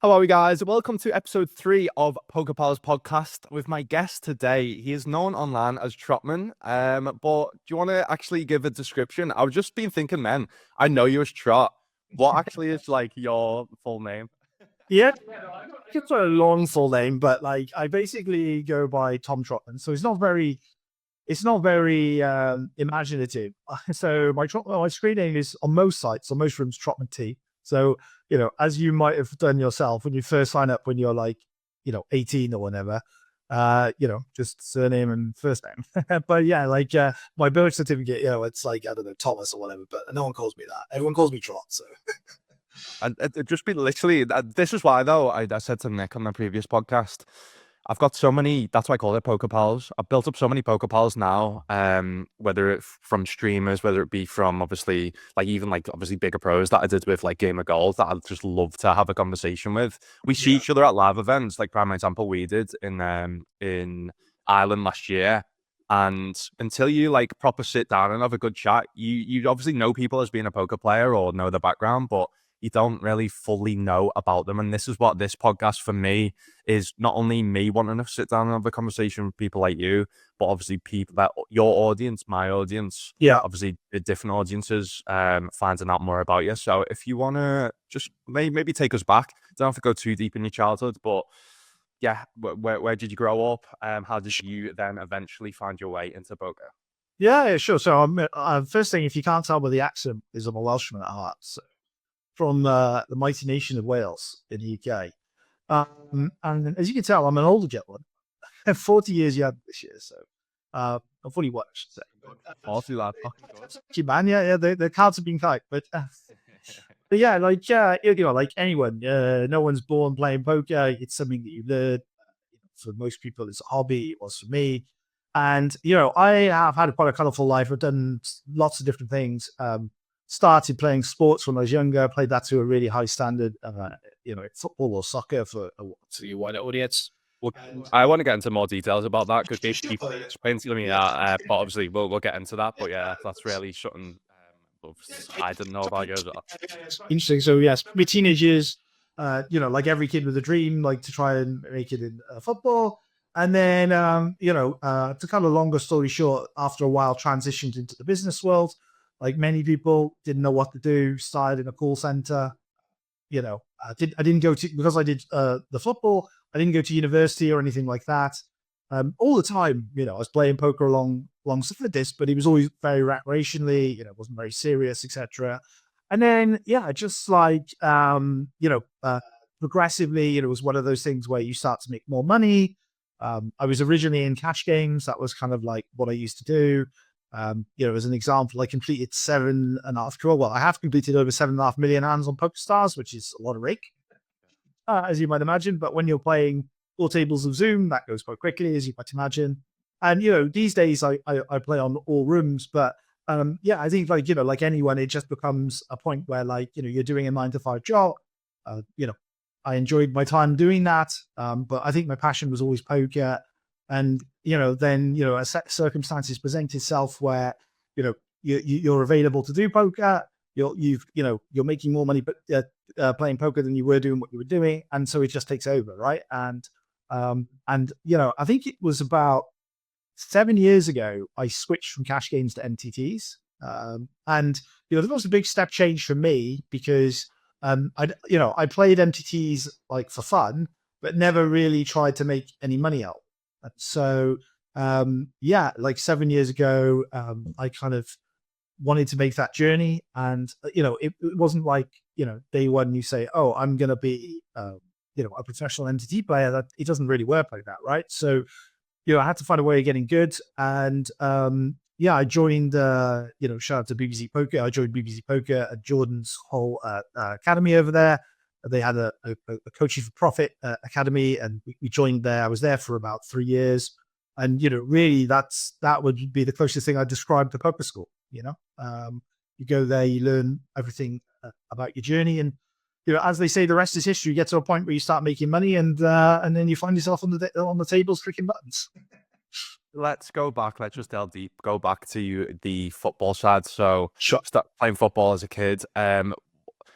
How are we, guys? Welcome to episode 3 of PokerPal's podcast with my guest today. He is known online as Trotman, but do you want to actually give a description? I've just been thinking, man, I know you as Trot. What actually is like your full name? Yeah, it's a long full name, but like I basically go by Tom Trotman. So it's not very imaginative. So my screen name is on most sites, on most rooms, Trotman T. So as you might have done yourself when you first sign up when you're like 18 or whatever, just surname and first name. But yeah, like my birth certificate, it's like I don't know, Thomas or whatever, but no one calls me that. Everyone calls me Trot. So And it just be literally, this is why though, I said to Nick on the previous podcast, I've got so many, that's why I call it Poker Pals. I've built up so many Poker Pals now, whether it from streamers, whether it be from obviously, like even like obviously bigger pros that I did with like Game of Gold that I'd just love to have a conversation with. We see each other at live events, like prime example we did in Ireland last year. And until you like proper sit down and have a good chat, you obviously know people as being a poker player or know their background, but you don't really fully know about them. And this is what this podcast for me is, not only me wanting to sit down and have a conversation with people like you, but obviously people that your audience, my audience, yeah, obviously the different audiences, finding out more about you. So if you want to just maybe take us back, don't have to go too deep in your childhood, but yeah, where did you grow up? How did you then eventually find your way into poker? yeah, sure. So first thing, if you can't tell by the accent, is I'm a Welshman at heart. So from the mighty nation of Wales in the UK. And as you can tell, I'm an older gentleman. I'm 40 years young this year, so I'm 41, I should say. Awesome, lad. Fucking good. Thank you, man. Yeah, the cards have been kind, but yeah, like like anyone, no one's born playing poker. It's something that you learn. For most people, it's a hobby. It was for me, and I have had quite a colorful life. I've done lots of different things. Started playing sports when I was younger. Played that to a really high standard. Football or soccer for to your wider audience. Well, I want to get into more details about that because you explained to me that, but obviously we'll get into that. But yeah, that's really something I didn't know about yours. Interesting. So yes, my teenage years, like every kid with a dream, like to try and make it in football. And then, to kind of longer story short, after a while, transitioned into the business world. Like many people, didn't know what to do. Started in a call center. I didn't go to because I did the football. I didn't go to university or anything like that. All the time, I was playing poker alongside this, but it was always very recreationally. Wasn't very serious, etc. And then, yeah, just like progressively, it was one of those things where you start to make more money. I was originally in cash games. That was kind of like what I used to do. As an example, I completed 7.5 crore. Well, I have completed over 7.5 million hands on PokerStars, which is a lot of rake, as you might imagine. But when you're playing 4 tables of Zoom, that goes quite quickly, as you might imagine. And these days I play on all rooms, but I think like anyone, it just becomes a point where you're doing a 9 to 5 job. I enjoyed my time doing that, but I think my passion was always poker. And then a set of circumstances present itself where you're available to do poker. You're making more money, but playing poker than you were doing what you were doing, and so it just takes over, right? And I think it was about 7 years ago I switched from cash games to MTTs, and that was a big step change for me because I played MTTs like for fun, but never really tried to make any money out. So like 7 years ago, I kind of wanted to make that journey, and it wasn't like day one you say, oh, I'm gonna be a professional MTT player. That it doesn't really work like that, right? So I had to find a way of getting good, and I joined shout out to BBC Poker. I joined BBC Poker at Jordan's whole academy over there. They had a coaching for profit academy, and we joined there. I was there for about 3 years, and really that would be the closest thing I describe to poker school. You go there, you learn everything about your journey, and as they say, the rest is history. You get to a point where you start making money, and then you find yourself on the tables clicking buttons. Let's go back. Let's just delve deep. Go back to the football side. So, Sure. start playing football as a kid.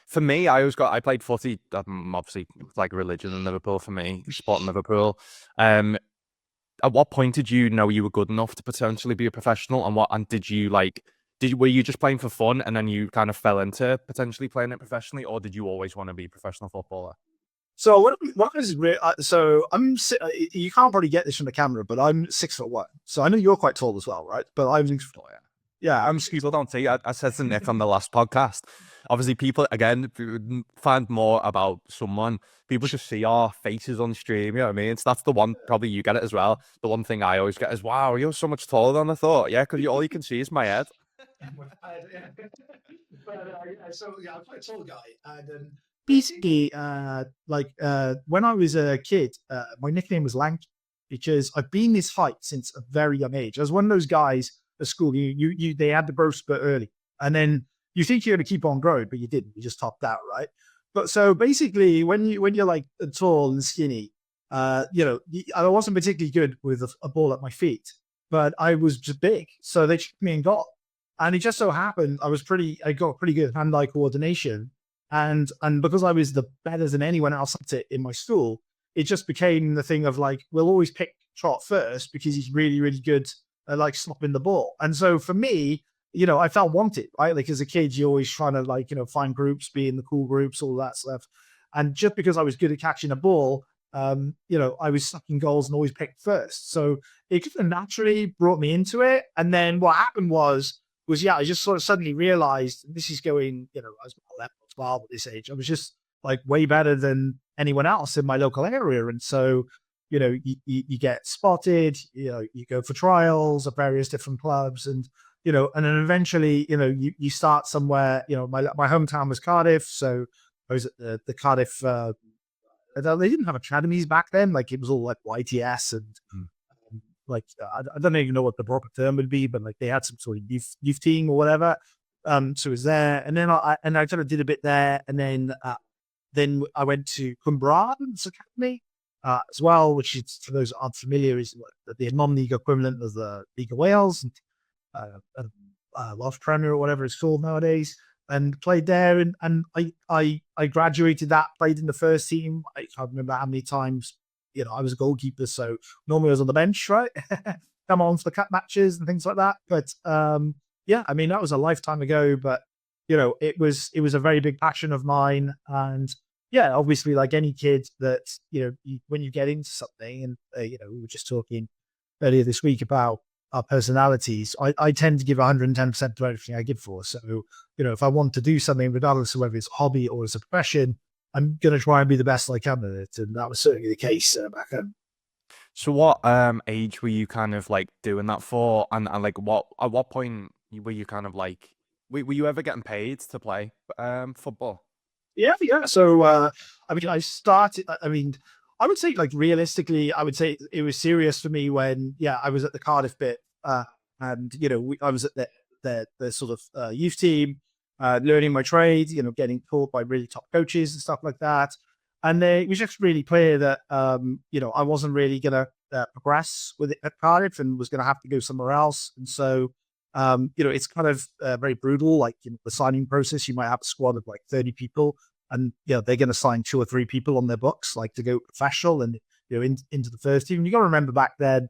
For me, I played footy. Obviously, it's like religion in Liverpool for me, sport in Liverpool. At what point did you know you were good enough to potentially be a professional? And did you were you just playing for fun and then you kind of fell into potentially playing it professionally, or did you always want to be a professional footballer? So what is so you can't probably get this from the camera, but I'm 6'1". So I know you're quite tall as well, right? But I'm Oh, yeah. yeah, People don't see. I said to Nick on the last podcast. Obviously, people again if you find more about someone. People just see our faces on stream. You know what I mean? So that's the one. Probably you get it as well. The one thing I always get is, "Wow, you're so much taller than I thought." Yeah, because all you can see is my head. So yeah, I'm quite a tall guy, and basically, when I was a kid, my nickname was Lanky because I've been this height since a very young age. I was one of those guys at school. They had the growth spurt early, and then you think you're going to keep on growing, but you didn't. You just topped out, right? But so basically, when you're like tall and skinny, I wasn't particularly good with a ball at my feet, but I was just big, so they chucked me in goal. And it just so happened I got pretty good hand-eye coordination. And because I was the better than anyone else at it in my school, it just became the thing of like, we'll always pick Trot first because he's really, really good at like stopping the ball. And so for me, I felt wanted, right? Like as a kid, you're always trying to like, find groups, be in the cool groups, all that stuff. And just because I was good at catching a ball, I was sucking goals and always picked first. So it kind of naturally brought me into it. And then what happened was I just sort of suddenly realized this is going, I was 11 or 12 at this age. I was just like way better than anyone else in my local area. And so, you get spotted, you go for trials at various different clubs and then eventually, you start somewhere, my hometown was Cardiff. So I was at the Cardiff, they didn't have academies back then. Like it was all like YTS and like I don't even know what the proper term would be, but like they had some sort of youth team or whatever. So it was there, and then I sort of did a bit there, and then I went to Cumbra's Academy as well, which is for those that aren't familiar is the non-league equivalent of the League of Wales, and Welsh Premier or whatever it's called nowadays. And played there, and I graduated that, played in the first team. I can't remember how many times. I was a goalkeeper, so normally I was on the bench, right? Come on for the cut matches and things like that. But yeah, I mean that was a lifetime ago, but it was a very big passion of mine, and yeah, obviously, like any kid that when you get into something, and we were just talking earlier this week about our personalities. I tend to give 110% to everything I give for. So if I want to do something, regardless of whether it's a hobby or it's a profession, I'm going to try and be the best I can at it. And that was certainly the case back then. So what age were you kind of like doing that for? And like at what point were you kind of like were you ever getting paid to play football? Yeah. So, I mean, I would say like realistically, I would say it was serious for me when, I was at the Cardiff bit, and I was at the sort of youth team, learning my trade, getting taught by really top coaches and stuff like that. And it was just really clear that, I wasn't really going to progress with it at Cardiff and was going to have to go somewhere else. And so, it's kind of very brutal. Like the signing process, you might have a squad of like 30 people, and they're going to sign 2 or 3 people on their books, like to go professional and into the first team. And you got to remember back then,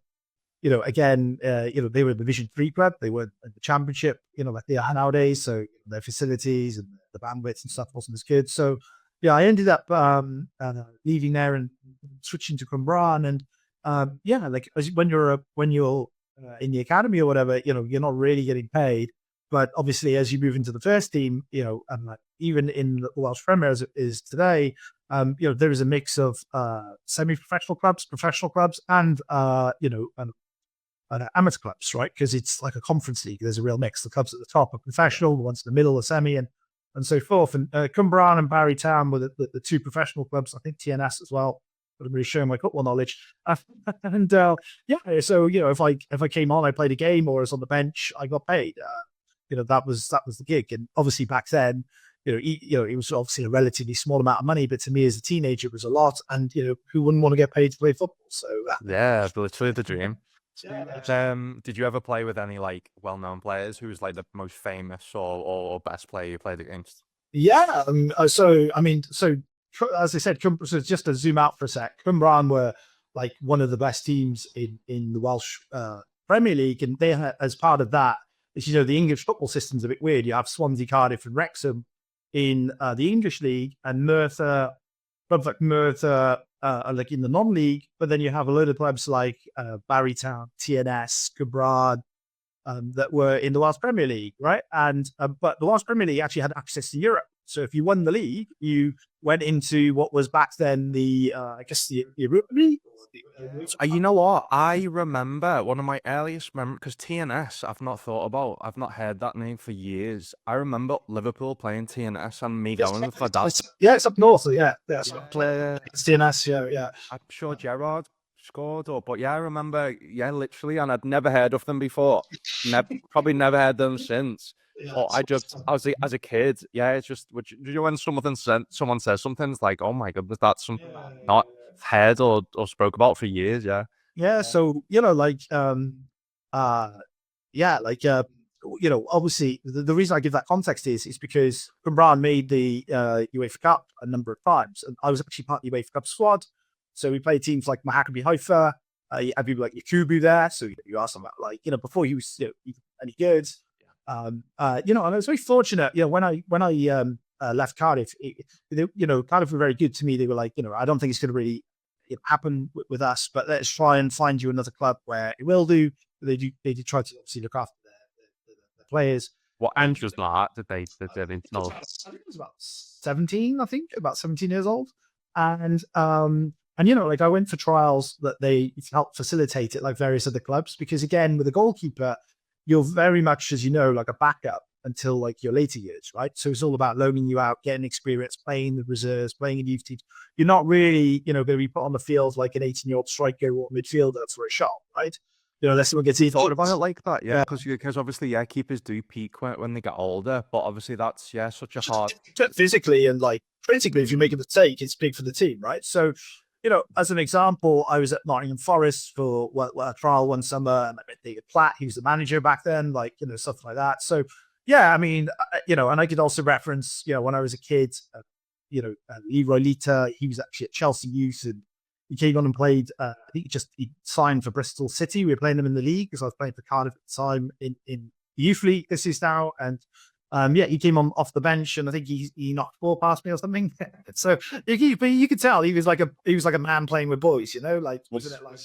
again, they were a Division 3 club. They weren't in the Championship, like they are nowadays. So their facilities and the bandwidth and stuff wasn't as good. So I ended up leaving there and switching to Cumbrae. And like when you're in the academy or whatever, you're not really getting paid. But obviously, as you move into the first team, and like even in the Welsh Premier as it is today, there is a mix of semi-professional clubs, professional clubs, and amateur clubs, right? Because it's like a conference league. There's a real mix. The clubs at the top are professional, the ones in the middle are semi, and so forth. And Cumbrae and Barrytown were the 2 professional clubs. I think TNS as well. But I'm really showing my football knowledge. And so if I came on, I played a game, or I was on the bench, I got paid. That was the gig. And obviously back then, it was obviously a relatively small amount of money, but to me as a teenager, it was a lot. And who wouldn't want to get paid to play football? So Yeah, literally the dream. yeah. Did you ever play with any like well-known players? Who was like the most famous or best player you played against? Yeah. As I said, so just to zoom out for a sec, Cumbraen were like one of the best teams in the Welsh Premier League, and they had, as part of that, as you know, the English football system's a bit weird. You have Swansea, Cardiff, and Wrexham in the English league, and Merthyr, clubs like Merthyr are like in the non-league, but then you have a load of clubs like Barrytown, TNS, Cumbraen, that were in the Welsh Premier League, right? And but the Welsh Premier League actually had access to Europe. So if you won the league, you went into what was back then the I guess the Europa League. You know what? I remember one of my earliest memories because TNS. I've not thought about. I've not heard that name for years. I remember Liverpool playing TNS and me going for that. Yeah, it's up north. So yeah, Player. it's TNS. Yeah, yeah. I'm sure Gerrard scored, but yeah, I remember. Yeah, literally, and I'd never heard of them before. Probably never heard them since. But as a kid, yeah, it's just when someone says something, it's like, oh my goodness, that's something that I've not heard or spoke about for years. Yeah. Yeah, so uh yeah, obviously the reason I give that context is because Cumbraen made the UEFA Cup a number of times, and I was actually part of the UEFA Cup squad. So we played teams like Maccabi Haifa, you had people like Yakubu there. So you asked him about before he was any good. And I was very fortunate. When I left Cardiff, Cardiff were very good to me. They were like, I don't think it's going to really happen with us, but let's try and find you another club where it will do. They did try to obviously look after the players. What age was that? Did they know? I think it was about 17. I think about 17 years old, and like I went for trials that they helped facilitate it, like various other clubs, because again, with a goalkeeper, you're very much, as you know, like a backup until like your later years, right? So it's all about loaning you out, getting experience, playing the reserves, playing in youth teams. You're not really, going to be put on the field like an 18-year-old striker or midfielder for a shot, right? Unless someone gets thought about it like that, yeah, because obviously, yeah, keepers do peak when they get older, but obviously that's such a hard physically and like critically. If you make a mistake, it's big for the team, right? So, as an example, I was at Nottingham Forest for a trial one summer, and I met David Platt, he was the manager back then, stuff like that. So, yeah, I mean, and I could also reference, when I was a kid, Leroy Lita, he was actually at Chelsea Youth, and he came on and played. I think he signed for Bristol City. We were playing them in the league because I was playing for Cardiff at the time in the youth league. This is now, and he came on off the bench, and I think he knocked 4 past me or something. So you could tell he was like a man playing with boys, wasn't it like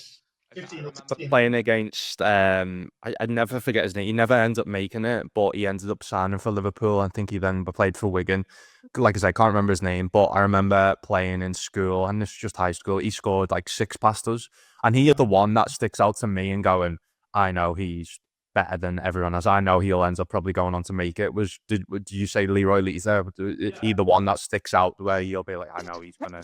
15 or 16? Playing against I'd never forget his name. He never ended up making it, but he ended up signing for Liverpool. I think he then played for Wigan. Like I said, I can't remember his name, but I remember playing in school, and this was just high school. He scored like 6 past us, and he is the one that sticks out to me and going, I know he's better than everyone else. I know he'll end up probably going on to make it. Did you say Leroy Lita? Is he the one that sticks out where you'll be like, I know he's gonna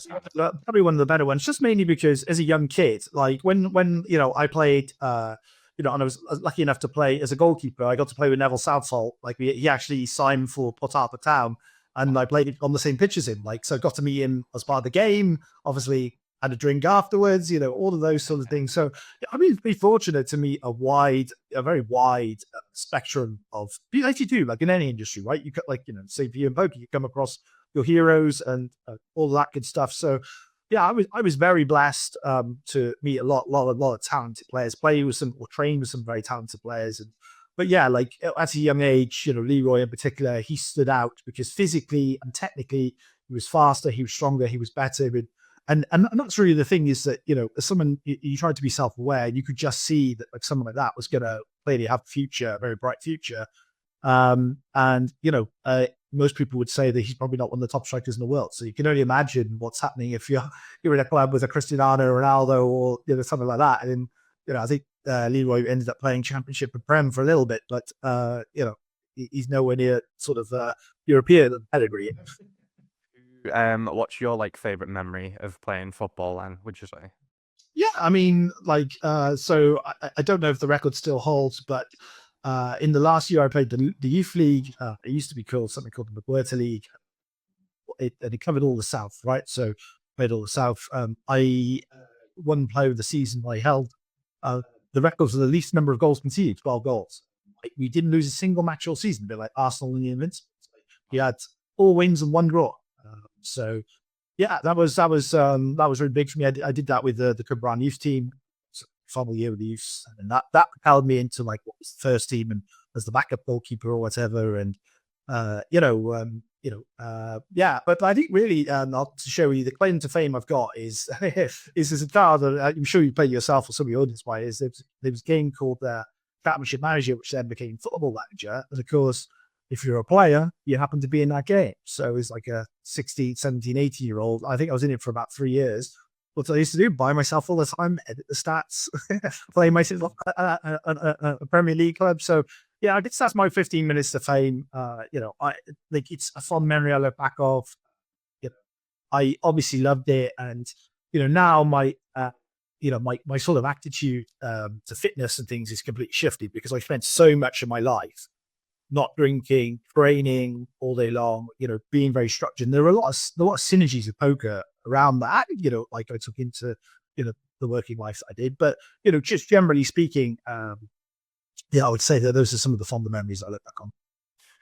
probably one of the better ones, just mainly because as a young kid, like when I played and I was lucky enough to play as a goalkeeper, I got to play with Neville Southall. Like he actually signed for Port Harper Town, and I played on the same pitch as him. Like, so I got to meet him as part of the game, obviously had a drink afterwards, all of those sort of things. So I mean, pretty fortunate to meet a very wide spectrum of, like you do, like in any industry, right? You got say for you in poker, you come across your heroes and all that good stuff. So yeah, I was very blessed to meet a lot of talented players, train with some very talented players. But yeah, like at a young age, Leroy in particular, he stood out because physically and technically he was faster, he was stronger, he was better. And that's really the thing, is that, as someone, you tried to be self-aware, and you could just see that like someone like that was going to clearly have a future, a very bright future. Most people would say that he's probably not one of the top strikers in the world. So you can only imagine what's happening if you're in a club with a Cristiano Ronaldo or something like that. And I think Leroy ended up playing Championship and Prem for a little bit, but he's nowhere near sort of European pedigree. What's your favorite memory of playing football, and would you say? Yeah, I mean, so I don't know if the record still holds, but in the last year I played the youth league. It used to be called something called the Exploitative League. And it covered all the South, right? So played all the South. I one player of the season I held the record for the least number of goals conceded, 12 goals. We didn't lose a single match all season, a bit like Arsenal and the Invincibles. He had all wins and one draw. So yeah, that was really big for me. I did that with the Cumbrian youth team, final year with the youths, and that propelled me into like what was the first team and as the backup goalkeeper or whatever. And yeah. But I think really, not to show you the claim to fame I've got is is as a child. I'm sure you played yourself or some of your audience. Why is there was a game called Championship Manager, which then became Football Manager, and of course, if you're a player, you happen to be in that game. So it's like a 16, 17, 18-year-old. I think I was in it for about 3 years. What I used to do, buy myself all the time, edit the stats, play myself a Premier League club. So yeah, I guess that's my 15 minutes to fame. I like it's a fond memory I look back of. You know, I obviously loved it, and now my sort of attitude to fitness and things is completely shifted because I spent so much of my life not drinking, training all day long, being very structured. And there were a lot of synergies with poker around that, like I took into, the working life that I did. But, just generally speaking, I would say that those are some of the fonder memories I look back on.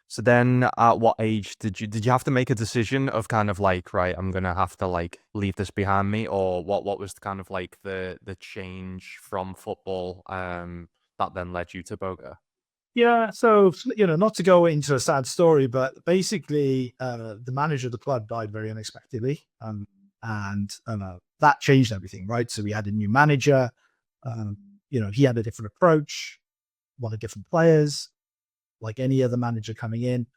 So then at what age did you have to make a decision of kind of like, right, I'm gonna have to like leave this behind me, or what was kind of like the change from football that then led you to poker? Yeah, so not to go into a sad story, but basically, the manager of the club died very unexpectedly, and that changed everything, right? So we had a new manager. He had a different approach, wanted different players, like any other manager coming in,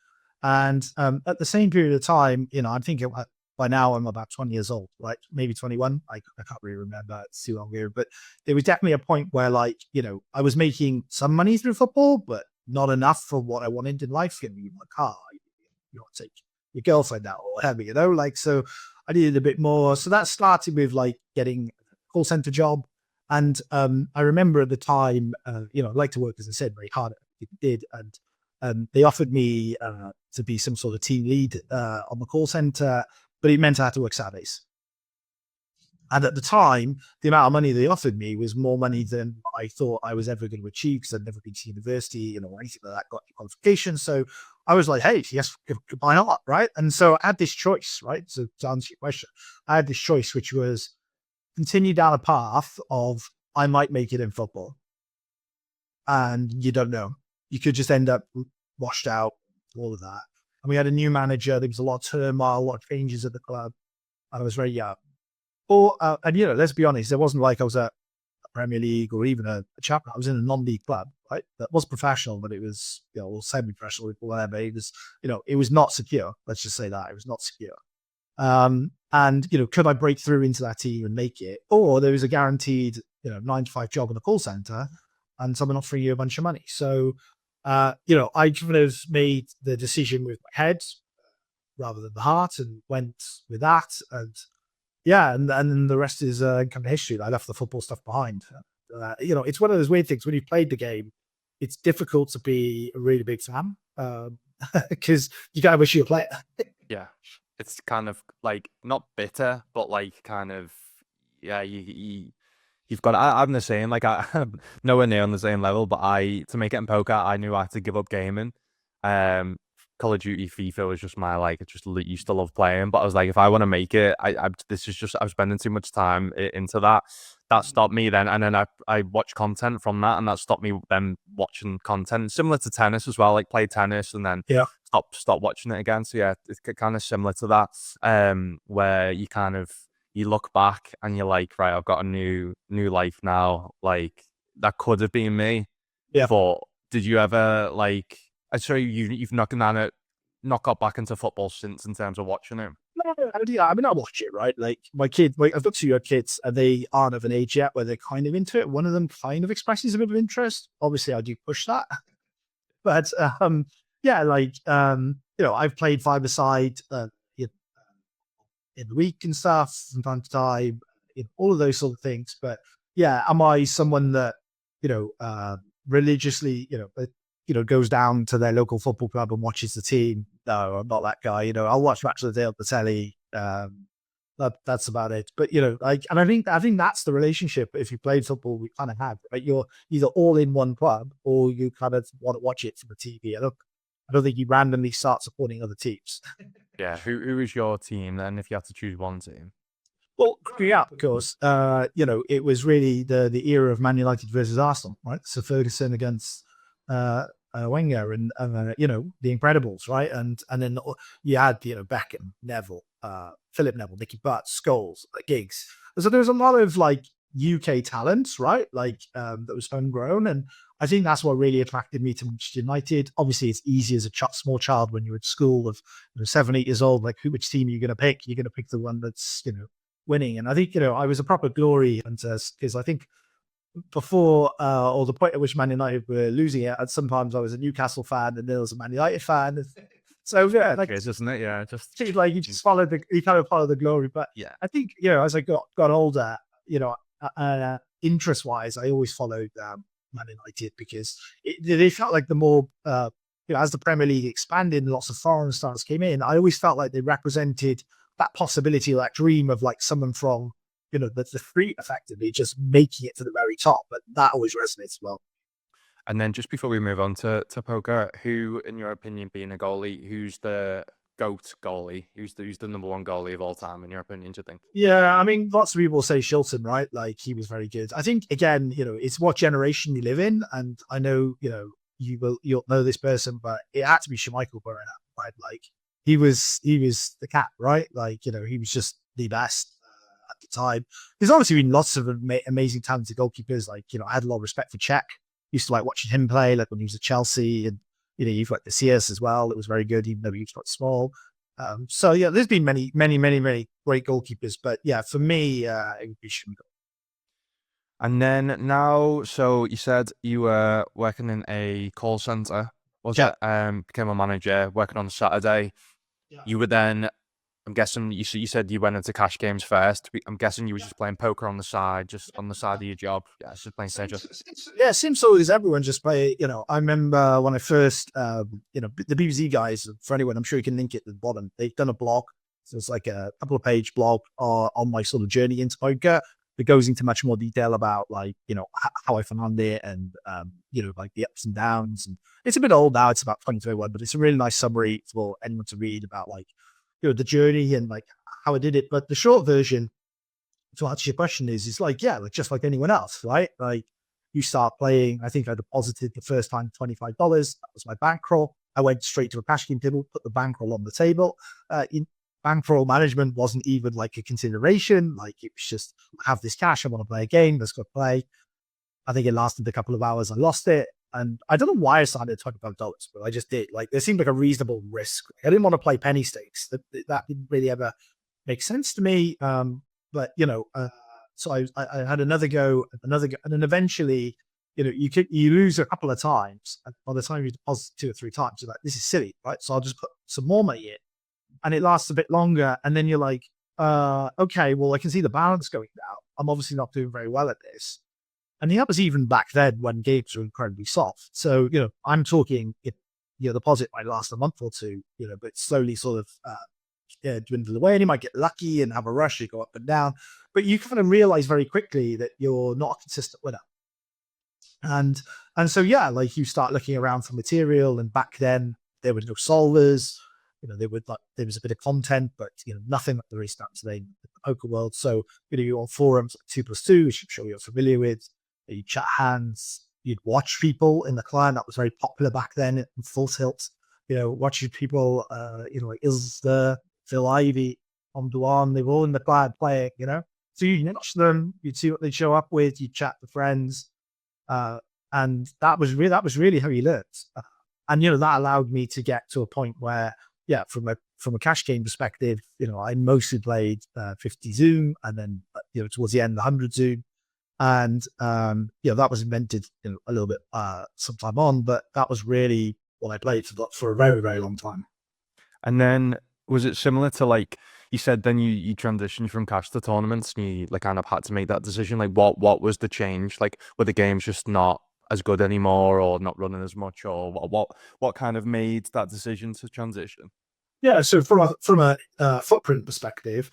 and at the same period of time, I think by now I'm about 20 years old, right? Maybe 21. I can't really remember. It's too long ago, but there was definitely a point where I was making some money through football, but not enough for what I wanted in life. You want a car, you want to take your girlfriend out or whatever, so I needed a bit more. So that started with like getting a call center job. And I remember at the time, I like to work, as I said, very hard at it did. And they offered me to be some sort of team lead on the call center, but it meant I had to work Saturdays. And at the time, the amount of money they offered me was more money than I thought I was ever going to achieve because I'd never been to university, or anything like that, got any qualifications. So I was like, hey, yes, why not? Right. And so I had this choice, right? So to answer your question, I had this choice, which was continue down a path of I might make it in football. And you don't know. You could just end up washed out, all of that. And we had a new manager. There was a lot of turmoil, a lot of changes at the club. And I was very young. Let's be honest, it wasn't like I was at a Premier League or even a chapter. I was in a non-league club, right? That was professional, but it was, semi-professional, whatever. It was, it was not secure. Let's just say that it was not secure. Could I break through into that team and make it? Or there was a guaranteed, 9-to-5 job in a call center and someone offering you a bunch of money. So, I kind of made the decision with my head rather than the heart and went with that. And yeah, and then the rest is kind of history. I left the football stuff behind. It's one of those weird things when you played the game. It's difficult to be a really big fan because you kind of wish you were playing. Yeah, it's kind of like not bitter, but like kind of yeah. You've got. I'm the same. Like I'm nowhere near on the same level, but to make it in poker, I knew I had to give up gaming. Call of Duty, FIFA was just my I just used to love playing. But I was like, if I want to make it, this is just I'm spending too much time into that. That stopped me then, and then I watched content from that, and that stopped me then watching content similar to tennis as well. Like play tennis and then Yeah. stop watching it again. So yeah, it's kind of similar to that. Where you look back and you're like, right, I've got a new life now. Like that could have been me. Yeah. But did you ever I'm sorry, you've not got back into football since in terms of watching it? No, I mean, I watch it, right? Like my kid, I've got 2 young kids and they aren't of an age yet where they're kind of into it. One of them kind of expresses a bit of interest. Obviously, I do push that. But I've played five-a-side in the week and stuff from time to time, all of those sort of things. But yeah, am I someone that, religiously, goes down to their local football club and watches the team? No, I'm not that guy. I'll watch Match of the Day on the telly. That's about it. But and I think that's the relationship. If you played football, we kind of have, right? You're either all in one club or you kind of want to watch it from the TV. I don't think you randomly start supporting other teams. Yeah. Who is your team then? If you had to choose one team. Well, growing up, of course, it was really the era of Man United versus Arsenal, right? So Ferguson against Wenger and the Incredibles, right? And then you had Beckham, Neville, Philip Neville, Nicky Butt, Scholes, Giggs. So there was a lot of like UK talents, right? Like that was homegrown, and I think that's what really attracted me to Manchester United. Obviously, it's easy as a small child when you're at school of 7, 8 years old. Like, which team are you going to pick? You're going to pick the one that's winning. And I think I was a proper glory hunter because I think before or the point at which Man United were losing it, and sometimes I was a Newcastle fan and there was a Man United fan. So yeah, like It is, isn't it? Yeah, just like you just you kind of follow the glory. But yeah, I think as I got older, interest wise, I always followed Man United because they felt like the more as the Premier League expanded and lots of foreign stars came in, I always felt like they represented that possibility, that dream of like someone from the street effectively just making it to the very top. But that always resonates well. And then just before we move on to poker, who, in your opinion, being a goalie, who's the GOAT goalie? Who's the number one goalie of all time, in your opinion, do you think? Yeah, I mean, lots of people say Shilton, right? Like he was very good. I think again, it's what generation you live in, and I know you'll know this person, but it had to be Schmeichel growing up, right? Like he was the cat, right? Like he was just the best at the time. There's obviously been lots of amazing talented goalkeepers. Like I had a lot of respect for Czech. Used to like watching him play, like when he was at Chelsea, and you've got the CS as well. It was very good, even though he was quite small. So yeah, there's been many great goalkeepers, but yeah, for me, it would be Schmeichel. And then now, so you said you were working in a call center, was Yeah. it? Became a manager, working on a Saturday. Yeah. You were then, I'm guessing, you said you went into cash games first. I'm guessing you were just playing poker on the side, just on the side of your job. Yeah, just playing Sega. Yeah, seems so is everyone just play, I remember when I first, the BBC guys, for anyone, I'm sure you can link it at the bottom. They've done a blog. So it's like a couple of page blog on my sort of journey into poker. It goes into much more detail about like, how I found it and, like the ups and downs. And it's a bit old now. It's about 2021, but it's a really nice summary for anyone to read about like, the journey and like how I did it. But the short version, to answer your question, is like, yeah, like just like anyone else, right? Like you start playing. I think I deposited the first time $25. That was my bankroll. I went straight to a cash game table, put the bankroll on the table. Bankroll management wasn't even like a consideration. Like it was just, I have this cash, I want to play a game, let's go play. I think it lasted a couple of hours. I lost it. And I don't know why I signed at $25, but I just did. Like, there seemed like a reasonable risk. I didn't want to play penny stakes. That didn't really ever make sense to me. But so I had another go, and then eventually, you lose a couple of times, and by the time you deposit 2 or 3 times, you're like, this is silly, right? So I'll just put some more money in, and it lasts a bit longer, and then you're like, okay, well, I can see the balance going down. I'm obviously not doing very well at this. And that was even back then when games were incredibly soft. So, I'm talking, deposit might last a month or two, but slowly sort of dwindle away. And you might get lucky and have a rush, you go up and down. But you kind of realize very quickly that you're not a consistent winner. And so, yeah, like you start looking around for material. And back then, there were no solvers. There was a bit of content, but nothing like there is now today in the poker world. So, you're on forums like 2+2, which I'm sure you're familiar with. You chat hands, you'd watch people in the client. That was very popular back then in Full Tilt. Watching people, like Ilster, Phil Ivey, Tom Duan, they were all in the client playing, So you watch them, you'd see what they show up with, you chat to friends. And that was really how you learned. And, that allowed me to get to a point where, yeah, from a cash game perspective, I mostly played 50 Zoom and then, towards the end, the 100 Zoom. And, that was invented a little bit sometime on, but that was really what I played for a very, very long time. And then was it similar to like, you said then you transitioned from cash to tournaments and you like kind of had to make that decision? Like what was the change? Like were the games just not as good anymore or not running as much, or what kind of made that decision to transition? Yeah, so from a footprint perspective,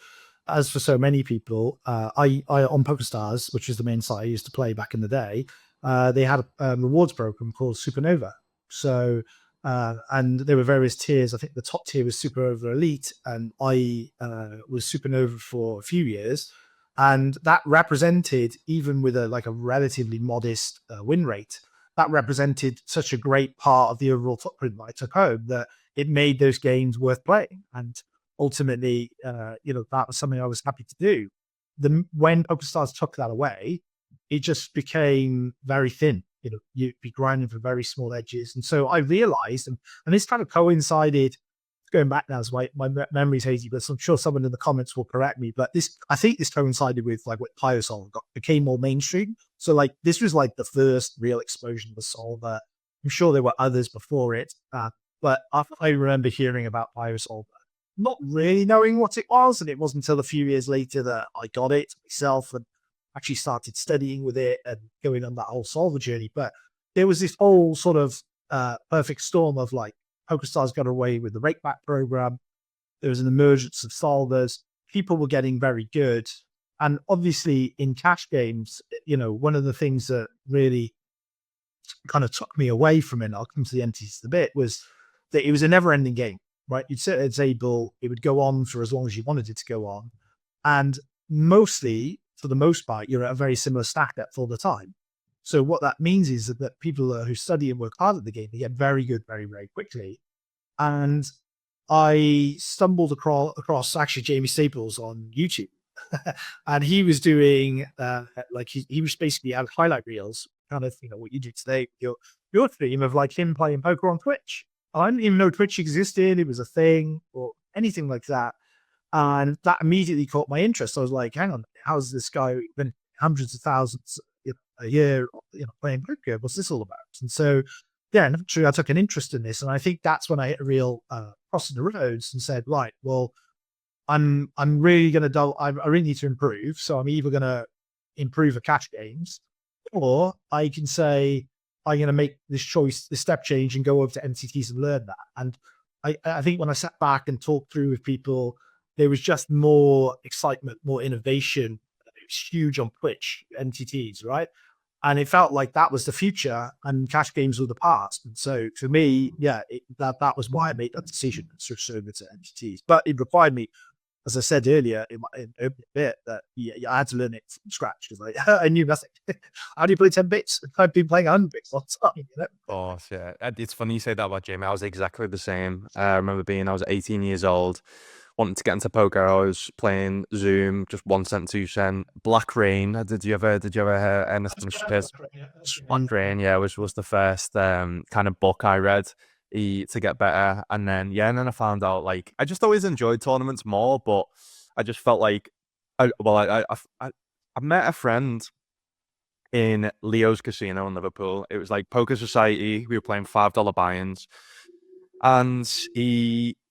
as for so many people, I on PokerStars, which is the main site I used to play back in the day, they had a rewards program called Supernova. So And there were various tiers. I think the top tier was super over elite, and I was supernova for a few years. And that represented, even with a relatively modest win rate, that represented such a great part of the overall footprint that I took home that it made those games worth playing. And ultimately, that was something I was happy to do. When PokerStars took that away, it just became very thin. You'd be grinding for very small edges. And so I realized, and this kind of coincided, going back now, as my memory's hazy, but I'm sure someone in the comments will correct me. But I think this coincided with what PioSolve became more mainstream. So this was the first real explosion of the solver. I'm sure there were others before it, but I remember hearing about PioSolve, not really knowing what it was, and it wasn't until a few years later that I got it myself and actually started studying with it and going on that whole solver journey. But there was this whole sort of perfect storm of PokerStars got away with the rakeback program. There was an emergence of solvers. People were getting very good. And obviously in cash games, one of the things that really kind of took me away from it, and I'll come to the entities in a bit, was that it was a never ending game, right? You'd sit at a table, it would go on for as long as you wanted it to go on. And mostly, for the most part, you're at a very similar stack depth all the time. So what that means is that people who study and work hard at the game, they get very good very, very quickly. And I stumbled across actually Jamie Staples on YouTube. And he was doing he was basically had highlight reels, kind of what you do today, your stream of him playing poker on Twitch. I didn't even know Twitch existed, it was a thing or anything like that. And that immediately caught my interest. I was like, hang on, how's this guy been hundreds of thousands a year, playing poker? What's this all about? And so, yeah, naturally I took an interest in this. And I think that's when I hit a real crossing the roads and said, right, well, I'm really going to I really need to improve. So I'm either going to improve the cash games, or I can say, I'm going to make this choice, this step change, and go over to NCTs and learn that. And I think when I sat back and talked through with people, there was just more excitement, more innovation. It was huge on Twitch, NTTs, right? And it felt like that was the future and cash games were the past. And so for me, yeah, that was why I made that decision to switch over to NTTs. But it required me, as I said earlier in a bit, that I had to learn it from scratch because I knew nothing. How do you play 10 bits? I've been playing 100 bits all the time. Of course, yeah. It's funny you say that about Jamie. I was exactly the same. I remember I was 18 years old, wanting to get into poker. I was playing Zoom, just 1 cent, 2 cent. Black Rain. Did you ever hear anything? Black Rain, yeah, which was the first kind of book I read to get better. And then I found out I just always enjoyed tournaments more, but I just felt like I met a friend in Leo's Casino in Liverpool. It was Poker Society. We were playing $5 buy-ins, and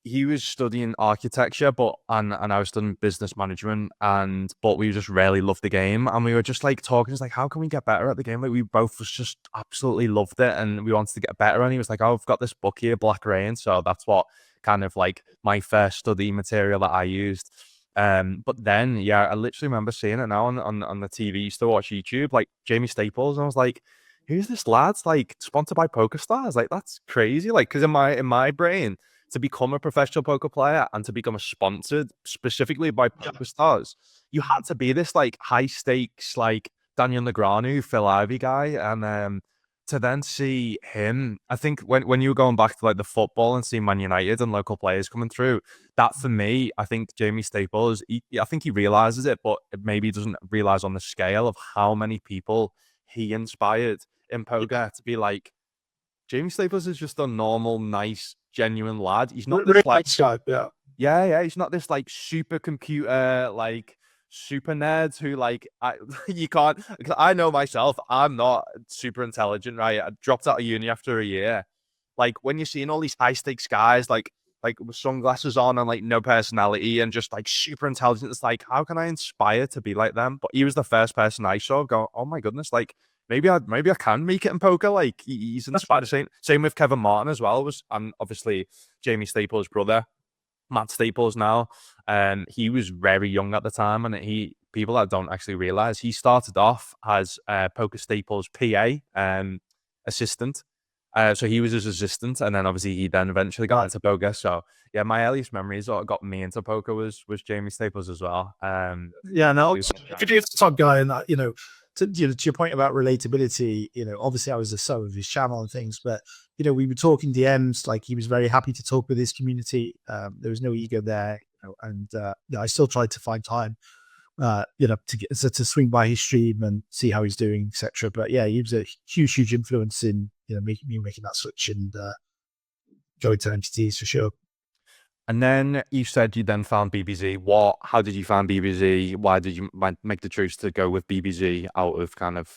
he was studying architecture, and I was studying business management, but we just really loved the game, and we were just talking. It's how can we get better at the game? We both just absolutely loved it, and we wanted to get better. And he was oh, I've got this book here, Black Rain. So that's what kind of my first study material that I used. But then, I literally remember seeing it now on the TV. Used to watch YouTube, Jamie Staples, and I was like, who's this lad? Sponsored by PokerStars. That's crazy. Because in my brain, to become a professional poker player and to become a sponsored specifically by PokerStars, you had to be this high stakes Daniel Negreanu, Phil Ivey guy, and to then see him, I think when you were going back to the football and seeing Man United and local players coming through, that for me, I think Jamie Staples, I think he realizes it, but maybe he doesn't realize on the scale of how many people he inspired in poker to be Jamie Staples is just a normal, nice, genuine lad. He's not this he's not this supercomputer super nerds who you can't. Because I know myself, I'm not super intelligent, right? I dropped out of uni after a year. When you're seeing all these high stakes guys with sunglasses on and no personality and just super intelligent, it's how can I inspire to be like them? But he was the first person I saw go, oh my goodness, maybe I can make it in poker. He's inspired. Same with Kevin Martin as well. And obviously Jamie Staples' brother, Matt Staples now. He was very young at the time, and people that don't actually realize he started off as Poker Staples' PA assistant, So he was his assistant, and then obviously he then eventually got into poker. So yeah, my earliest memories that got me into poker was Jamie Staples as well. Yeah, no, he was if you're the top guy and that, to your point about relatability, obviously I was a sub of his channel and things, but we were talking DMs, like he was very happy to talk with his community. There was no ego there, and I still tried to find time, to swing by his stream and see how he's doing, etc. But yeah, he was a huge influence in making that switch and going to entities for sure. And then you said you then found BBZ. How did you find BBZ? Why did you make the choice to go with BBZ out of kind of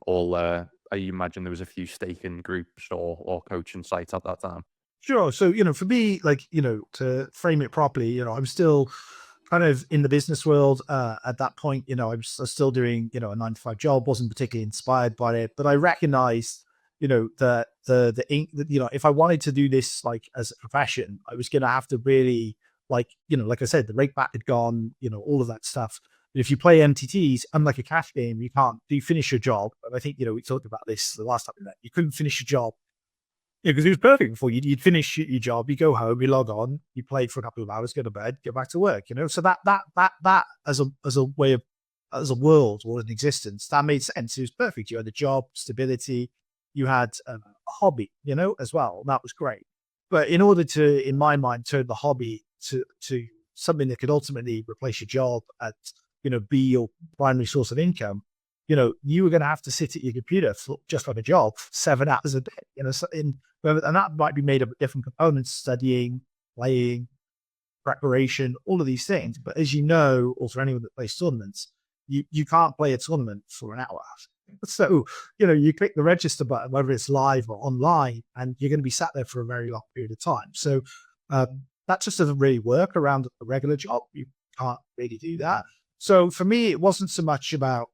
all? I imagine there was a few staking groups or coaching sites at that time. Sure. So, for me, like, to frame it properly, I'm still kind of in the business world at that point. I was still doing, a 9 to 5 job, wasn't particularly inspired by it, but I recognized, that if I wanted to do this like as a profession, I was going to have to really like I said, the rake back had gone, all of that stuff. If you play MTTs, unlike a cash game, you finish your job. And I think, we talked about this the last time we met. You couldn't finish your job. Yeah, because it was perfect for you. You'd finish your job, you go home, you log on, you play for a couple of hours, go to bed, go back to work. So that as a way of as a world or an existence, that made sense. It was perfect. You had a job, stability, you had a hobby, as well. That was great. But in order to, in my mind, turn the hobby to something that could ultimately replace your job and be your primary source of income, you were going to have to sit at your computer for just on a job 7 hours a day, and that might be made up of different components: studying, playing, preparation, all of these things. But as you know, or for anyone that plays tournaments, you can't play a tournament for an hour. So, you click the register button, whether it's live or online, and you're going to be sat there for a very long period of time. So that just doesn't really work around a regular job. You can't really do that. So for me, it wasn't so much about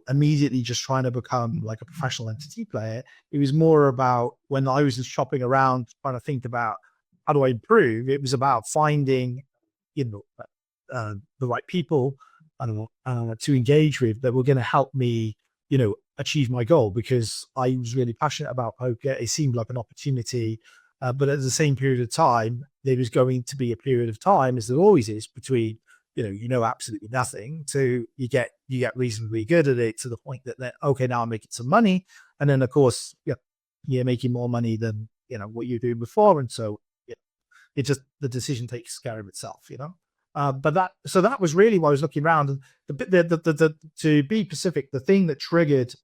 immediately just trying to become like a professional entity player. It was more about when I was just shopping around, trying to think about how do I improve. It was about finding, the right people, to engage with that were going to help me, achieve my goal, because I was really passionate about poker. It seemed like an opportunity. But at the same period of time, there was going to be a period of time, as there always is, between absolutely nothing to you get reasonably good at it to the point that okay, now I'm making some money, and then of course you're making more money than what you're doing before, and so it just, the decision takes care of itself. But that was really why I was looking around, and the to be specific, the thing that triggered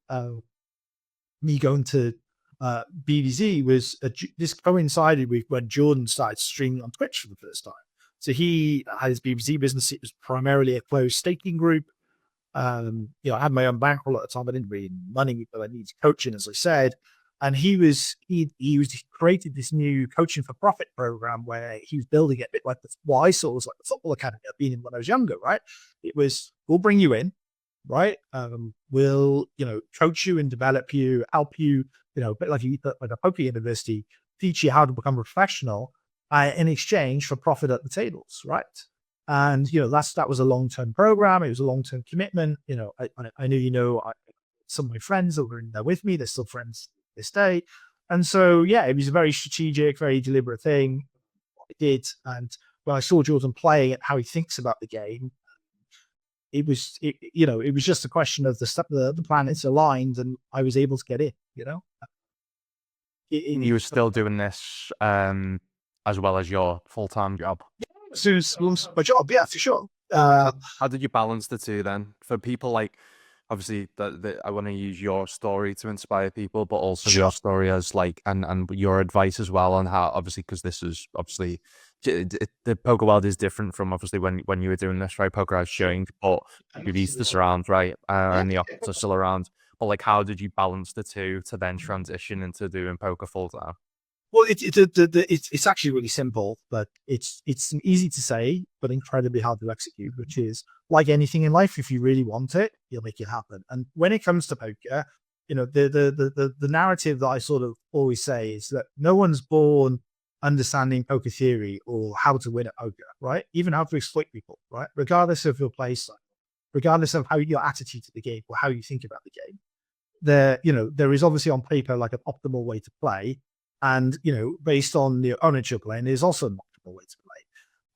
me going to BVZ was this coincided with when Jordan started streaming on Twitch for the first time. So he had his BVZ business. It was primarily a closed staking group. I had my own bankroll at the time. I didn't really need money, but I needed coaching, as I said. And he created this new coaching for profit program where he was building it a bit like what I saw was like the football academy I'd been in when I was younger, right? It was, we'll bring you in, right? We'll, coach you and develop you, help you, a bit like a poker university, teach you how to become a professional in exchange for profit at the tables, right? And, that was a long-term program. It was a long-term commitment. I knew, some of my friends that were in there with me, they're still friends this day. And so, yeah, it was a very strategic, very deliberate thing I did. And when I saw Jordan playing it, how he thinks about the game, it was just a question of the planets aligned, and I was able to get in. You were still doing this as well as your full-time job. As soon as my job, yeah, for sure. How did you balance the two then? For people like, obviously, I want to use your story to inspire people, but also your story as like, and your advice as well on how, obviously, because this is obviously, the poker world is different from obviously when you were doing this, right? Poker has changed, but you've still around, right? And the options are still around. But like, how did you balance the two to then transition into doing poker full time? Well, it's actually really simple, but it's easy to say, but incredibly hard to execute, which is like anything in life. If you really want it, you'll make it happen. And when it comes to poker, the narrative that I sort of always say is that no one's born understanding poker theory or how to win at poker, right? Even how to exploit people, right? Regardless of your play style, regardless of how your attitude to the game or how you think about the game. there is obviously on paper like an optimal way to play, and based on the opponent you're playing, there's also an optimal way to play,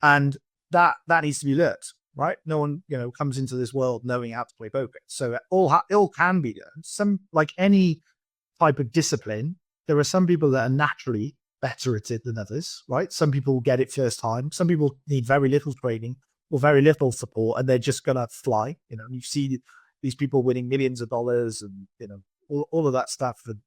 and that needs to be learned, right? No one comes into this world knowing how to play poker, so all can be learned. Some, like any type of discipline, there are some people that are naturally better at it than others, right? Some people get it first time. Some people need very little training or very little support, and they're just gonna fly. You see these people winning millions of dollars, and all of that stuff. And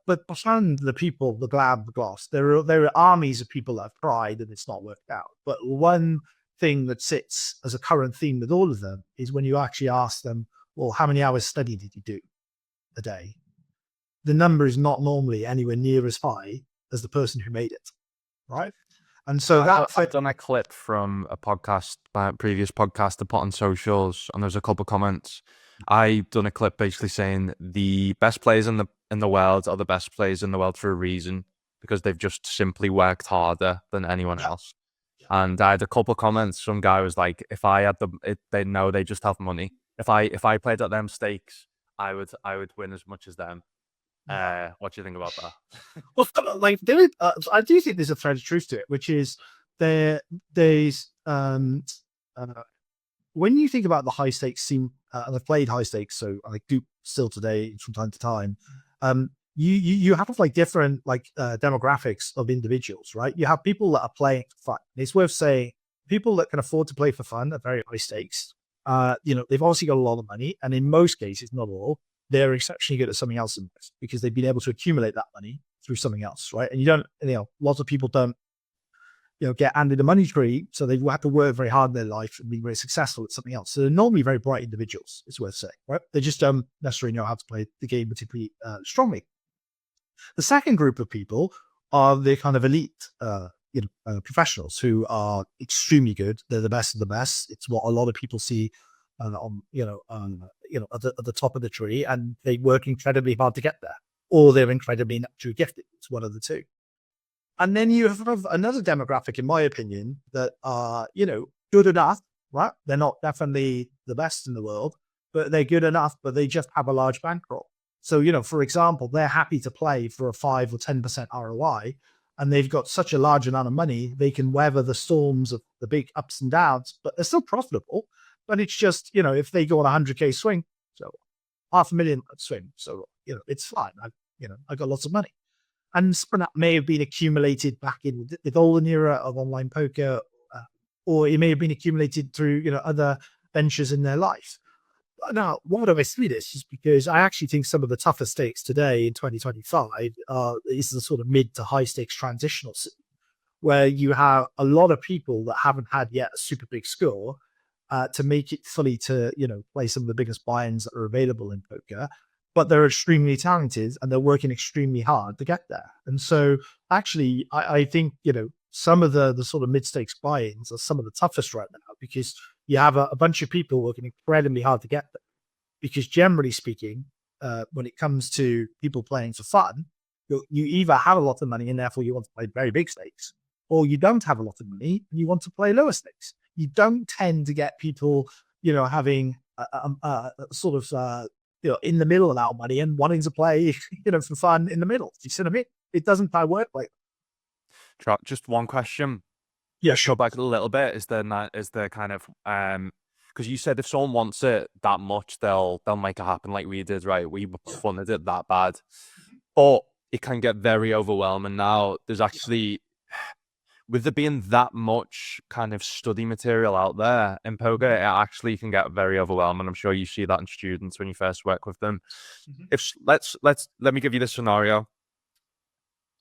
but behind the people, the glab, the glass, there are armies of people that have tried and it's not worked out. But one thing that sits as a current theme with all of them is when you actually ask them, well, how many hours study did you do a day? The number is not normally anywhere near as high as the person who made it, right? And so I've done a clip from a podcast, previous podcast to put on socials, and there's a couple of comments. I've done a clip basically saying the best players in the world are the best players in the world for a reason, because they've just simply worked harder than anyone else. And I had a couple of comments. Some guy was like, "If I had they know they just have money. If I played at them stakes, I would win as much as them." What do you think about that? Well, like I do think there's a thread of truth to it, which is there's when you think about the high stakes scene, and I've played high stakes, so I do still today from time to time. You have like different demographics of individuals, right? You have people that are playing for fun. It's worth saying people that can afford to play for fun at very high stakes. They've obviously got a lot of money, and in most cases, not all, they're exceptionally good at something else in this because they've been able to accumulate that money through something else, right? And you don't, lots of people don't, get handed a money tree, so they've had to work very hard in their life and be very successful at something else. So they're normally very bright individuals, it's worth saying, right? They just don't necessarily know how to play the game particularly strongly. The second group of people are the kind of elite, professionals who are extremely good. They're the best of the best. It's what a lot of people see at the top of the tree, and they work incredibly hard to get there, or they're incredibly naturally gifted. It's one of the two. And then you have another demographic, in my opinion, that are good enough, right? They're not definitely the best in the world, but they're good enough, but they just have a large bankroll. So, for example, they're happy to play for a 5 or 10% ROI, and they've got such a large amount of money, they can weather the storms of the big ups and downs, but they're still profitable. But it's just, if they go on a 100K swing, so $500,000 swing, so, it's fine. I got lots of money. And some of that may have been accumulated back in the golden era of online poker, or it may have been accumulated through, other ventures in their life. Now, why do I see this? Is because I actually think some of the tougher stakes today in 2025 is the sort of mid to high stakes transitional scene, where you have a lot of people that haven't had yet a super big score to make it fully to, play some of the biggest buy-ins that are available in poker, but they're extremely talented and they're working extremely hard to get there. And so actually, I think, some of the sort of mid-stakes buy-ins are some of the toughest right now, because you have a bunch of people working incredibly hard to get there. Because generally speaking, when it comes to people playing for fun, you either have a lot of money and therefore you want to play very big stakes, or you don't have a lot of money and you want to play lower stakes. You don't tend to get people, having a sort of, in the middle amount of money and wanting to play, for fun in the middle. You see what I mean? It doesn't quite work like that. Just one question. Yeah, Go back a little bit. Is there kind of because you said if someone wants it that much, they'll make it happen like we did, right? We wanted it that bad, but it can get very overwhelming. Now there's actually, with there being that much kind of study material out there in poker, it actually can get very overwhelming. I'm sure you see that in students when you first work with them. If let me give you this scenario.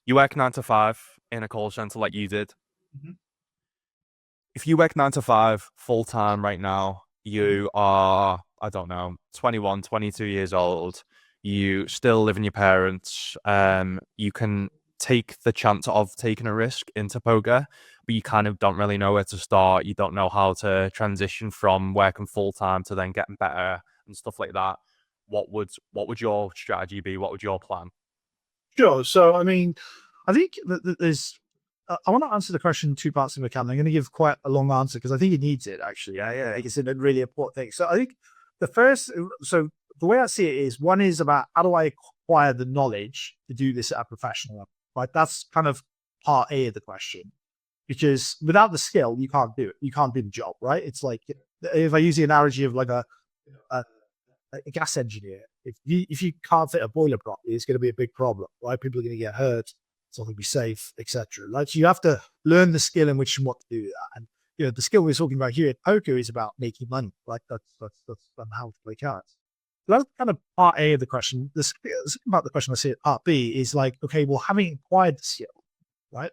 You work 9 to 5 in a call center like you did. If you work 9 to 5 full time right now, you are, I don't know, 21, 22 years old. You still live in your parents. You can take the chance of taking a risk into poker, but you kind of don't really know where to start. You don't know how to transition from working full time to then getting better and stuff like that. What would your strategy be? What would your plan? Sure. So, I mean, I think that there's, I want to answer the question in two parts if I can. I'm going to give quite a long answer because I think it needs it, actually. Yeah, it's a really important thing. So I think the first the way I see it is, one is about how do I acquire the knowledge to do this at a professional level, right? That's kind of part A of the question, because without the skill, you can't do it. You can't do the job, right? It's like, if I use the analogy of like a, a gas engineer, if you can't fit a boiler properly, it's going to be a big problem, right? People are going to get hurt. It's not going to be safe, etc. Like, so you have to learn the skill in which and what to do that. And the skill we're talking about here at poker is about making money, right? That's how to play cards. So that's kind of part A of the question. The second part of the question I see at part B is like, okay, well, having acquired the skill, right?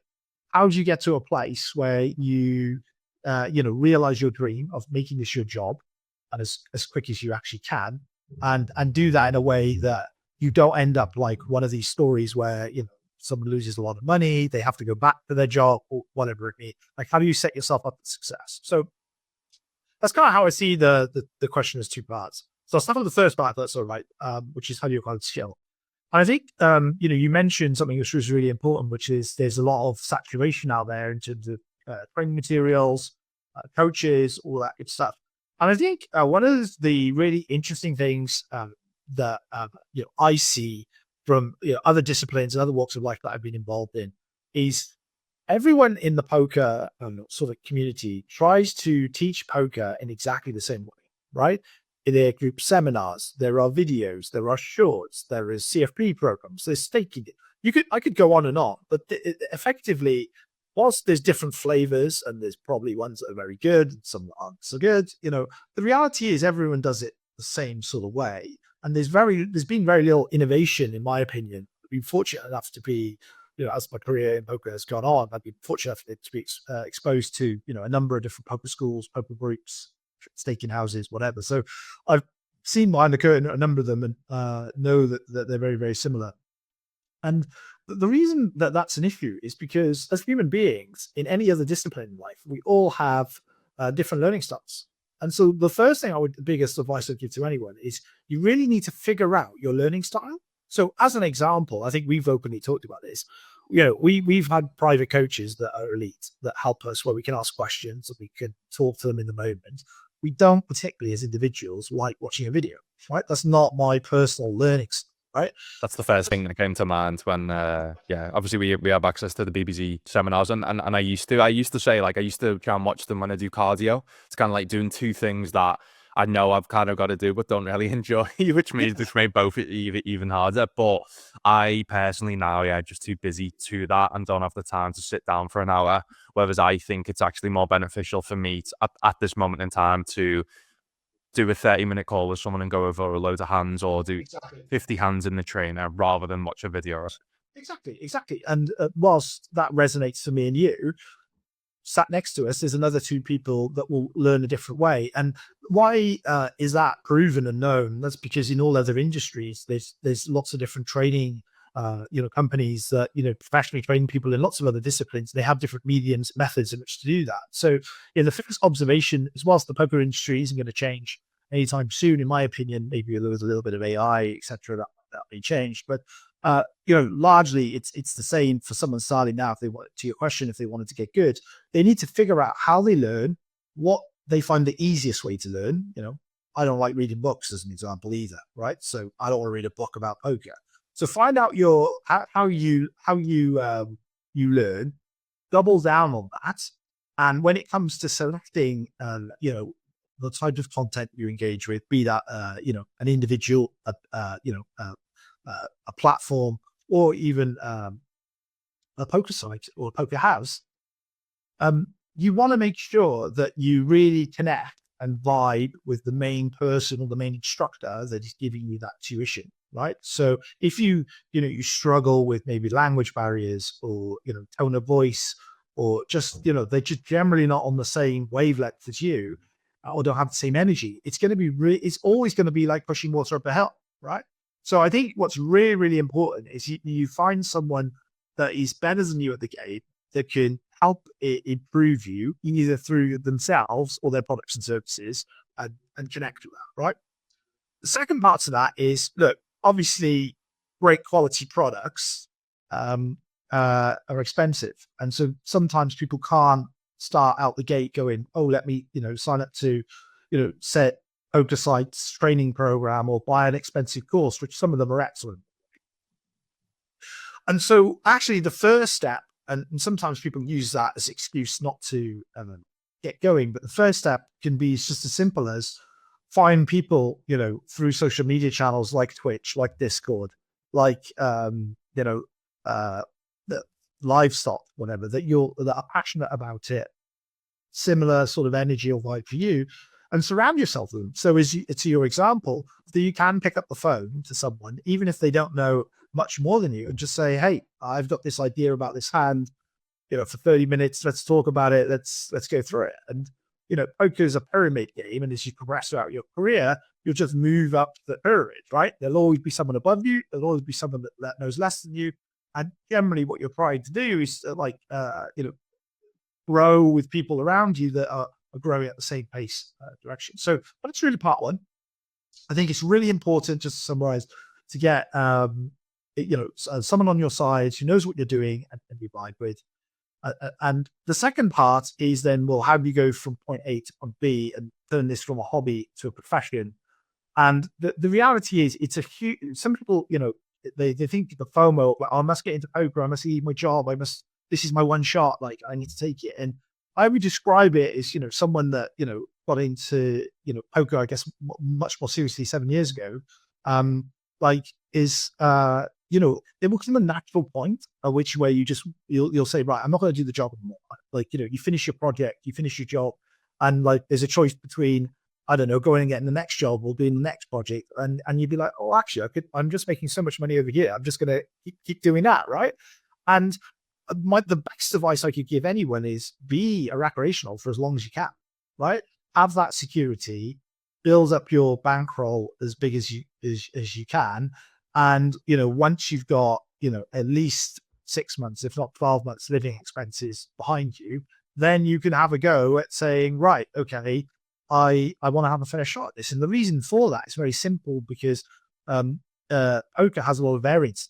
How do you get to a place where you, realize your dream of making this your job, and as quick as you actually can, and do that in a way that you don't end up like one of these stories where someone loses a lot of money, they have to go back to their job or whatever it may be. Like, how do you set yourself up for success? So that's kind of how I see the question as two parts. So I'll start with the first part, if that's all right, which is how do you acquire the skill? And I think you mentioned something which was really important, which is there's a lot of saturation out there in terms of training materials, coaches, all that good stuff. And I think one of the really interesting things that I see from other disciplines and other walks of life that I've been involved in is everyone in the poker sort of community tries to teach poker in exactly the same way, right? There are group seminars, there are videos, there are shorts, there is CFP programs, there's staking. I could go on and on, but effectively, whilst there's different flavors and there's probably ones that are very good and some that aren't so good, the reality is everyone does it the same sort of way. And there's been very little innovation, in my opinion. I've been fortunate enough to be, as my career in poker has gone on, I've been fortunate enough to be exposed to, a number of different poker schools, poker groups, staking houses, whatever. So I've seen behind the curtain a number of them and know that they're very, very similar. And the reason that that's an issue is because as human beings in any other discipline in life, we all have different learning styles. And so the first thing the biggest advice I'd give to anyone is you really need to figure out your learning style. So as an example, I think we've openly talked about this. We've had private coaches that are elite that help us where we can ask questions and we can talk to them in the moment. We don't particularly as individuals like watching a video, right? That's not my personal learning style. Right. That's the first thing that came to mind when, obviously we have access to the BBC seminars, and I used to say, like, I used to try and watch them when I do cardio. It's kind of like doing two things that I know I've kind of got to do, but don't really enjoy, which made both even harder. But I personally now, just too busy to that and don't have the time to sit down for an hour. Whereas I think it's actually more beneficial for me at this moment in time to do a 30-minute call with someone and go over a load of hands, or do 50 hands in the trainer rather than watch a video. Exactly. And whilst that resonates for me and you, sat next to us, there's another two people that will learn a different way. And why is that proven and known? That's because in all other industries, there's lots of different training companies that, professionally train people in lots of other disciplines. They have different mediums, methods in which to do that. So the first observation is, whilst the poker industry isn't going to change anytime soon, in my opinion, maybe there was a little bit of AI, etc., that may change. But, largely it's the same for someone starting now. If they want, to your question, if they wanted to get good, they need to figure out how they learn, what they find the easiest way to learn. I don't like reading books as an example either, right? So I don't want to read a book about poker. So find out how you learn, double down on that. And when it comes to selecting, the type of content you engage with, be that, an individual, a platform, or even a poker site or a poker house, you want to make sure that you really connect and vibe with the main person or the main instructor that is giving you that tuition. Right. So if you struggle with maybe language barriers or, tone of voice, or just, they're just generally not on the same wavelength as you, or don't have the same energy, it's going to be it's always going to be like pushing water up a hill. Right. So I think what's really, really important is you find someone that is better than you at the game, that can help improve you either through themselves or their products and services, and connect with that. Right. The second part to that is, look, obviously great quality products are expensive. And so sometimes people can't start out the gate going, oh, let me, sign up to, set poker sites training program or buy an expensive course, which some of them are excellent. And so actually the first step, and sometimes people use that as an excuse not to get going, but the first step can be just as simple as find people, through social media channels like Twitch, like Discord, like, the livestock, whatever, that are passionate about it, similar sort of energy or vibe for you, and surround yourself with them. So to your example, that you can pick up the phone to someone, even if they don't know much more than you, and just say, hey, I've got this idea about this hand, for 30 minutes, let's talk about it. Let's go through it. And, poker is a pyramid game. And as you progress throughout your career, you'll just move up the pyramid, right? There'll always be someone above you. There'll always be someone that knows less than you. And generally what you're trying to do is grow with people around you that are growing at the same pace direction. So, but it's really part one. I think it's really important, just to summarize, to get, someone on your side who knows what you're doing and you vibe with. And the second part is then, well, how do you go from point A to point B and turn this from a hobby to a profession? And the reality is, it's a huge, some people, they think the FOMO, like, oh, I must get into poker, I must leave my job, this is my one shot, like I need to take it. And I would describe it as, someone that, got into, poker, I guess, much more seriously 7 years ago, there will come a natural point at which where you'll say, right, I'm not going to do the job anymore. Like, you finish your project, you finish your job, and like there's a choice between, I don't know, going and getting the next job or doing the next project. And you'd be like, oh, actually, I'm just making so much money over here. I'm just going to keep doing that. Right. And the best advice I could give anyone is be a recreational for as long as you can, right? Have that security, build up your bankroll as big as you can. And, once you've got, at least 6 months, if not 12 months living expenses behind you, then you can have a go at saying, right, okay, I want to have a fair shot at this. And the reason for that is very simple, because poker has a lot of variance.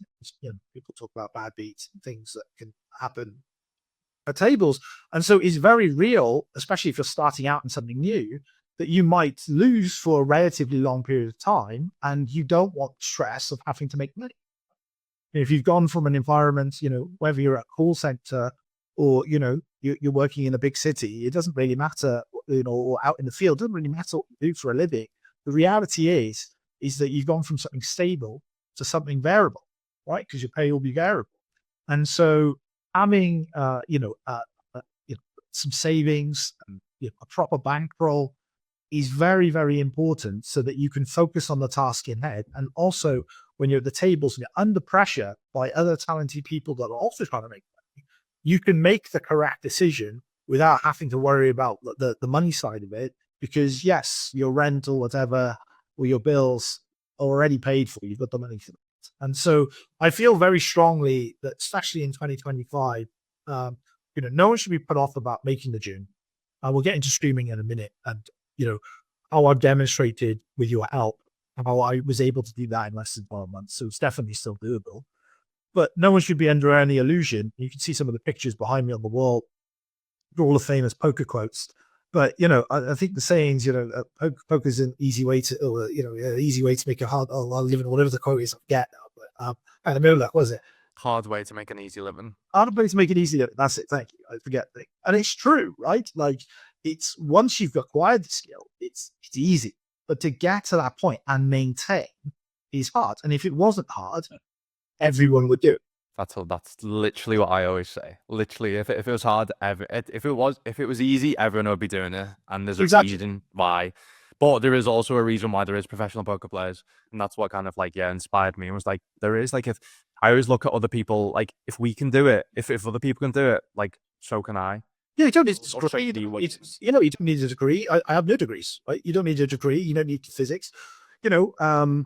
People talk about bad beats and things that can happen at tables. And so it's very real, especially if you're starting out in something new, that you might lose for a relatively long period of time, and you don't want stress of having to make money. If you've gone from an environment, whether you're at a call center or, you're working in a big city, it doesn't really matter, or out in the field, it doesn't really matter what you do for a living. The reality is that you've gone from something stable to something variable, right? Because your pay will be variable. And so having, some savings, and, a proper bankroll is very, very important, so that you can focus on the task in head. And also when you're at the tables and you're under pressure by other talented people that are also trying to make money, you can make the correct decision without having to worry about the money side of it, because yes, your rent or whatever, or your bills are already paid for. You've got the money for that. And so I feel very strongly that, especially in 2025, no one should be put off about making the June. We'll get into streaming in a minute, and how I've demonstrated with your help, how I was able to do that in less than 12 months. So it's definitely still doable, but no one should be under any illusion. You can see some of the pictures behind me on the wall, all the famous poker quotes. But, I think the sayings, poker is an easy way to, easy way to make a hard, I'll live in whatever the quote is, I forget now, but I don't know that, was it? Hard way to make an easy living. Hard way to make it easy. That's it. Thank you. I forget things. And it's true, right? Like, it's, once you've acquired the skill, it's easy, but to get to that point and maintain is hard. And if it wasn't hard, everyone would do it. That's literally what I always say. Literally, if it was hard, if it was easy, everyone would be doing it. And there's a reason why. But there is also a reason why there is professional poker players, and that's what kind of inspired me. It was like, there is, if I always look at other people, like, if we can do it, if other people can do it, like, so can I. Yeah, you don't need you don't need a degree. I have no degrees, right? You don't need a degree. You don't need physics. And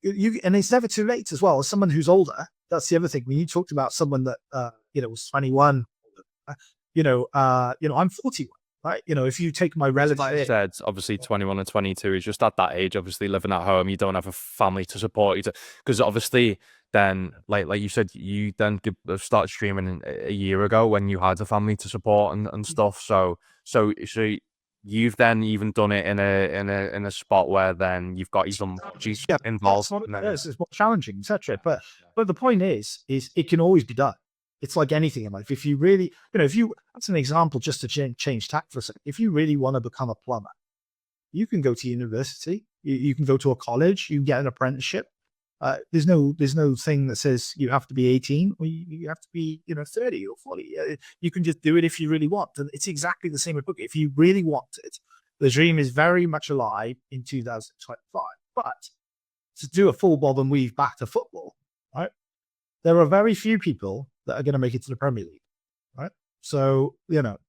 it's never too late as well. As someone who's older, that's the other thing. When you talked about someone that was 21, I'm 41. Right. If you take my relative, like I said, obviously 21 and 22 is just at that age, obviously living at home. You don't have a family to support you, because obviously then, like you said, you then started streaming a year ago when you had a family to support and stuff. So you've then even done it in a spot where then you've got even more juice involved. It's more challenging, etc. But the point is it can always be done. It's like anything in life. If you really, that's an example just to change tack for a second. If you really want to become a plumber, you can go to university, you can go to a college, you can get an apprenticeship. There's no thing that says you have to be 18 or you have to be 30 or 40. You can just do it if you really want. And it's exactly the same with poker. If you really want it, the dream is very much alive in 2025. But to do a full bob and weave back to football, right? There are very few people that are going to make it to the Premier League, right? So,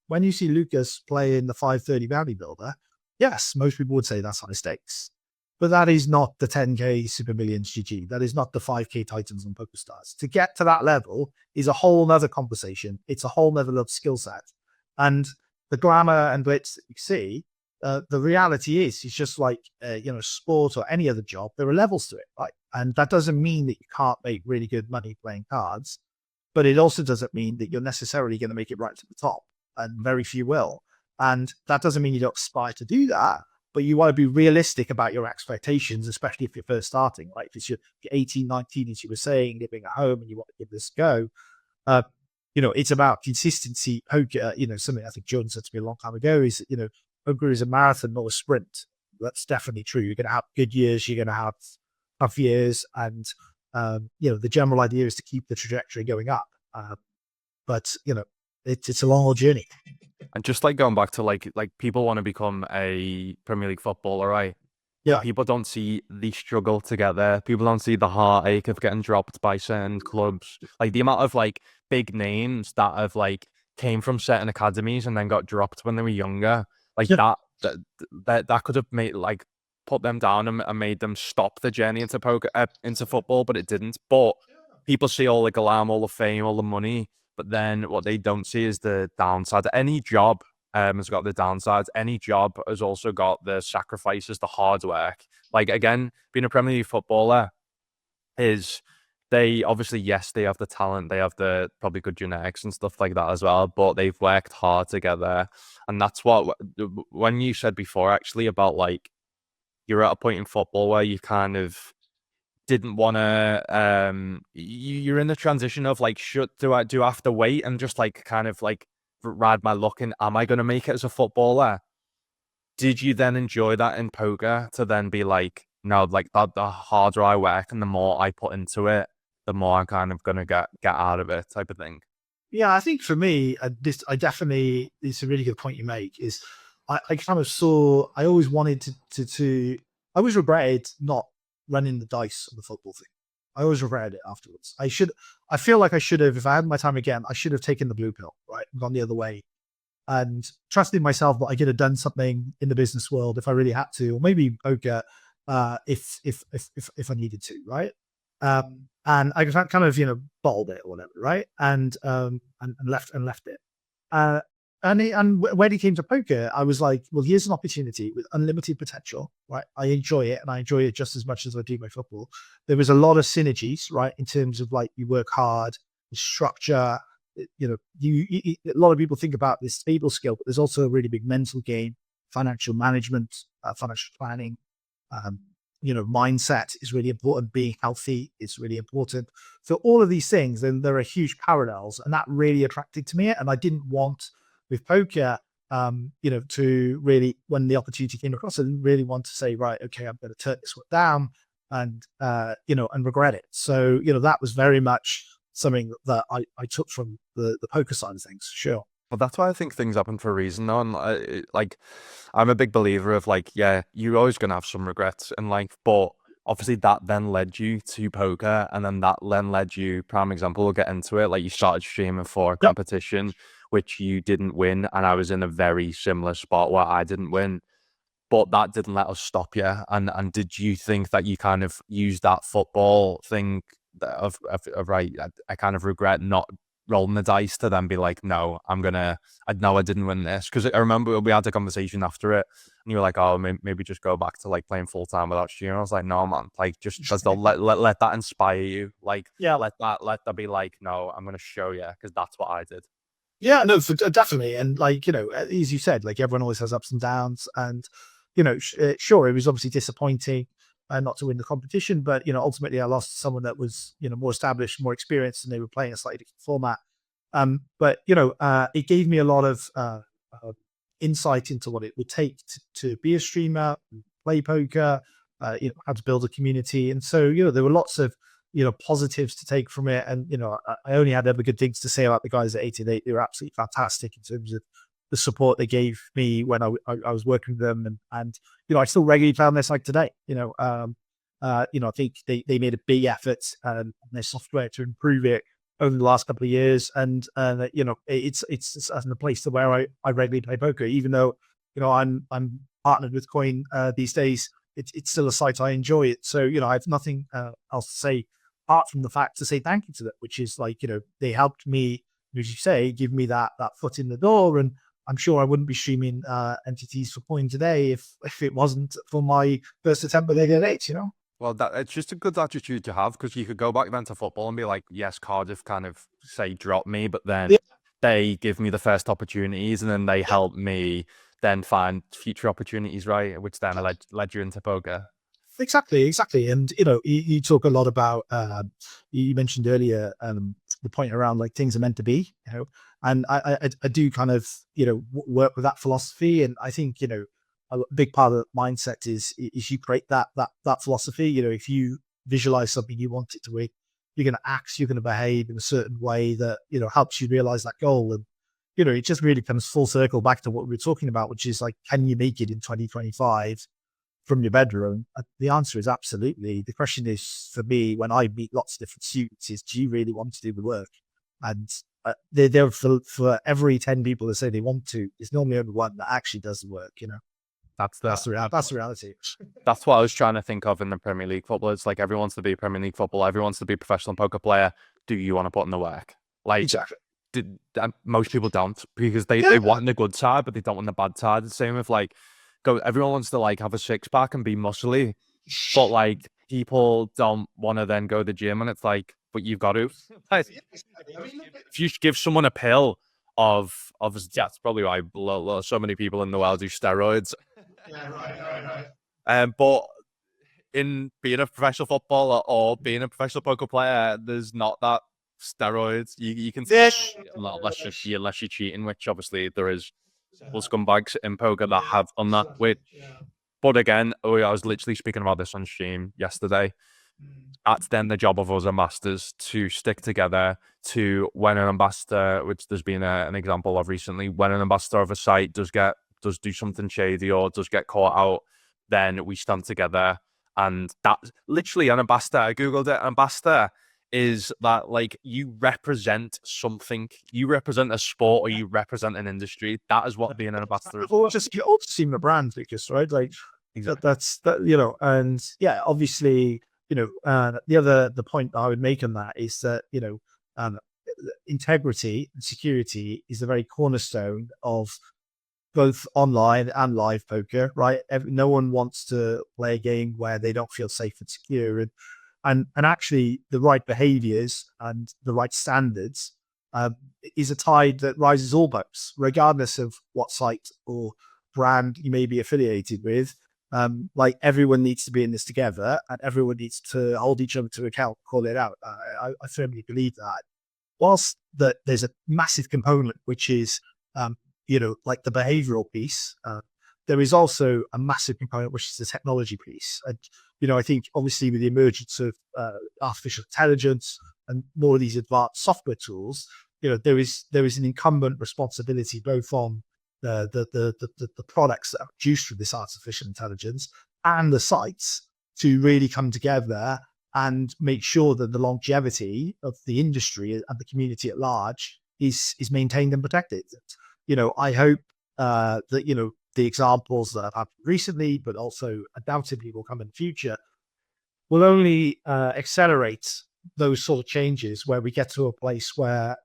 when you see Lucas play in the 530 bodybuilder, yes, most people would say that's high stakes. But that is not the 10K Super Millions GG. That is not the 5K Titans on PokerStars. To get to that level is a whole nother conversation. It's a whole level of skill set. And the glamour and glitz that you see, the reality is, it's just like, sport or any other job. There are levels to it, right? And that doesn't mean that you can't make really good money playing cards, but it also doesn't mean that you're necessarily going to make it right to the top, and very few will. And that doesn't mean you don't aspire to do that, but you want to be realistic about your expectations, especially if you're first starting, right? If you're 18, 19, as you were saying, living at home and you want to give this a go, it's about consistency. Poker, something I think Jordan said to me a long time ago is, poker is a marathon, not a sprint. That's definitely true. You're going to have good years, you're going to have tough years, and the general idea is to keep the trajectory going up. But it's a long journey. And just like going back to like people want to become a Premier League footballer, right? Yeah. People don't see the struggle to get there. People don't see the heartache of getting dropped by certain clubs. Like the amount of like big names that have like came from certain academies and then got dropped when they were younger. Like that could have made like put them down and made them stop the journey into poker into football, but it didn't. But people see all the glam, all the fame, all the money, but then what they don't see is the downside. Any job has got the downsides. Any job has also got the sacrifices, the hard work. Like again, being a Premier League footballer is they obviously, yes, they have the talent, they have the probably good genetics and stuff like that as well, but they've worked hard together. And that's what, when you said before actually about like, you're at a point in football where you kind of didn't want to, you're in the transition of like, do I have to wait and just like kind of like ride my luck in, am I going to make it as a footballer? Did you then enjoy that in poker to then be like, no, like that, the harder I work and the more I put into it, the more I'm kind of going to get out of it type of thing? Yeah, I think for me, it's a really good point you make, is I kind of saw, I always wanted to I always regretted not running the dice on the football thing. I always regretted it afterwards. I feel like I should have, if I had my time again, I should have taken the blue pill, right? And gone the other way and trusted myself that I could have done something in the business world if I really had to, or maybe poker, if I needed to, right? And I kind of bottled it or whatever, right? And left it. And when it came to poker, I was like, well, here's an opportunity with unlimited potential, right? I enjoy it, and I enjoy it just as much as I do my football. There was a lot of synergies, right, in terms of like you work hard, the structure. A lot of people think about this table skill, but there's also a really big mental game, financial management, financial planning. Mindset is really important. Being healthy is really important. So all of these things, then there are huge parallels, and that really attracted to me. And I didn't want with poker, to really, when the opportunity came across, I didn't really want to say, right, okay, I'm going to turn this one down and regret it. So, that was very much something that I took from the poker side of things. Sure. Well, that's why I think things happen for a reason, though. And like, I'm a big believer of like, yeah, you're always gonna have some regrets in life, but obviously that then led you to poker, and then that then led you. Prime example, we'll get into it. Like you started streaming for a competition, which you didn't win, and I was in a very similar spot where I didn't win, but that didn't let us stop you. And did you think that you kind of used that football thing of right? I kind of regret not rolling the dice to then be like, no, I know I didn't win this. Because I remember we had a conversation after it, and you were like, oh, maybe just go back to like playing full time without streaming. I was like, no, man, like just let that inspire you. Like, let that be like, no, I'm gonna show you, because that's what I did. Yeah, no, definitely. And like, as you said, like everyone always has ups and downs. And, sure, it was obviously disappointing not to win the competition, but, ultimately I lost to someone that was, more established, more experienced, and they were playing a slightly different format. But, it gave me a lot of insight into what it would take to be a streamer, play poker, how to build a community. And so, there were lots of, positives to take from it. And, I only had ever good things to say about the guys at 88. They were absolutely fantastic in terms of the support they gave me when I was working with them. And, I still regularly play on their site today. I think they made a big effort on their software to improve it over the last couple of years. And, it's in a place to where I regularly play poker, even though, I'm partnered with Coin these days. It's still a site I enjoy it. So, I have nothing else to say apart from the fact to say thank you to them, which is like, they helped me, as you say, give me that foot in the door. And I'm sure I wouldn't be streaming entities for Coin today if it wasn't for my first attempt at AD8, Well, it's just a good attitude to have, because you could go back then to football and be like, yes, Cardiff kind of say drop me, but then Yeah. they give me the first opportunities, and then they help me then find future opportunities, right? Which then led you into poker. Exactly. And, you talk a lot about, you mentioned earlier, the point around like things are meant to be, and I do kind of, work with that philosophy. And I think, a big part of the mindset is you create that philosophy. If you visualize something you want it to be, you're going to act, you're going to behave in a certain way that, helps you realize that goal. And, it just really comes full circle back to what we were talking about, which is like, can you make it in 2025? From your bedroom? The answer is absolutely. The question is, for me, when I meet lots of different students, is do you really want to do the work? And they're for every 10 people that say they want to, there's normally only one that actually does the work. That's That's the reality. That's what I was trying to think of in the Premier League football. It's like everyone wants to be a Premier League footballer, everyone wants to be a professional poker player. Do you want to put in the work? Like, Exactly. Most people don't, because they Yeah. want the good side, but they don't want the bad side. The same with like, everyone wants to like have a six pack and be muscly, but like people don't want to then go to the gym, and it's like, but you've got to. Like, if you give someone a pill of yeah, that's probably why so many people in the world do steroids. Yeah, right. But in being a professional footballer or being a professional poker player, there's not that steroids. You can unless you're cheating, which obviously there is people scumbags in poker that have done that. But again, I was literally speaking about this on stream yesterday. That's then the job of us ambassadors to stick together, to when an ambassador, which there's been an example of recently, when an ambassador of a site does do something shady or does get caught out, then we stand together. And that's literally an ambassador. I googled it. Ambassador is that like you represent something, you represent a sport, or you represent an industry. That is what being an ambassador is. Well, just you also seem the brand, Lucas, right? Like Exactly. that's that, and yeah, obviously, the point I would make on that is that, um, integrity and security is the very cornerstone of both online and live poker, right? No one wants to play a game where they don't feel safe and secure. And actually, the right behaviors and the right standards um, is a tide that rises all boats, regardless of what site or brand you may be affiliated with. Like everyone needs to be in this together, and everyone needs to hold each other to account, call it out. I firmly believe that. Whilst that there's a massive component which is like the behavioral piece, there is also a massive component which is the technology piece. And I think obviously with the emergence of artificial intelligence and more of these advanced software tools, there is an incumbent responsibility both on the products that are produced from this artificial intelligence and the sites to really come together and make sure that the longevity of the industry and the community at large is maintained and protected. I hope that the examples that have happened recently, but also undoubtedly will come in the future, will only accelerate those sort of changes where we get to a place where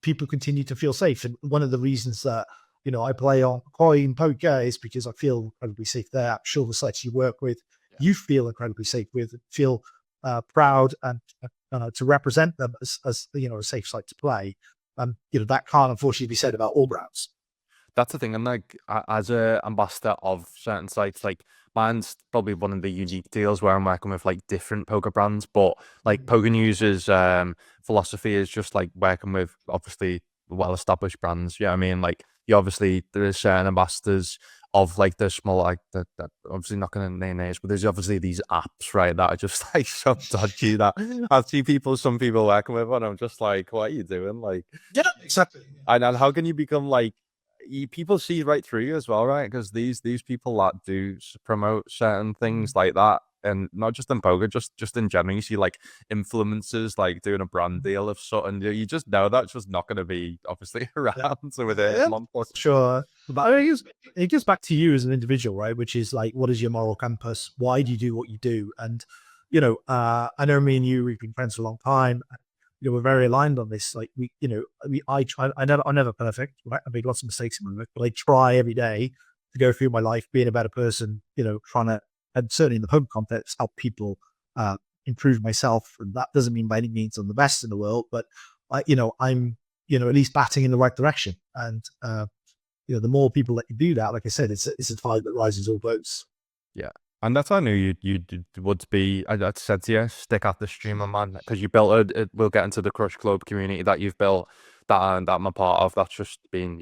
people continue to feel safe. And one of the reasons that I play on Coin Poker is because I feel incredibly safe there. I'm sure the sites you work with, you feel incredibly safe with, and feel proud and to represent them as a safe site to play. that can't unfortunately be said about all brands. That's the thing. And like, as a ambassador of certain sites, like mine's probably one of the unique deals where I'm working with like different poker brands, but like Poker News's philosophy is just like working with obviously well-established brands. Yeah, I mean, like you obviously there is certain ambassadors of like the small, like that obviously not going to name names, but there's obviously these apps, right, that are just like so dodgy that I see some people working with, and I'm just like, what are you doing? Like, Yeah, exactly. and how can you become like people see right through you as well, right? Because these people that do promote certain things like that, and not just in poker, just in general, you see like influencers like doing a brand deal of something. You just know that's just not going to be obviously around so with a long course. Sure. But I mean, it gets back to you as an individual, right? Which is like, what is your moral compass? Why do you do what you do? And, I know me and you, we've been friends for a long time. We're very aligned on this. Like I try, I'm never perfect, right? I made lots of mistakes in my life, but I try every day to go through my life being a better person, trying to, and certainly in the poker context, help people improve myself. And that doesn't mean by any means I'm the best in the world, but I'm, at least batting in the right direction. And, the more people that you do that, like I said, it's a tide that rises all boats. Yeah. And that's how I knew you would be. I said to you, stick at the streamer, man, because you built we'll get into the Crush Club community that you've built, that I'm a part of. That's just been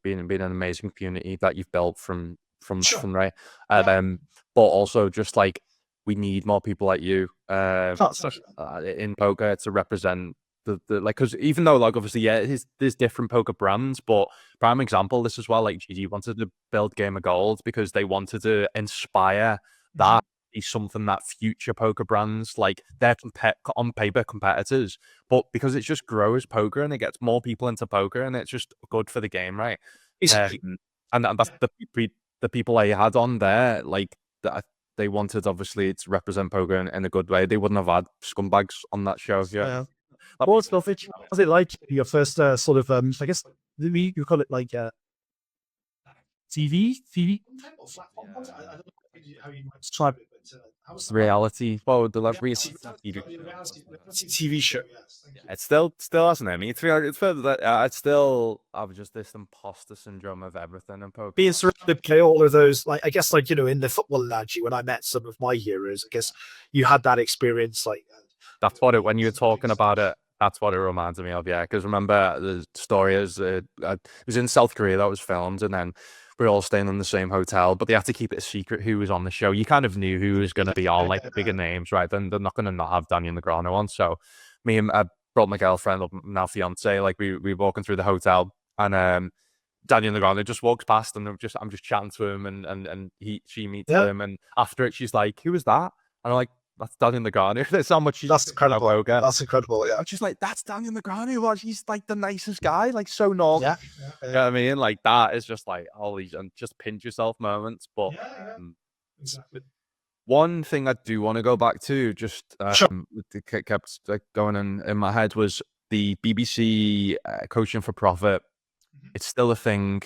been an amazing community that you've built from Sure. right. And but also just like we need more people like you in poker to represent the like, because even though like obviously there's different poker brands, but prime example this as well, like GG wanted to build Game of Gold because they wanted to inspire that be something that future poker brands, like they're on paper competitors, but because it just grows poker and it gets more people into poker and it's just good for the game, right? Exactly. And that's the people I had on there, like that they wanted obviously to represent poker in a good way. They wouldn't have had scumbags on that show. Yeah. What was it like your first sort of I guess you call it like TV platform? I don't know how you might describe it, but how was Reality. Well, the like reality TV show? Yes, thank you. it still hasn't any. It's still I've just this imposter syndrome of everything in poker. Being surrounded by all of those, like I guess, like in the football analogy, when I met some of my heroes, I guess you had that experience, like That's what when you were talking about it, that's what it reminded me of. Yeah, because remember the story is it was in South Korea that was filmed, and then we are all staying in the same hotel, but they had to keep it a secret who was on the show. You kind of knew who was going to be on, like the bigger names, right? Then they're not going to not have Daniel Negreanu on. So me and I brought my girlfriend, now fiance, like we were walking through the hotel, and Daniel Negreanu just walks past, and I'm just chatting to him, and she meets him, and after it, she's like, "Who was that?" And I'm like, "That's Daniel Negreanu." That's how much she's incredible. poker. That's incredible. Yeah. And she's like, "That's Daniel Negreanu. What? He's like the nicest guy, like so normal." Yeah. You know what I mean? Like that is just like holy, and just pinch yourself moments. But Exactly. one thing I do want to go back to, just kept like going in my head, was the BBC coaching for profit. It's still a thing.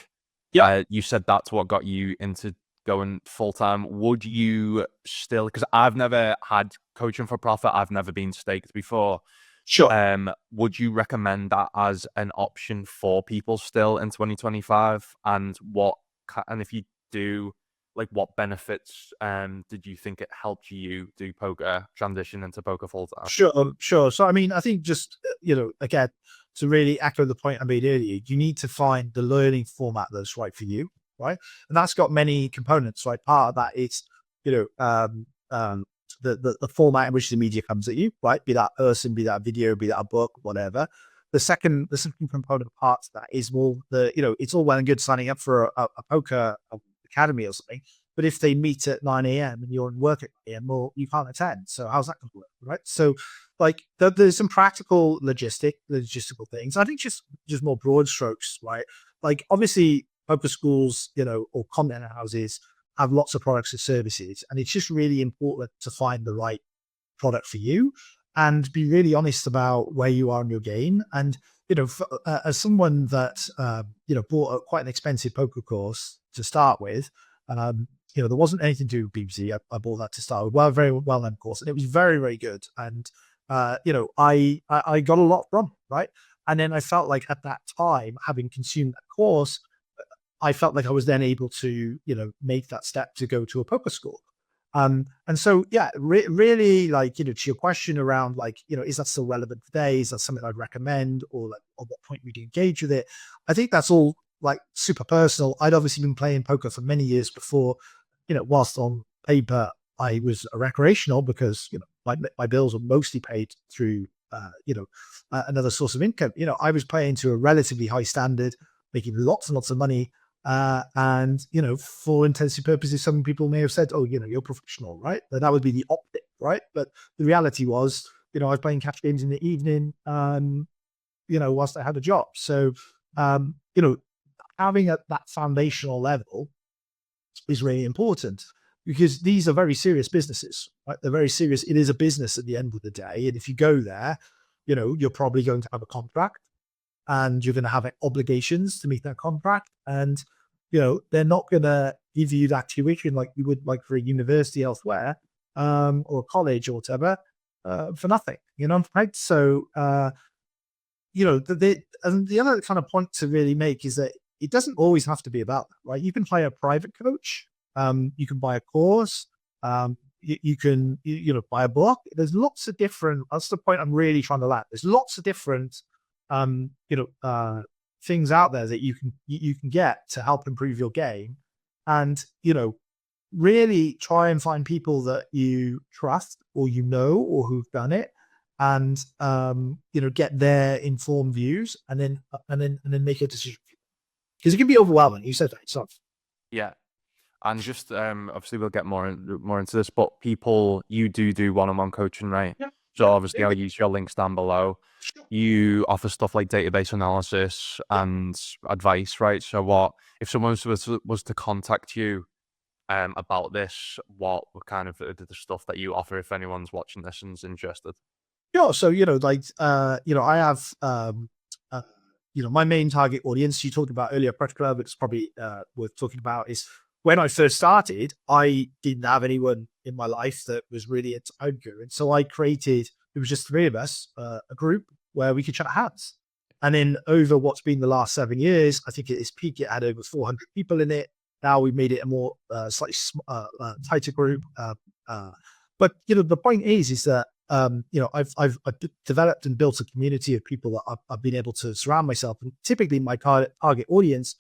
Yeah. You said that's what got you into going full time. Would you still? Because I've never had coaching for profit. I've never been staked before. Sure. Would you recommend that as an option for people still in 2025? And if you do, like, what benefits did you think it helped you do poker transition into poker full time? Sure. So, I mean, I think just, again, to really echo the point I made earlier, you need to find the learning format that's right for you, right? And that's got many components, right? Part of that is, the format in which the media comes at you, right? Be that person, be that a video, be that a book, whatever. The second component part of that is more it's all well and good signing up for a poker academy or something, but if they meet at 9 a.m. and you're in work at 9 a.m., well, you can't attend. So how's that going to work, right? So, like, there's some practical logistical things. I think just more broad strokes, right? Like, obviously, poker schools, or content houses have lots of products and services, and it's just really important to find the right product for you and be really honest about where you are in your game. And as someone that bought quite an expensive poker course to start with, there wasn't anything to do with BBC. I bought that to start with. Well, very well known course, and it was very, very good. And I got a lot from, right. And then I felt like at that time, having consumed that course, I felt like I was then able to, make that step to go to a poker school. And so, yeah, really, like, to your question around, like, is that still relevant today? Is that something I'd recommend, or like, at what point would you engage with it? I think that's all like super personal. I'd obviously been playing poker for many years before, whilst on paper I was a recreational, because, my bills were mostly paid through, another source of income. I was playing to a relatively high standard, making lots and lots of money. And, for intensive purposes, some people may have said, oh, you're professional, right? That would be the optic, right? But the reality was, I was playing cash games in the evening, whilst I had a job. So, having that foundational level is really important, because these are very serious businesses, right? They're very serious. It is a business at the end of the day. And if you go there, you're probably going to have a contract, and you're going to have obligations to meet that contract. And, they're not going to give you that tuition like you would like for a university elsewhere, or a college or whatever, for nothing, right? So, and the other kind of point to really make is that it doesn't always have to be about that, right? You can play a private coach, you can buy a course, you can, buy a book. There's lots of different, that's the point I'm really trying to land. There's lots of different, things out there that you can get to help improve your game. And, really try and find people that you trust, or, or who've done it, and, get their informed views, and then make a decision. Because it can be overwhelming. You said that yourself. Yeah. And just obviously we'll get more into this, but people, you do one-on-one coaching, right? Yeah. So obviously I'll use your links down below. You offer stuff like database analysis and advice, right? So what if someone was to contact you about this, what were kind of the stuff that you offer if anyone's watching this and's interested? Yeah. So, I have, my main target audience you talked about earlier, Press Club, it's probably worth talking about, is when I first started, I didn't have anyone in my life that was really into poker. And so I created, it was just three of us, a group where we could chat hands. And then over what's been the last 7 years, I think at its peak, it had over 400 people in it. Now we've made it a more slightly tighter group. But, the point is that, I've developed and built a community of people that I've been able to surround myself. And typically my target audience,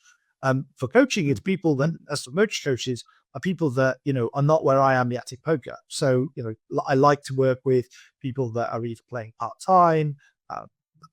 for coaching, is people that, as for merch coaches, are people that, are not where I am yet in poker. So, I like to work with people that are either playing part-time,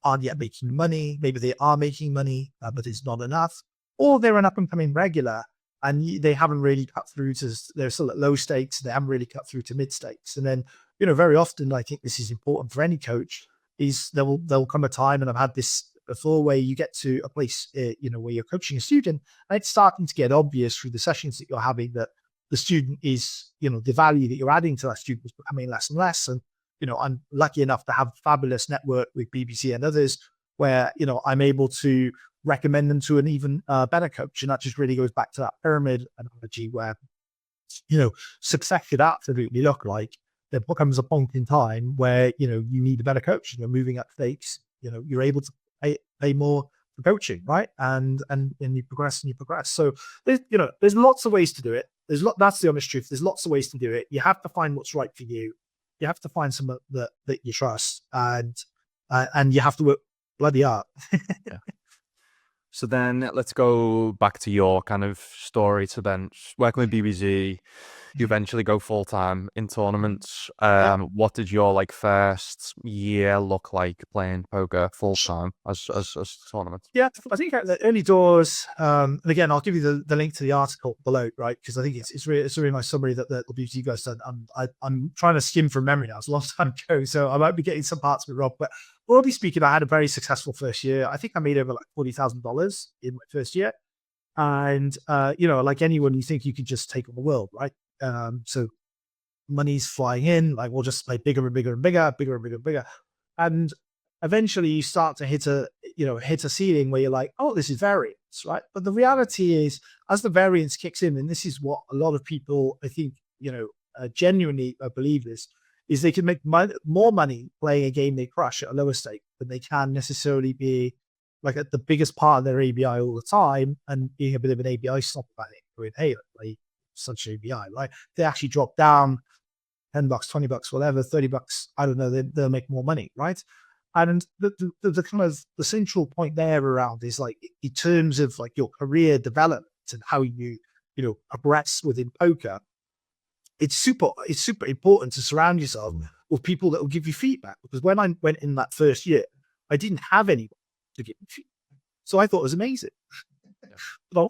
aren't yet making money. Maybe they are making money, but it's not enough, or they're an up-and-coming regular, and they haven't really cut through to, they're still at low stakes. They haven't really cut through to mid stakes. And then, very often, I think this is important for any coach, is there'll come a time, and I've had this before, where you get to a place, where you're coaching a student, and it's starting to get obvious through the sessions that you're having that the student is, the value that you're adding to that student is becoming less and less. And, I'm lucky enough to have a fabulous network with BBC and others where, I'm able to recommend them to an even better coach. And that just really goes back to that pyramid analogy where, success should absolutely look like there comes a point in time where, you need a better coach, and you're moving up stakes, you're able to pay more for coaching, right? And you progress and you progress. So there's lots of ways to do it. That's the honest truth. There's lots of ways to do it. You have to find what's right for you. You have to find someone that you trust, and you have to work bloody hard. Yeah. So then let's go back to your kind of story. So then working with BBC, you eventually go full-time in tournaments. What did your first year look like playing poker full-time as tournaments? Yeah, I think at the early doors, and again, I'll give you the link to the article below, right? Because I think it's a really nice summary that the BBC guys done. I'm trying to skim from memory now. It's a long time ago, so I might be getting some parts of it wrong. But broadly speaking, I had a very successful first year. I think I made over like $40,000 in my first year. And, like anyone, you think you could just take on the world, right? So money's flying in, like we'll just play bigger and bigger and bigger, bigger and bigger and bigger. And eventually you start to hit a ceiling where you're like, oh, this is variance, right? But the reality is, as the variance kicks in, and this is what a lot of people, I think, genuinely believe this, is they can make more money playing a game they crush at a lower stake than they can necessarily be like at the biggest part of their ABI all the time and being a bit of an ABI snob about it. Going, hey, like such ABI, right? They actually drop down $10, $20, whatever, $30. I don't know. They'll make more money, right? And the kind of the central point there around is like in terms of like your career development and how you progress within poker. It's super important to surround yourself with people that will give you feedback. Because when I went in that first year, I didn't have anyone to give me feedback. So I thought it was amazing. Yeah. But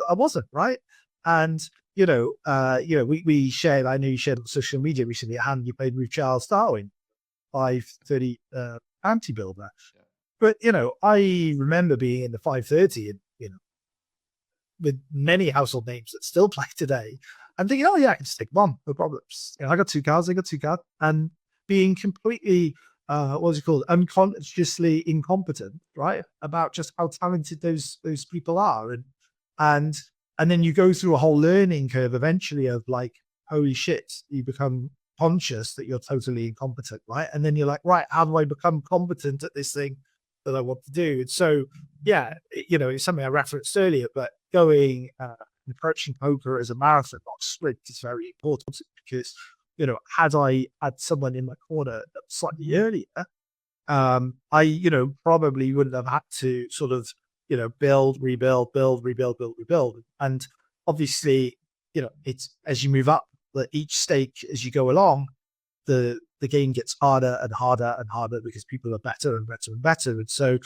I wasn't, right? And we shared, I know you shared on social media recently a hand you played with Charles Darwin, 530 anti-builder. Yeah. But I remember being in the 530 and with many household names that still play today, I'm thinking, oh yeah, I can stick one, no problems. I got two cards, and being completely, unconsciously incompetent, right, about just how talented those people are, and then you go through a whole learning curve eventually of like, holy shit, you become conscious that you're totally incompetent, right, and then you're like, right, how do I become competent at this thing that I want to do? And so, yeah, it's something I referenced earlier, but going approaching poker as a marathon, not sprint, is very important because had I had someone in my corner slightly earlier, I probably wouldn't have had to sort of build, rebuild, build, rebuild, and obviously it's as you move up each stake as you go along, the game gets harder and harder and harder because people are better and better and better, and so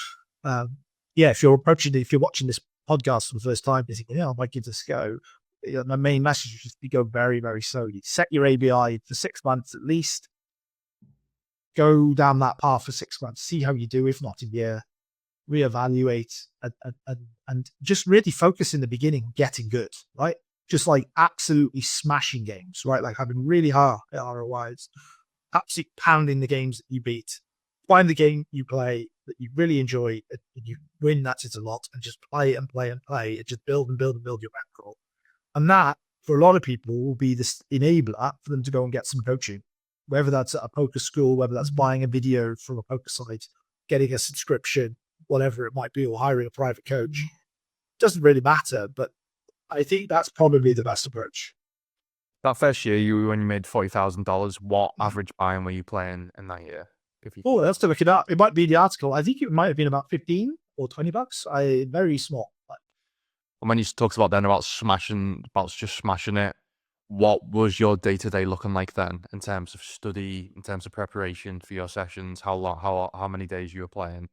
if you're watching this podcast for the first time, you think, I might give this a go. My main message is just to go very, very slowly. Set your ABI for 6 months at least. Go down that path for 6 months. See how you do. If not a year, reevaluate and just really focus in the beginning, getting good, right? Just like absolutely smashing games, right? Like having really high ROIs, absolutely pounding the games that you beat. Find the game you play that you really enjoy and you win that a lot, and just play and play and play and just build and build and build your bankroll. And that, for a lot of people, will be this enabler for them to go and get some coaching, whether that's at a poker school, whether that's buying a video from a poker site, getting a subscription, whatever it might be, or hiring a private coach. Doesn't really matter, but I think that's probably the best approach. That first year, when you made $40,000, what average buy-in were you playing in that year? Let's look it up. It might be the article. I think it might have been about 15 or $20. Very small. And when you talked about then about just smashing it, what was your day-to-day looking like then in terms of study, in terms of preparation for your sessions? How many days you were playing?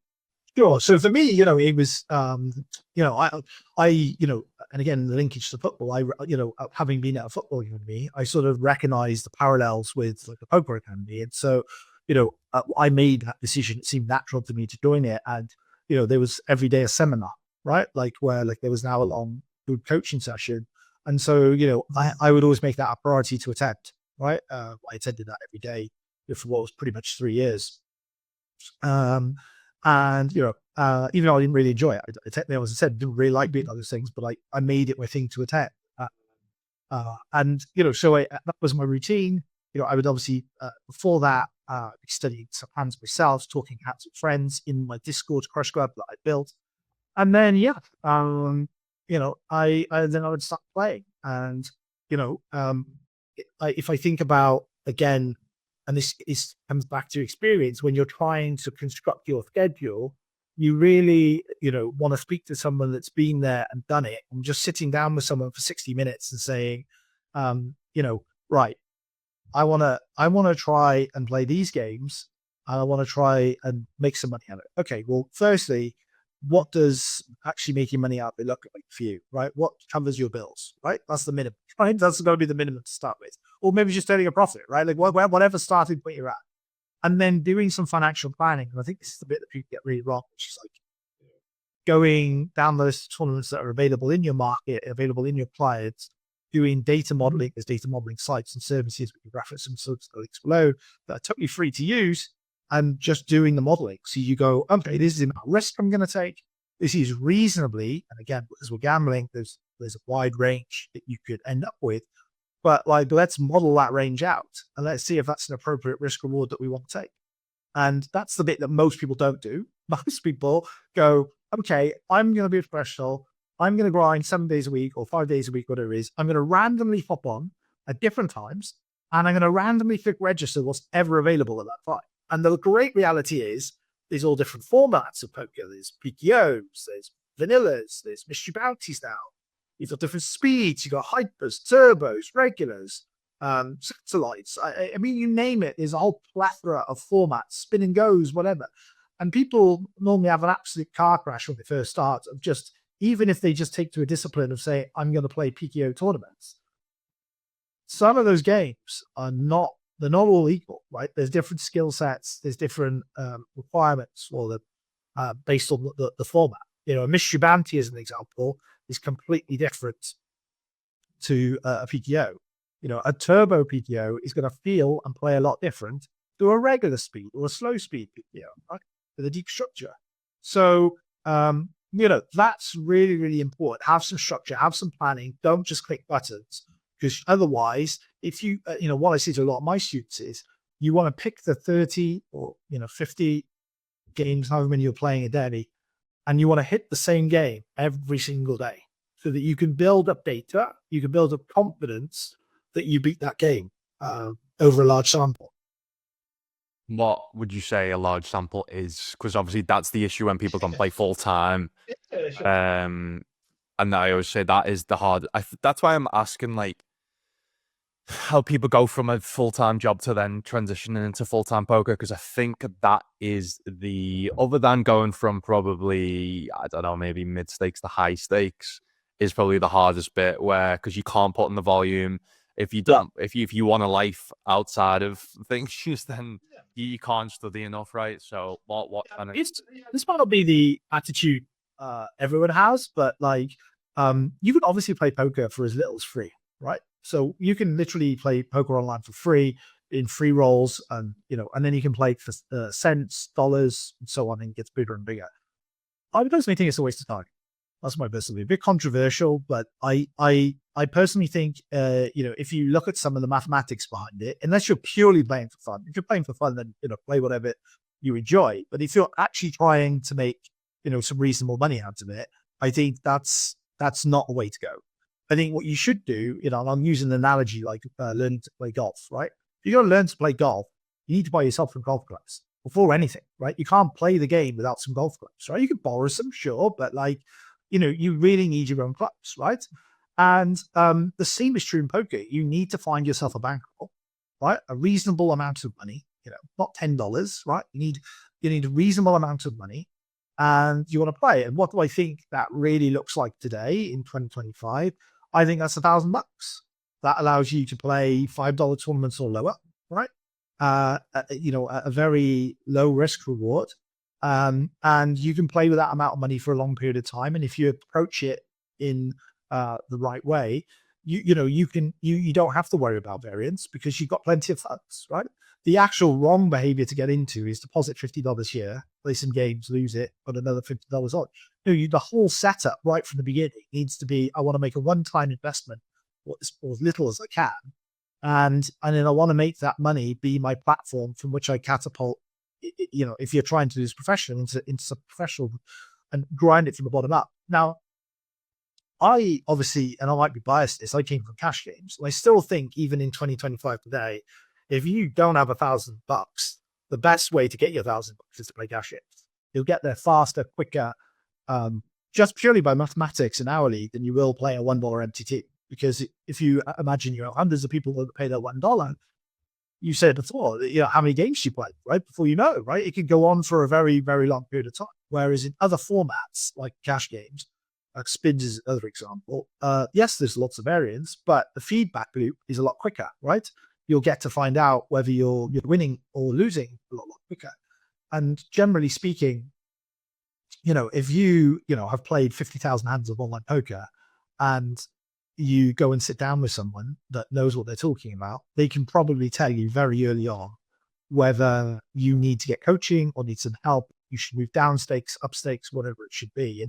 Sure. So for me, it was, and again, the linkage to football, having been at a football academy, I sort of recognized the parallels with like a poker academy. And so, I made that decision. It seemed natural to me to join it. And, there was every day a seminar, right? Like where like there was an hour-long group coaching session. And so, I would always make that a priority to attend, right? I attended that every day for what was pretty much 3 years. And, even though I didn't really enjoy it, I as I said, didn't really like being on those things, but I made it my thing to attend. And, so that was my routine. I would obviously, before that, be studying some hands myself, talking hands with friends in my Discord crush club that I built. And then, I would start playing. And, if I think about, again, and this comes back to experience, when you're trying to construct your schedule, you really, want to speak to someone that's been there and done it, and just sitting down with someone for 60 minutes and saying, right, I want to try and play these games, and I want to try and make some money out of it. Okay, well, firstly, what does actually making money out of it look like for you, right? What covers your bills, right? That's the minimum, right? That's going to be the minimum to start with. Or maybe just turning a profit, right? Like whatever starting point you're at. And then doing some financial planning. And I think this is the bit that people get really wrong, which is like going down those tournaments that are available in your market, available in your clients, doing data modeling. There's data modeling sites and services, we can reference some sort of links below, that are totally free to use, and just doing the modeling. So you go, okay, this is the amount of risk I'm going to take. This is reasonably, and again, as we're gambling, there's a wide range that you could end up with. But like, let's model that range out and let's see if that's an appropriate risk reward that we want to take. And that's the bit that most people don't do. Most people go, okay, I'm going to be a professional. I'm going to grind 7 days a week or 5 days a week, whatever it is. I'm going to randomly hop on at different times, and I'm going to randomly click register what's ever available at that time. And the great reality is there's all different formats of poker. There's PKOs, there's vanillas, there's mystery bounties now. You've got different speeds. You've got hypers, turbos, regulars, satellites. I mean, you name it. There's a whole plethora of formats, spin and goes, whatever. And people normally have an absolute car crash when they first start of just, even if they just take to a discipline of say, I'm going to play PKO tournaments. Some of those games are not, they're not all equal, right? There's different skill sets. There's different requirements for them based on the format. You know, a mystery bounty, as an example, is completely different to a PKO. You know, a turbo PKO is going to feel and play a lot different to a regular speed or a slow speed PKO, right? With a deep structure. So, you know, that's really, really important. Have some structure, have some planning. Don't just click buttons, because otherwise, if you, you know, what I say to a lot of my students is you want to pick the 30 or, you know, 50 games, however many you're playing a day, and you want to hit the same game every single day so that you can build up data, you can build up confidence that you beat that game over a large sample. What would you say a large sample is? Because obviously that's the issue when people can play full time. And I always say that is the hard. That's why I'm asking, like, how people go from a full-time job to then transitioning into full-time poker, because I think that is the, other than going from probably, I don't know, maybe mid stakes to high stakes, is probably the hardest bit, where because you can't put in the volume. If you don't, if you want a life outside of things, then you can't study enough, right? So what kind of, this might not be the attitude everyone has, but like you can obviously play poker for as little as free, right? So you can literally play poker online for free in free rolls, and you know, and then you can play for cents, dollars, and so on, and it gets bigger and bigger. I personally think it's a waste of time. That's my personal view. A bit controversial, but I personally think, you know, if you look at some of the mathematics behind it, unless you're purely playing for fun, if you're playing for fun, then, you know, play whatever you enjoy. But if you're actually trying to make, you know, some reasonable money out of it, I think that's not the way to go. I think what you should do, you know, and I'm using an analogy like learning to play golf, right? If you're going to learn to play golf, you need to buy yourself some golf clubs before anything, right? You can't play the game without some golf clubs, right? You can borrow some, sure, but like, you know, you really need your own clubs, right? And the same is true in poker. You need to find yourself a bankroll, right? A reasonable amount of money, you know, not $10, right? You need a reasonable amount of money, and you want to play. And what do I think that really looks like today in 2025? I think that's $1,000. That allows you to play $5 tournaments or lower, right? You know, a very low risk reward. And you can play with that amount of money for a long period of time. And if you approach it in the right way, you know, you don't have to worry about variance because you've got plenty of funds, right? The actual wrong behavior to get into is deposit $50 here, play some games, lose it, put another $50 on. You know, the whole setup right from the beginning needs to be, I want to make a one-time investment or as little as I can. And then I want to make that money be my platform from which I catapult, you know, if you're trying to do this professional into professional and grind it from the bottom up. Now, I obviously, and I might be biased this, I came from cash games. And I still think even in 2025 today, if you don't have $1,000, the best way to get your $1,000 is to play cash games. You'll get there faster, quicker, just purely by mathematics and hourly than you will play a $1 MTT. Because if you imagine you have hundreds of people that pay their $1, you said before, you know, how many games you play, right? Before you know, right? It could go on for a very, very long period of time. Whereas in other formats, like cash games, spins is another example. Yes, there's lots of variance, but the feedback loop is a lot quicker, right? You'll get to find out whether you're winning or losing a lot quicker. And generally speaking, you know, if you know, have played 50,000 hands of online poker and you go and sit down with someone that knows what they're talking about, they can probably tell you very early on whether you need to get coaching or need some help. You should move down stakes, up stakes, whatever it should be.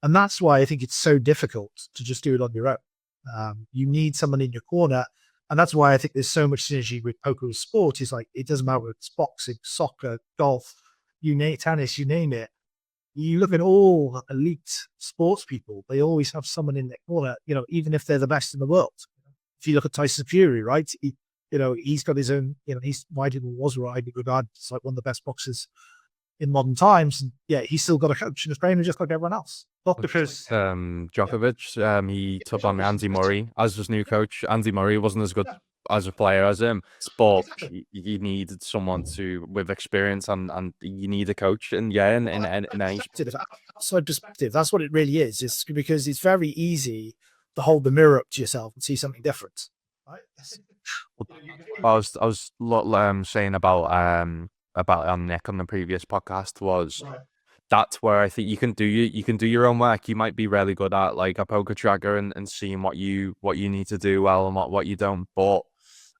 And that's why I think it's so difficult to just do it on your own. You need someone in your corner. And that's why I think there's so much synergy with poker as sport. Is like, it doesn't matter whether it's boxing, soccer, golf, you name tennis, you name it. You look at all elite sports people, they always have someone in their corner, even if they're the best in the world. If you look at Tyson Fury, right? He's got his own, he's widely was widely regarded as like one of the best boxers in modern times. And yeah, he's still got a coach and a trainer just like everyone else. Not because Djokovic, he took on Andy Murray as his new coach. Andy Murray wasn't as good as a player as him, but you needed someone with experience, and you need a coach. And outside perspective, that's what it really is. It's because it's very easy to hold the mirror up to yourself and see something different. Right? I was saying about on Nick on the previous podcast was. Right. That's where I think you can do your own work. You might be really good at like a poker tracker and seeing what you need to do well and what you don't. But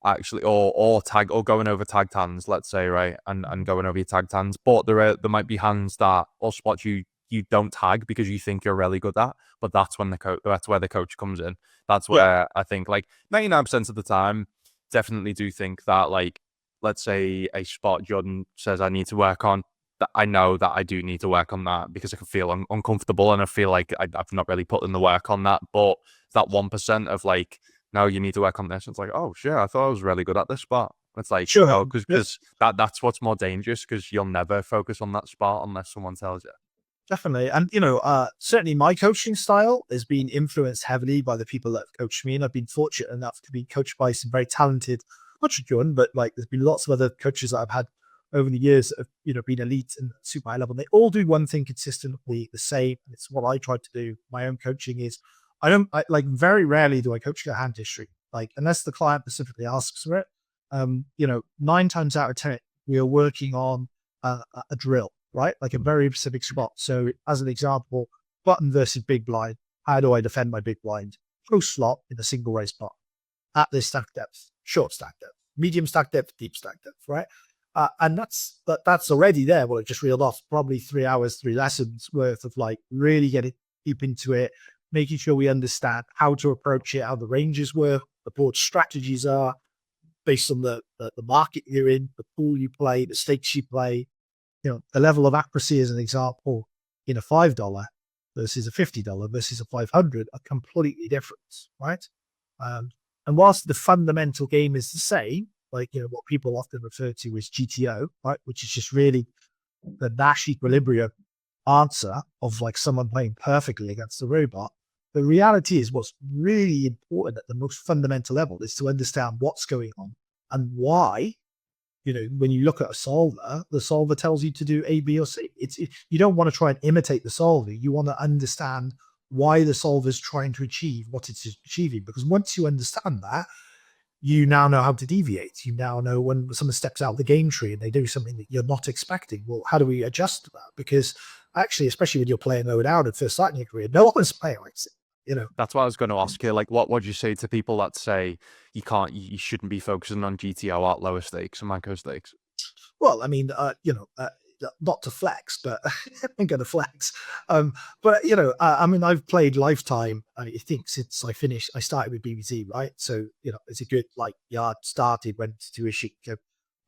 actually, or going over tagged hands, let's say, right, and going over your tagged hands. But there might be hands that or spots you don't tag because you think you're really good at. But that's when that's where the coach comes in. That's where I think like 99% of the time, definitely do think that like, let's say a spot Jordan says I need to work on. That I know that I do need to work on that because I can feel uncomfortable and I feel like I've not really put in the work on that. But that 1% of like, no, you need to work on this. It's like, oh shit, I thought I was really good at this spot. It's like, sure, no, because that's what's more dangerous because you'll never focus on that spot unless someone tells you. Definitely. And, certainly my coaching style has been influenced heavily by the people that have coached me. And I've been fortunate enough to be coached by some very talented, not just Jordan, but like there's been lots of other coaches that I've had over the years that have, been elite and super high level. They all do one thing consistently the same. It's what I try to do. My own coaching is very rarely do I coach a hand history, like unless the client specifically asks for it. 9 times out of 10, we are working on a drill, right? Like a very specific spot. So as an example, button versus big blind. How do I defend my big blind? Post slot in a single raise pot at this stack depth, short stack depth, medium stack depth, deep stack depth, right? And that's already there. Well, I just reeled off probably 3 hours, 3 lessons worth of like really getting deep into it, making sure we understand how to approach it, how the ranges work, the board strategies are based on the market you're in, the pool you play, the stakes you play, the level of accuracy as an example in a $5 versus a $50 versus a 500 are completely different, right? And whilst the fundamental game is the same, like, what people often refer to as GTO, right? Which is just really the Nash equilibrium answer of like someone playing perfectly against the robot. The reality is what's really important at the most fundamental level is to understand what's going on and why. When you look at a solver, the solver tells you to do A, B, or C. You don't want to try and imitate the solver. You want to understand why the solver is trying to achieve what it's achieving. Because once you understand that, you now know how to deviate. You now know when someone steps out of the game tree and they do something that you're not expecting. Well, how do we adjust to that? Because actually, especially when you're playing low down at first sight in your career, no one's playing like it. That's what I was going to ask you. Like, what would you say to people that say you shouldn't be focusing on GTO at lower stakes and micro stakes? Well, I mean, not to flex, but I'm going to flex. But I've played Lifetime. I think since I started with BBT, right? So it's a good yard started, went to tuition.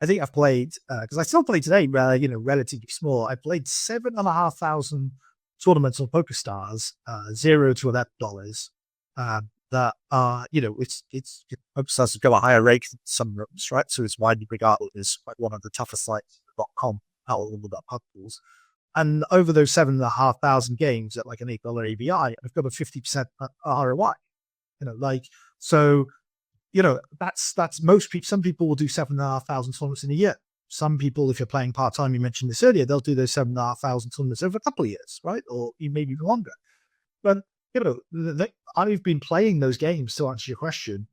I think I've played because I still play today. Relatively small. I played 7,500 tournaments on PokerStars, $0 to $11. That are it's PokerStars to go a higher rate than some rooms, right? So it's widely regarded as like one of the toughest sites .com. Out of all the pub pools. And over those 7,500 games at like an $8 ABI, I've got a 50% ROI. That's most people. Some people will do 7,500 tournaments in a year. Some people, if you're playing part-time, you mentioned this earlier, they'll do those 7,500 tournaments over a couple of years, right? Or maybe even longer. But, I've been playing those games, to answer your question,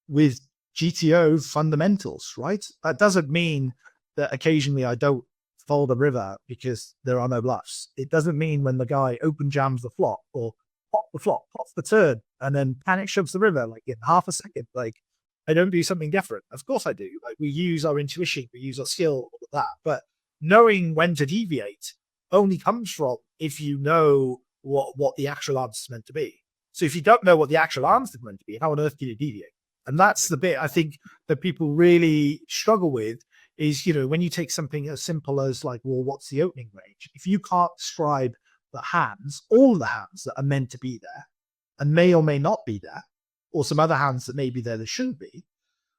with GTO fundamentals, right? That doesn't mean that occasionally I don't fold a river because there are no bluffs. It doesn't mean when the guy open jams the flop or pop the flop, pops the turn, and then panic shoves the river like in half a second. Like, I don't do something different. Of course I do. Like, we use our intuition, we use our skill, all of that. But knowing when to deviate only comes from if you know what the actual answer is meant to be. So if you don't know what the actual answer is meant to be, how on earth can you deviate? And that's the bit I think that people really struggle with is, when you take something as simple as like, well, what's the opening range? If you can't describe the hands, all the hands that are meant to be there and may or may not be there, or some other hands that may be there that shouldn't be,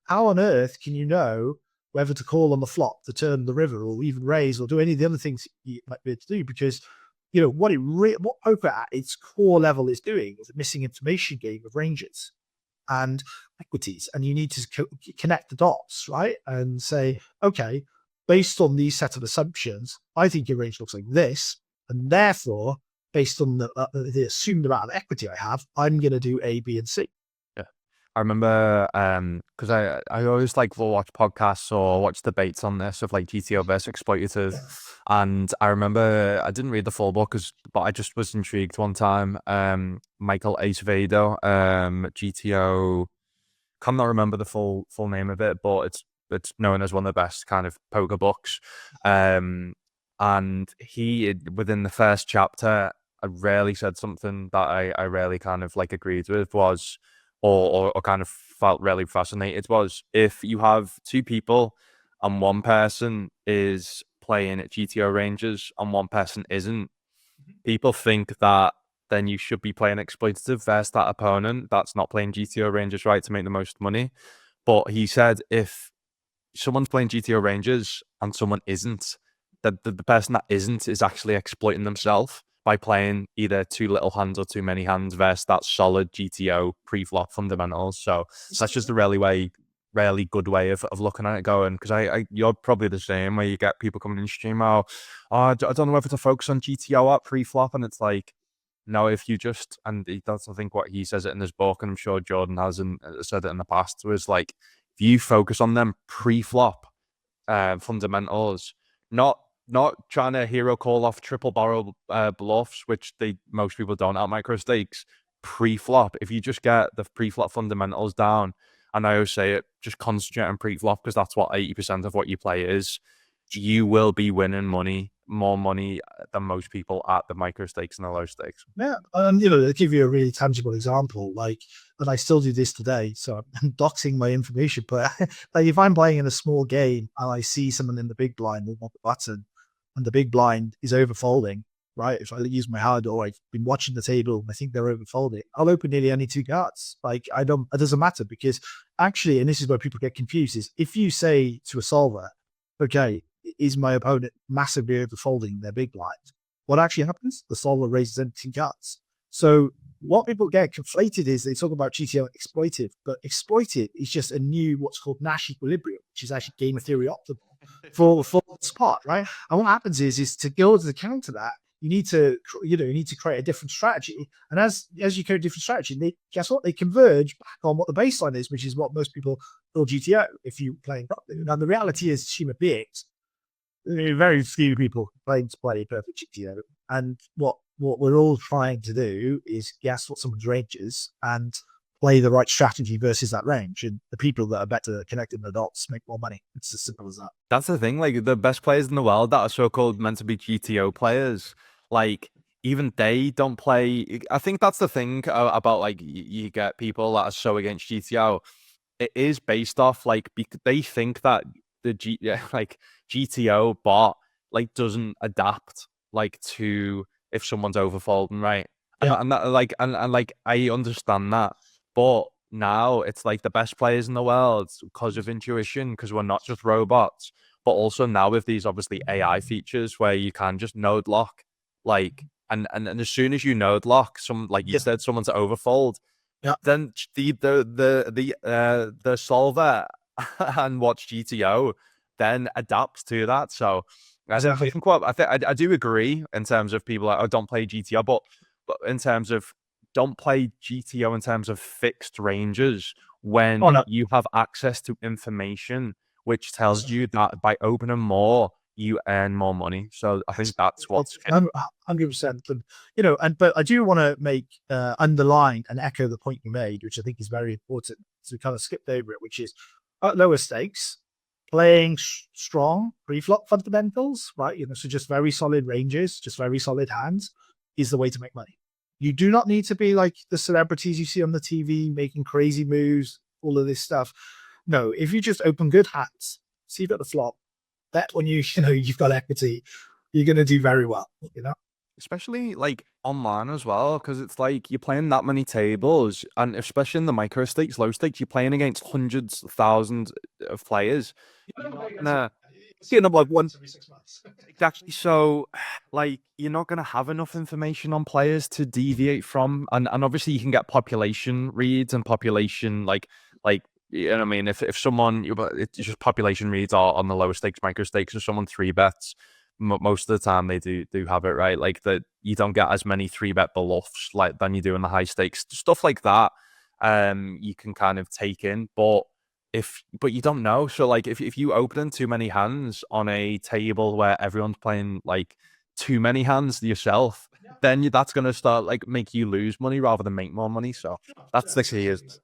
how on earth can you know whether to call on the flop, to turn the river, or even raise, or do any of the other things you might be able to do? Because what poker at its core level is doing is a missing information game of ranges and equities, and you need to connect the dots, right? And say, okay, based on these set of assumptions, I think your range looks like this, and therefore, based on the assumed amount of equity I have, I'm going to do A, B, and C. I remember because I always like will watch podcasts or watch debates on this of like GTO versus exploitative, and I remember I didn't read the full book but I just was intrigued one time. Michael Acevedo, GTO, cannot remember the full name of it, but it's known as one of the best kind of poker books. And he, within the first chapter, I rarely said something that I rarely kind of like agreed with was, or kind of felt really fascinated was, if you have two people and one person is playing at GTO ranges and one person isn't, people think that then you should be playing exploitative versus that opponent that's not playing GTO ranges, right, to make the most money. But he said if someone's playing GTO ranges and someone isn't, the person that isn't is actually exploiting themselves by playing either too little hands or too many hands versus that solid GTO pre-flop fundamentals. So that's just a really good way of looking at it going, because you're probably the same, where you get people coming in stream, I don't know whether to focus on GTO at pre-flop, and it's like, no, if you just, and that's I think what he says it in his book, and I'm sure Jordan has said it in the past, was like, if you focus on them pre-flop fundamentals, not trying to hero call off triple barrel bluffs, which most people don't at micro stakes, pre-flop. If you just get the pre-flop fundamentals down, and I always say it, just concentrate on pre-flop, because that's what 80% of what you play is, you will be winning more money than most people at the micro stakes and the low stakes. Yeah, to give you a really tangible example, and I still do this today, so I'm doxing my information, but like if I'm playing in a small game and I see someone in the big blind with the button, and the big blind is overfolding, right? If I use my HUD or I've been watching the table and I think they're overfolding, I'll open nearly any two cards. Like it doesn't matter, because actually, and this is where people get confused, is if you say to a solver, okay, is my opponent massively overfolding their big blind? What actually happens? The solver raises empty cards. So what people get conflated is they talk about GTO exploitive, but exploitive is just a new what's called Nash equilibrium, which is actually game theory optimal for spot, right? And what happens is to go to counter that, you need to create a different strategy. And as you create a different strategy, guess what? They converge back on what the baseline is, which is what most people call GTO if you're playing properly. Now the reality is, human beings, very few people claim to play perfect GTO. And what we're all trying to do is guess what someone's range is and play the right strategy versus that range. And the people that are better connecting the dots make more money. It's as simple as that. That's the thing. Like, the best players in the world that are so-called meant to be GTO players, like, even they don't play. I think that's the thing about, like, you get people that are so against GTO. It is based off, like, they think that the GTO bot, like, doesn't adapt, like, to if someone's overfolding, right? Yeah. And that, like, and like, I understand that, but now it's like the best players in the world because of intuition, because we're not just robots, but also now with these obviously AI features where you can just node lock, like, and as soon as you node lock, like you said, someone's overfold, Yeah. then the solver and watch GTO then adapts to that. So Exactly. I do agree in terms of people like, oh, don't play GTO, but in terms of don't play GTO in terms of fixed ranges when you have access to information which tells you that by opening more you earn more money. So I think that's what's 100%. But I do want to make underline and echo the point you made, which I think is very important. So we kind of skipped over it, which is at lower stakes, playing strong pre-flop fundamentals, right? So just very solid ranges, just very solid hands is the way to make money. You do not need to be like the celebrities you see on the TV making crazy moves all of this stuff. No, if you just open good hands, see you at the flop, bet when you've got equity, you're going to do very well, Especially like online as well, because it's like you're playing that many tables, and especially in the micro stakes, low stakes, you're playing against hundreds, thousands of players. You're not gonna, You know, like once every 6 months. exactly. So, like, you're not gonna have enough information on players to deviate from, and obviously you can get population reads and population like you know what I mean. If someone, it's just population reads are on the lower stakes, micro stakes, and someone three bets. Most of the time they do have it right, like that you don't get as many three bet bluffs like than you do in the high stakes stuff like that. You can kind of take in, but you don't know. So like if you open too many hands on a table where everyone's playing like too many hands yourself, then that's going to start like make you lose money rather than make more money. So that's the key. Is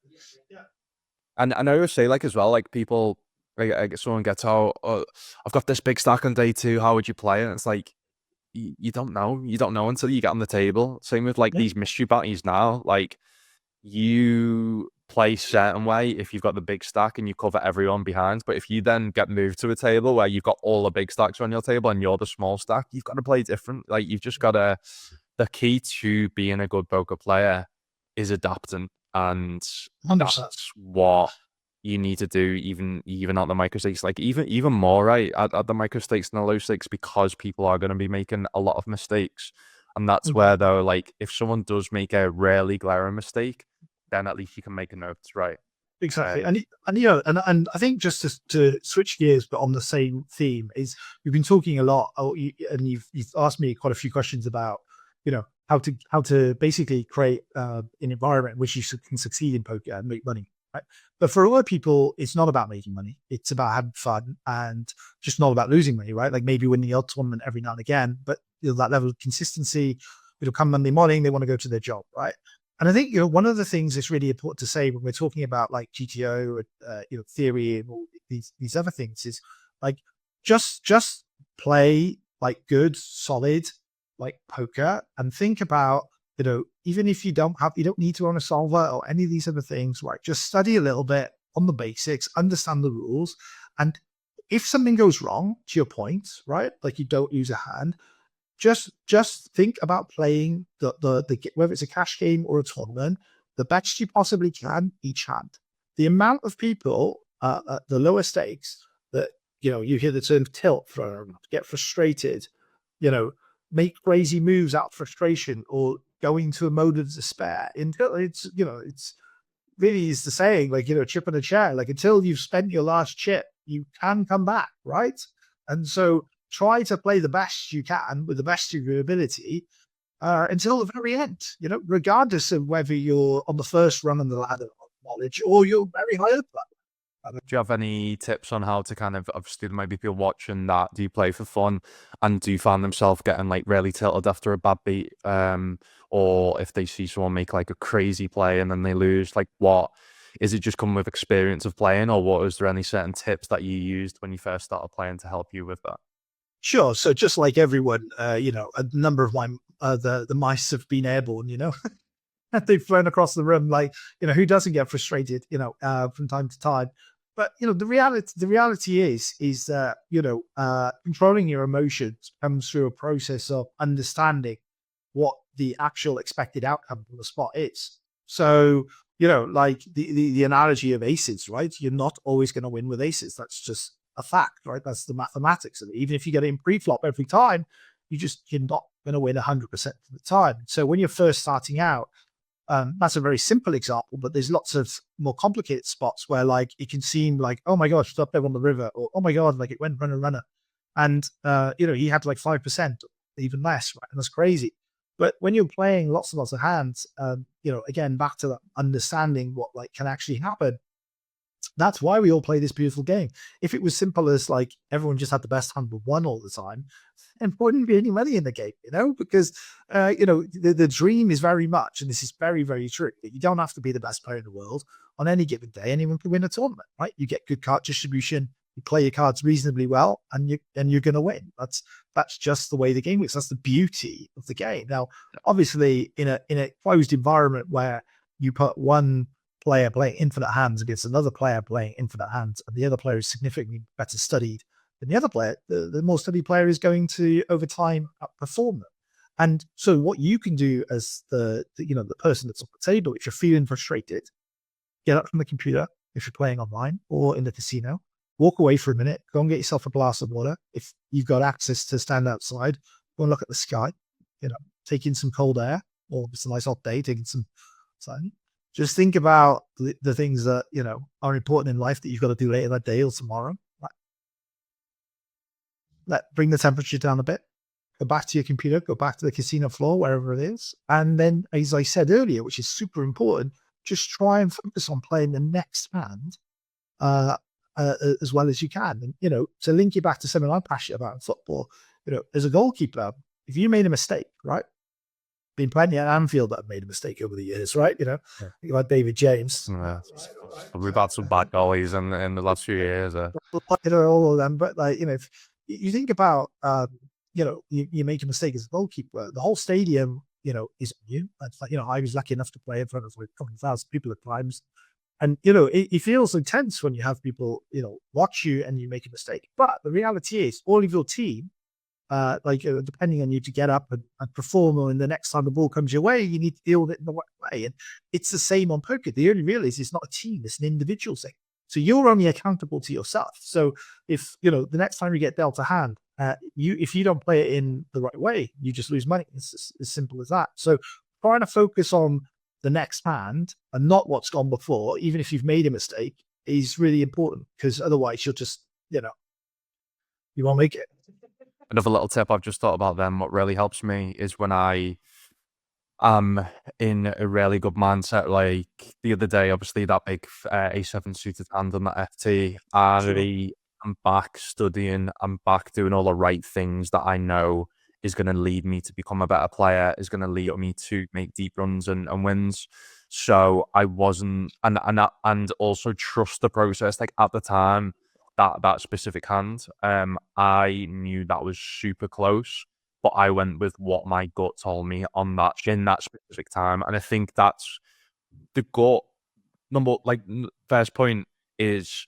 and I always say, like, as well, like, people, like someone gets out, oh, I've got this big stack on day two, how would you play it? And it's like, you don't know. You don't know until you get on the table. Same with like Yeah. these mystery parties now. Like, you play certain way if you've got the big stack and you cover everyone behind. But if you then get moved to a table where you've got all the big stacks on your table and you're the small stack, you've got to play different. Like, you've just got to, the key to being a good poker player is adapting. And 100%. that's what you need to do, even at the micro stakes, like even more right at the micro stakes and the low stakes, because people are going to be making a lot of mistakes. And that's where, though, like, if someone does make a rarely glaring mistake, then at least you can make a note, right? Exactly. And and I think just to switch gears, but on the same theme, is we've been talking a lot, and you've asked me quite a few questions about, how to basically create an environment in which you can succeed in poker and make money, right? But for a lot of people, it's not about making money. It's about having fun and just not about losing money, right? Like maybe winning the odd tournament every now and again, but that level of consistency, it'll come Monday morning, they want to go to their job, right? And I think, one of the things that's really important to say when we're talking about like GTO, theory and all these other things is like, just play like good, solid, like poker, and think about, even if you don't need to own a solver or any of these other things, right? Just study a little bit on the basics, understand the rules. And if something goes wrong, to your point, right? Like you don't use a hand, just think about playing the whether it's a cash game or a tournament, the best you possibly can each hand. The amount of people at the lower stakes that, you hear the term tilt, get frustrated, make crazy moves out of frustration or go into a mode of despair until it's really is the saying, like, chip on a chair, like until you've spent your last chip, you can come back, right? And so try to play the best you can with the best of your ability until the very end, regardless of whether you're on the first run on the ladder of knowledge or you're very high up. Do you have any tips on how to kind of, obviously there might be people watching that, do you play for fun and do you find themselves getting like really tilted after a bad beat, or if they see someone make like a crazy play and then they lose, like what is it, just come with experience of playing, or what was there any certain tips that you used when you first started playing to help you with that? Sure. So just like everyone, a number of the mice have been airborne, they've flown across the room, like, who doesn't get frustrated, from time to time. But, the reality is that, controlling your emotions comes through a process of understanding what the actual expected outcome from the spot is. So, like the analogy of aces, right? You're not always going to win with aces. That's just a fact, right? That's the mathematics of it. Even if you get it in pre-flop every time, you're not going to win 100% of the time. So when you're first starting out, that's a very simple example, but there's lots of more complicated spots where, like, it can seem like, oh my gosh, it's up there on the river, or oh my god, like it went runner, and he had like 5%, even less, right? And that's crazy. But when you're playing lots and lots of hands, again, back to that understanding what like can actually happen. That's why we all play this beautiful game. If it was simple as like everyone just had the best hand but won all the time, and there wouldn't be any money in the game, because the dream is very much, and this is very, very true, that you don't have to be the best player in the world on any given day. Anyone can win a tournament, right? You get good card distribution, you play your cards reasonably well, and you're going to win. That's just the way the game works. That's the beauty of the game. Now, obviously, in a closed environment where you put one player playing infinite hands against another player playing infinite hands, and the other player is significantly better studied than the other player, the more studied player is going to, over time, outperform them. And so what you can do as the person that's on the table, if you're feeling frustrated, get up from the computer, if you're playing online or in the casino, walk away for a minute, go and get yourself a glass of water. If you've got access to stand outside, go and look at the sky, take in some cold air, or if it's a nice hot day, taking some sun. Just think about the things that, are important in life that you've got to do later that day or tomorrow. Bring the temperature down a bit, go back to your computer, go back to the casino floor, wherever it is. And then, as I said earlier, which is super important, just try and focus on playing the next hand as well as you can. And, to link you back to something I'm passionate about in football, as a goalkeeper, if you made a mistake, right? Been plenty at Anfield that have made a mistake over the years, right? Think about David James. Yeah. We've had some bad goalies in the last few years. All of them, but if you think about, you make a mistake as a goalkeeper, the whole stadium, is on you. It's like, I was lucky enough to play in front of a couple of thousand people at times. And, it feels intense when you have people, watch you and you make a mistake. But the reality is all of your team, depending on you to get up and perform, and the next time the ball comes your way, you need to deal with it in the right way. And it's the same on poker. The only real is it's not a team, it's an individual thing. So you're only accountable to yourself. So if, the next time you get dealt a hand, if you don't play it in the right way, you just lose money. It's as simple as that. So trying to focus on the next hand and not what's gone before, even if you've made a mistake, is really important, because otherwise you'll just, you won't make it. Another little tip I've just thought about then, what really helps me is when I am in a really good mindset. Like the other day, obviously that big A7 suited hand on that FT, I'm back studying, I'm back doing all the right things that I know is going to lead me to become a better player, is going to lead me to make deep runs and wins. So I wasn't, and also trust the process. Like at the time, that specific hand, I knew that was super close, but I went with what my gut told me on that in that specific time. And I think that's the gut first point is,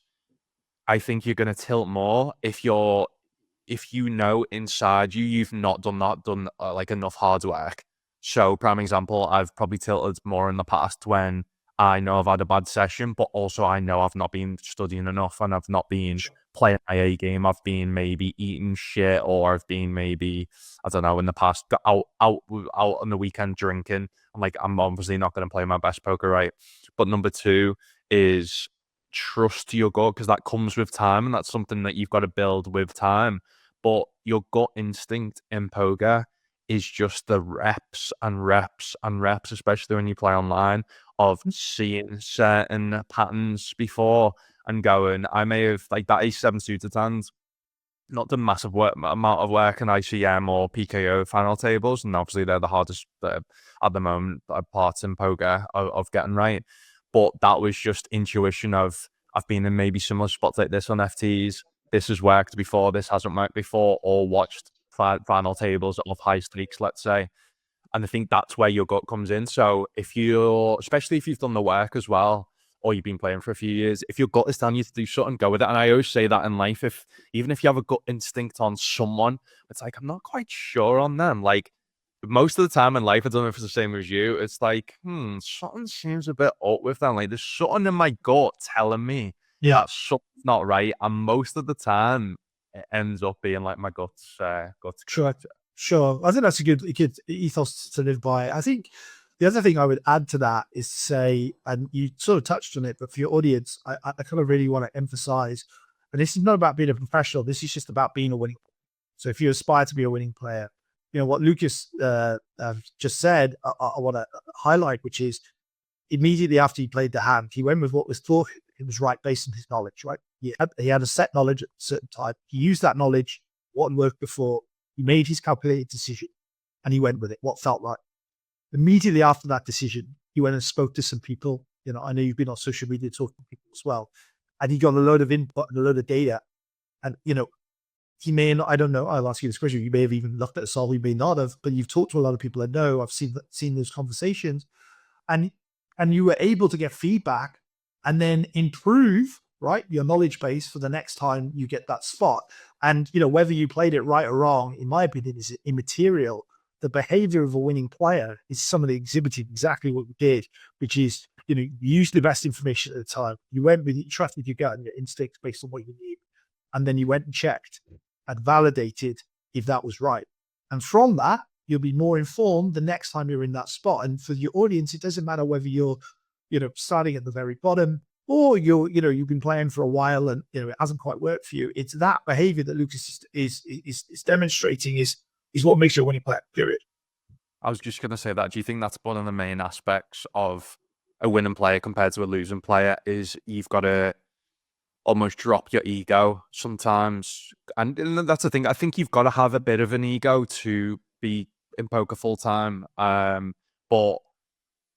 I think you're going to tilt more if you know inside you've not done enough hard work. So prime example, I've probably tilted more in the past when I know I've had a bad session, but also I know I've not been studying enough and I've not been playing my A game. I've been maybe eating shit, or I've been maybe, I don't know, in the past got out on the weekend drinking. I'm obviously not going to play my best poker, right? But number two is trust your gut, because that comes with time, and that's something that you've got to build with time. But your gut instinct in poker is just the reps and reps and reps, especially when you play online, of seeing certain patterns before and going, I may have, like that A7 suited hand, not done massive amount of work in ICM or PKO final tables, and obviously they're the hardest at the moment parts in poker of getting right. But that was just intuition of, I've been in maybe similar spots like this on FTs. This has worked before, this hasn't worked before, or watched final tables of high stakes, let's say. And I think that's where your gut comes in. So especially if you've done the work as well, or you've been playing for a few years, if your gut is telling you to do something, go with it. And I always say that in life, even if you have a gut instinct on someone, it's like, I'm not quite sure on them. Like most of the time in life, I don't know if it's the same as you, it's like, something seems a bit up with them. Like there's something in my gut telling me that something's not right. And most of the time it ends up being like my gut's Sure. I think that's a good ethos to live by. I think the other thing I would add to that is to say, and you sort of touched on it, but for your audience, I kind of really want to emphasize, and this is not about being a professional, this is just about being a winning player. So if you aspire to be a winning player, what Lucas just said, I want to highlight, which is immediately after he played the hand, he went with what was thought it was right based on his knowledge, right? He had a set knowledge at a certain time. He used that knowledge, what had worked before. He made his calculated decision and he went with it, what felt right. Immediately after that decision, he went and spoke to some people. I know you've been on social media talking to people as well. And he got a load of input and a load of data. And, he may not, I don't know, I'll ask you this question. You may have even looked at a solve, you may not have, but you've talked to a lot of people I know. I've seen those conversations. And and you were able to get feedback and then improve, right, your knowledge base for the next time you get that spot. And, whether you played it right or wrong, in my opinion, is immaterial. The behavior of a winning player is somebody exhibiting exactly what we did, which is, you used the best information at the time. You went with, you trusted your gut and your instincts based on what you need. And then you went and checked and validated if that was right. And from that, you'll be more informed the next time you're in that spot. And for your audience, it doesn't matter whether you're, starting at the very bottom or you've been playing for a while and, it hasn't quite worked for you. It's that behavior that Lucas is demonstrating is what makes you a winning player, period. I was just going to say that. Do you think that's one of the main aspects of a winning player compared to a losing player is you've got to almost drop your ego sometimes? And that's the thing. I think you've got to have a bit of an ego to be in poker full time. But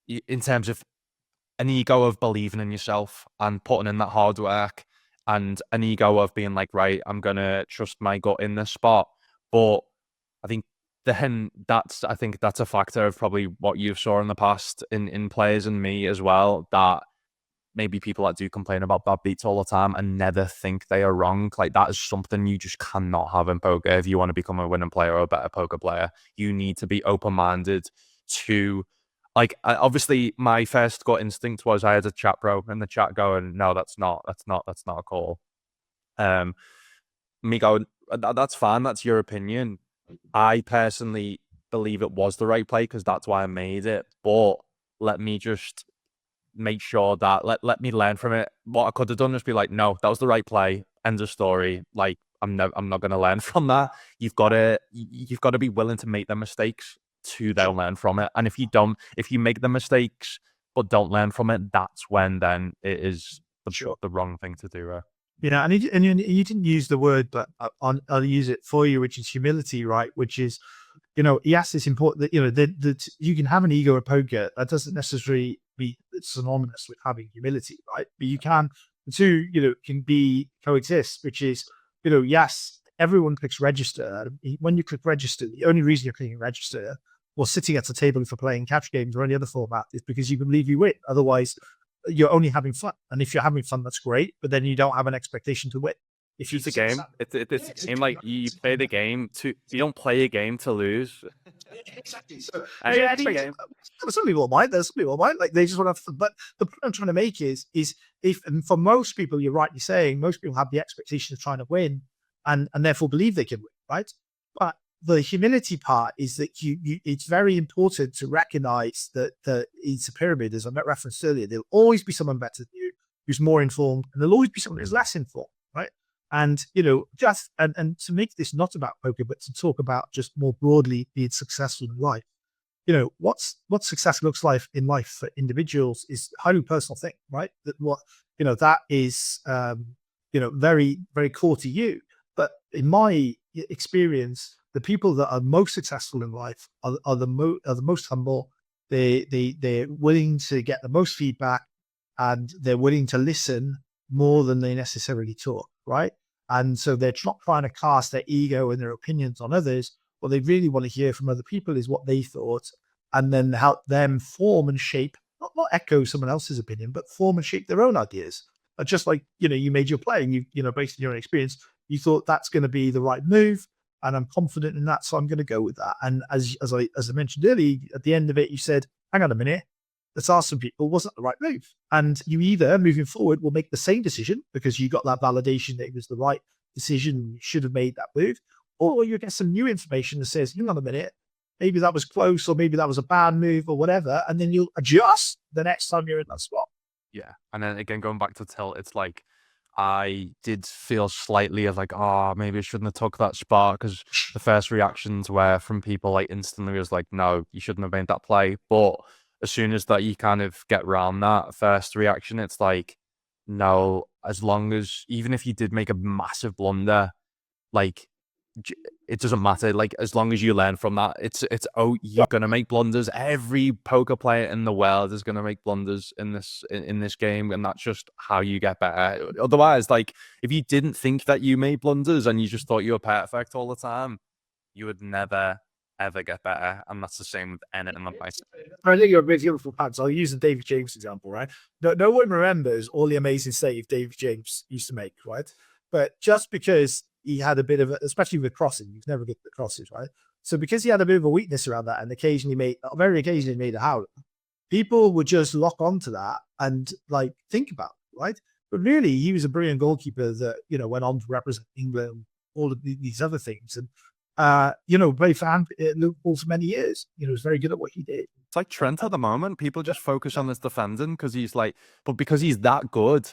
in terms of an ego of believing in yourself and putting in that hard work, and an ego of being like, right, I'm going to trust my gut in this spot. But I think I think that's a factor of probably what you saw in the past in players and me as well, that maybe people that do complain about bad beats all the time and never think they are wrong. Like, that is something you just cannot have in poker. If you want to become a winning player or a better poker player, you need to be open-minded to, like, obviously my first gut instinct was I had a chat bro in the chat going, no, that's not a call. Me going, that's fine, that's your opinion. I personally believe it was the right play because that's why I made it. But let me just make sure that let me learn from it. What I could have done is be like, no, that was the right play. End of story. Like, I'm not going to learn from that. You've got to be willing to make the mistakes to then learn from it. And if you make the mistakes but don't learn from it, that's when then it is the wrong thing to do. Right? And you didn't use the word, but I'll use it for you, which is humility, right? Which is, yes, it's important that, that you can have an ego at poker. That doesn't necessarily be synonymous with having humility, right? But you can, the two, can be coexist, which is, yes, everyone clicks register. When you click register, the only reason you're clicking register or sitting at the table for playing catch games or any other format is because you believe you win. Otherwise, you're only having fun. And if you're having fun, that's great. But then you don't have an expectation to win. If it's a game, it's a game. Like, you play the game to, you don't play a game to lose. Exactly. So some people might. There's some people might, like, they just want to have fun. But the point I'm trying to make is if, and for most people, you're rightly saying, most people have the expectation of trying to win and therefore believe they can win, right? But the humility part is that it's very important to recognize that it's a pyramid, as I referenced earlier. There'll always be someone better than you who's more informed, and there'll always be someone who's less informed, right? And, just, and to make this not about poker, but to talk about just more broadly being successful in life, what success looks like in life for individuals is a highly personal thing, right? That is, very, very core to you. But in my experience, the people that are most successful in life are the most humble. They're willing to get the most feedback, and they're willing to listen more than they necessarily talk, right? And so they're not trying to cast their ego and their opinions on others. What they really want to hear from other people is what they thought, and then help them form and shape, not echo someone else's opinion, but form and shape their own ideas. Just like, you made your play and based on your own experience, you thought that's going to be the right move. And I'm confident in that, so I'm going to go with that. And as I mentioned earlier, at the end of it, you said, hang on a minute, let's ask some people, was that the right move? And you either, moving forward, will make the same decision because you got that validation that it was the right decision, you should have made that move, or you get some new information that says, hang on a minute, maybe that was close, or maybe that was a bad move or whatever, and then you'll adjust the next time you're in that spot. Yeah. And then again, going back to tilt, it's like, I did feel slightly of like, oh, maybe I shouldn't have took that spot, because the first reactions were from people like instantly was like, no, you shouldn't have made that play. But as soon as that you kind of get around that first reaction, it's like, no, as long as, even if you did make a massive blunder, like, it doesn't matter. Like, as long as you learn from that, you're gonna make blunders. Every poker player in the world is gonna make blunders in this game, and that's just how you get better. Otherwise, like, if you didn't think that you made blunders and you just thought you were perfect all the time, you would never ever get better, and that's the same with anything on my. I think you're a bit beautiful pants. I'll use the David James example, right? No one remembers all the amazing save David James used to make, right? But just because he had a bit of, especially with crossing, you never get the crosses, right? So because he had a bit of a weakness around that, and very occasionally made a howler, people would just lock onto that and like think about it, right? But really, he was a brilliant goalkeeper that went on to represent England, all of these other things, and played for Liverpool for many years. Was very good at what he did. It's like Trent at the moment. People just focus on his defending because he's like, but because he's that good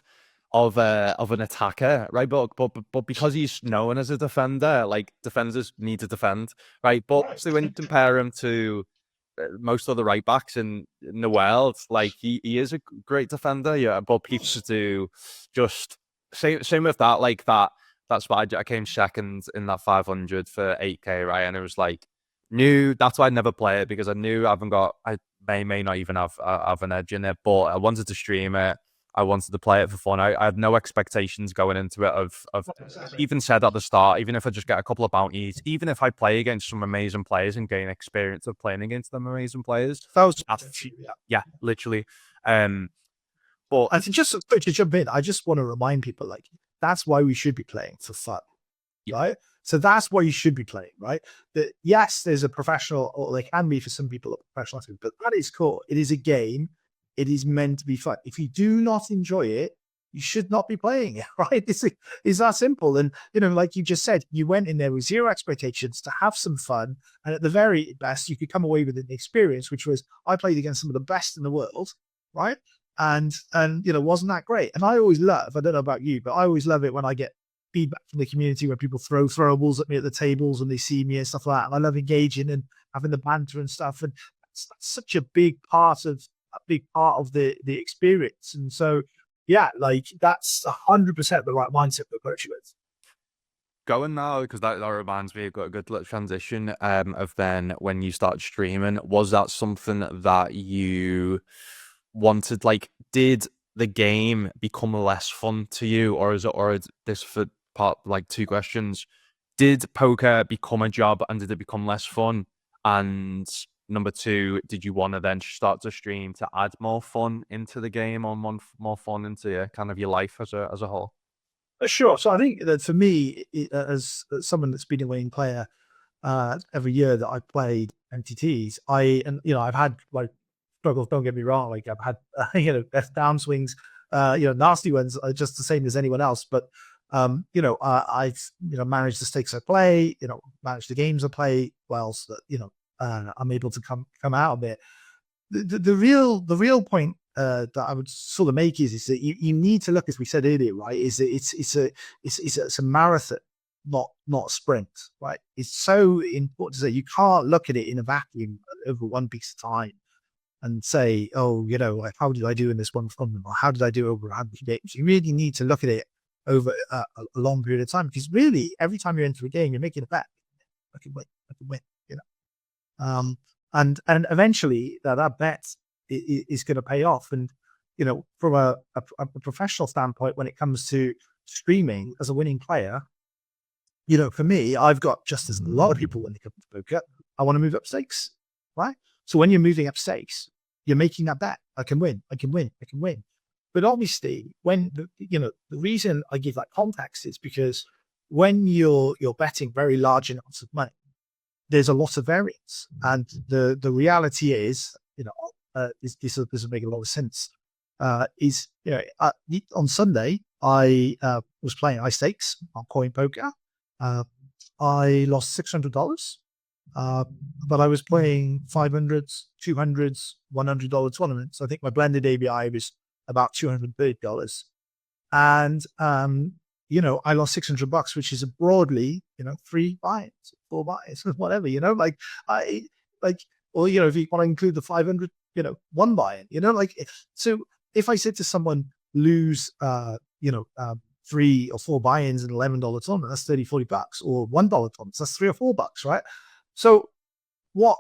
of an attacker, right? But because he's known as a defender, like defenders need to defend, right? But obviously when you compare him to most other right backs in the world, like he is a great defender, yeah. But people do just same with that, like that spot. I came second in that 500 for 8K, right? And it was like that's why I never play it, because I knew I may not even have an edge in it, but I wanted to stream it. I wanted to play it for fun. I had no expectations going into it of even said at the start, even if I just get a couple of bounties, even if I play against some amazing players and gain experience of playing against them amazing players. Yeah, literally. But I think just to jump in, I just want to remind people, like, that's why we should be playing for fun, right? So that's why you should be playing, right? That yes, there's a professional, or there can be for some people a professional athlete, but at its core, it is a game. It is meant to be fun. If you do not enjoy it, you should not be playing it, right? It's that simple. And, like you just said, you went in there with zero expectations to have some fun. And at the very best, you could come away with an experience, which was, I played against some of the best in the world, right? And wasn't that great? And I always love, I don't know about you, but I always love it when I get feedback from the community where people throw throwables at me at the tables and they see me and stuff like that. And I love engaging and having the banter and stuff. And that's such a big part of the experience. And so, yeah, like that's 100% the right mindset to approach it with. Going now, because that reminds me, I've got a good little transition of then when you start streaming. Was that something that you wanted? Like, did the game become less fun to you, or is this for part, like, two questions? Did poker become a job and did it become less fun? And number two, did you want to then start to stream to add more fun into the game, or more fun into kind of your life as a whole? Sure. So I think that for me, as someone that's been a winning player every year that I've played MTTs, I've had like struggles. Don't get me wrong. Like I've had best downswings, nasty ones, just the same as anyone else. But I've managed the stakes I play, managed the games I play well, so that I'm able to come out of it. The real point that I would sort of make is that you need to look, as we said earlier, right? Is that it's a marathon, not a sprint, right? It's so important to say you can't look at it in a vacuum over one piece of time and say, oh, like, how did I do in this one tournament, or how did I do over 100 games? You really need to look at it over a long period of time, because really every time you enter a game, you're making a bet. I can win, and eventually that bet is going to pay off. And from a professional standpoint, when it comes to streaming as a winning player, for me, I've got, just as a lot of people when they come to poker, I want to move up stakes, right? So when you're moving up stakes, you're making that bet. I can win. But obviously, when the reason I give that context is because when you're betting very large amounts of money, there's a lot of variance, and the reality is, this will make a lot of sense. On Sunday I was playing high stakes on coin poker. I lost $600, but I was playing 500s, 200s, $100 tournaments. I think my blended ABI was about $230, and I lost $600, which is broadly, 3 buys, 4 buys, whatever, or, if you want to include the 500, 1 buy, so if I said to someone, lose, 3 or 4 buy-ins in $11 tournament, that's $30-40, or $1 tournaments, that's $3 or $4, right? So what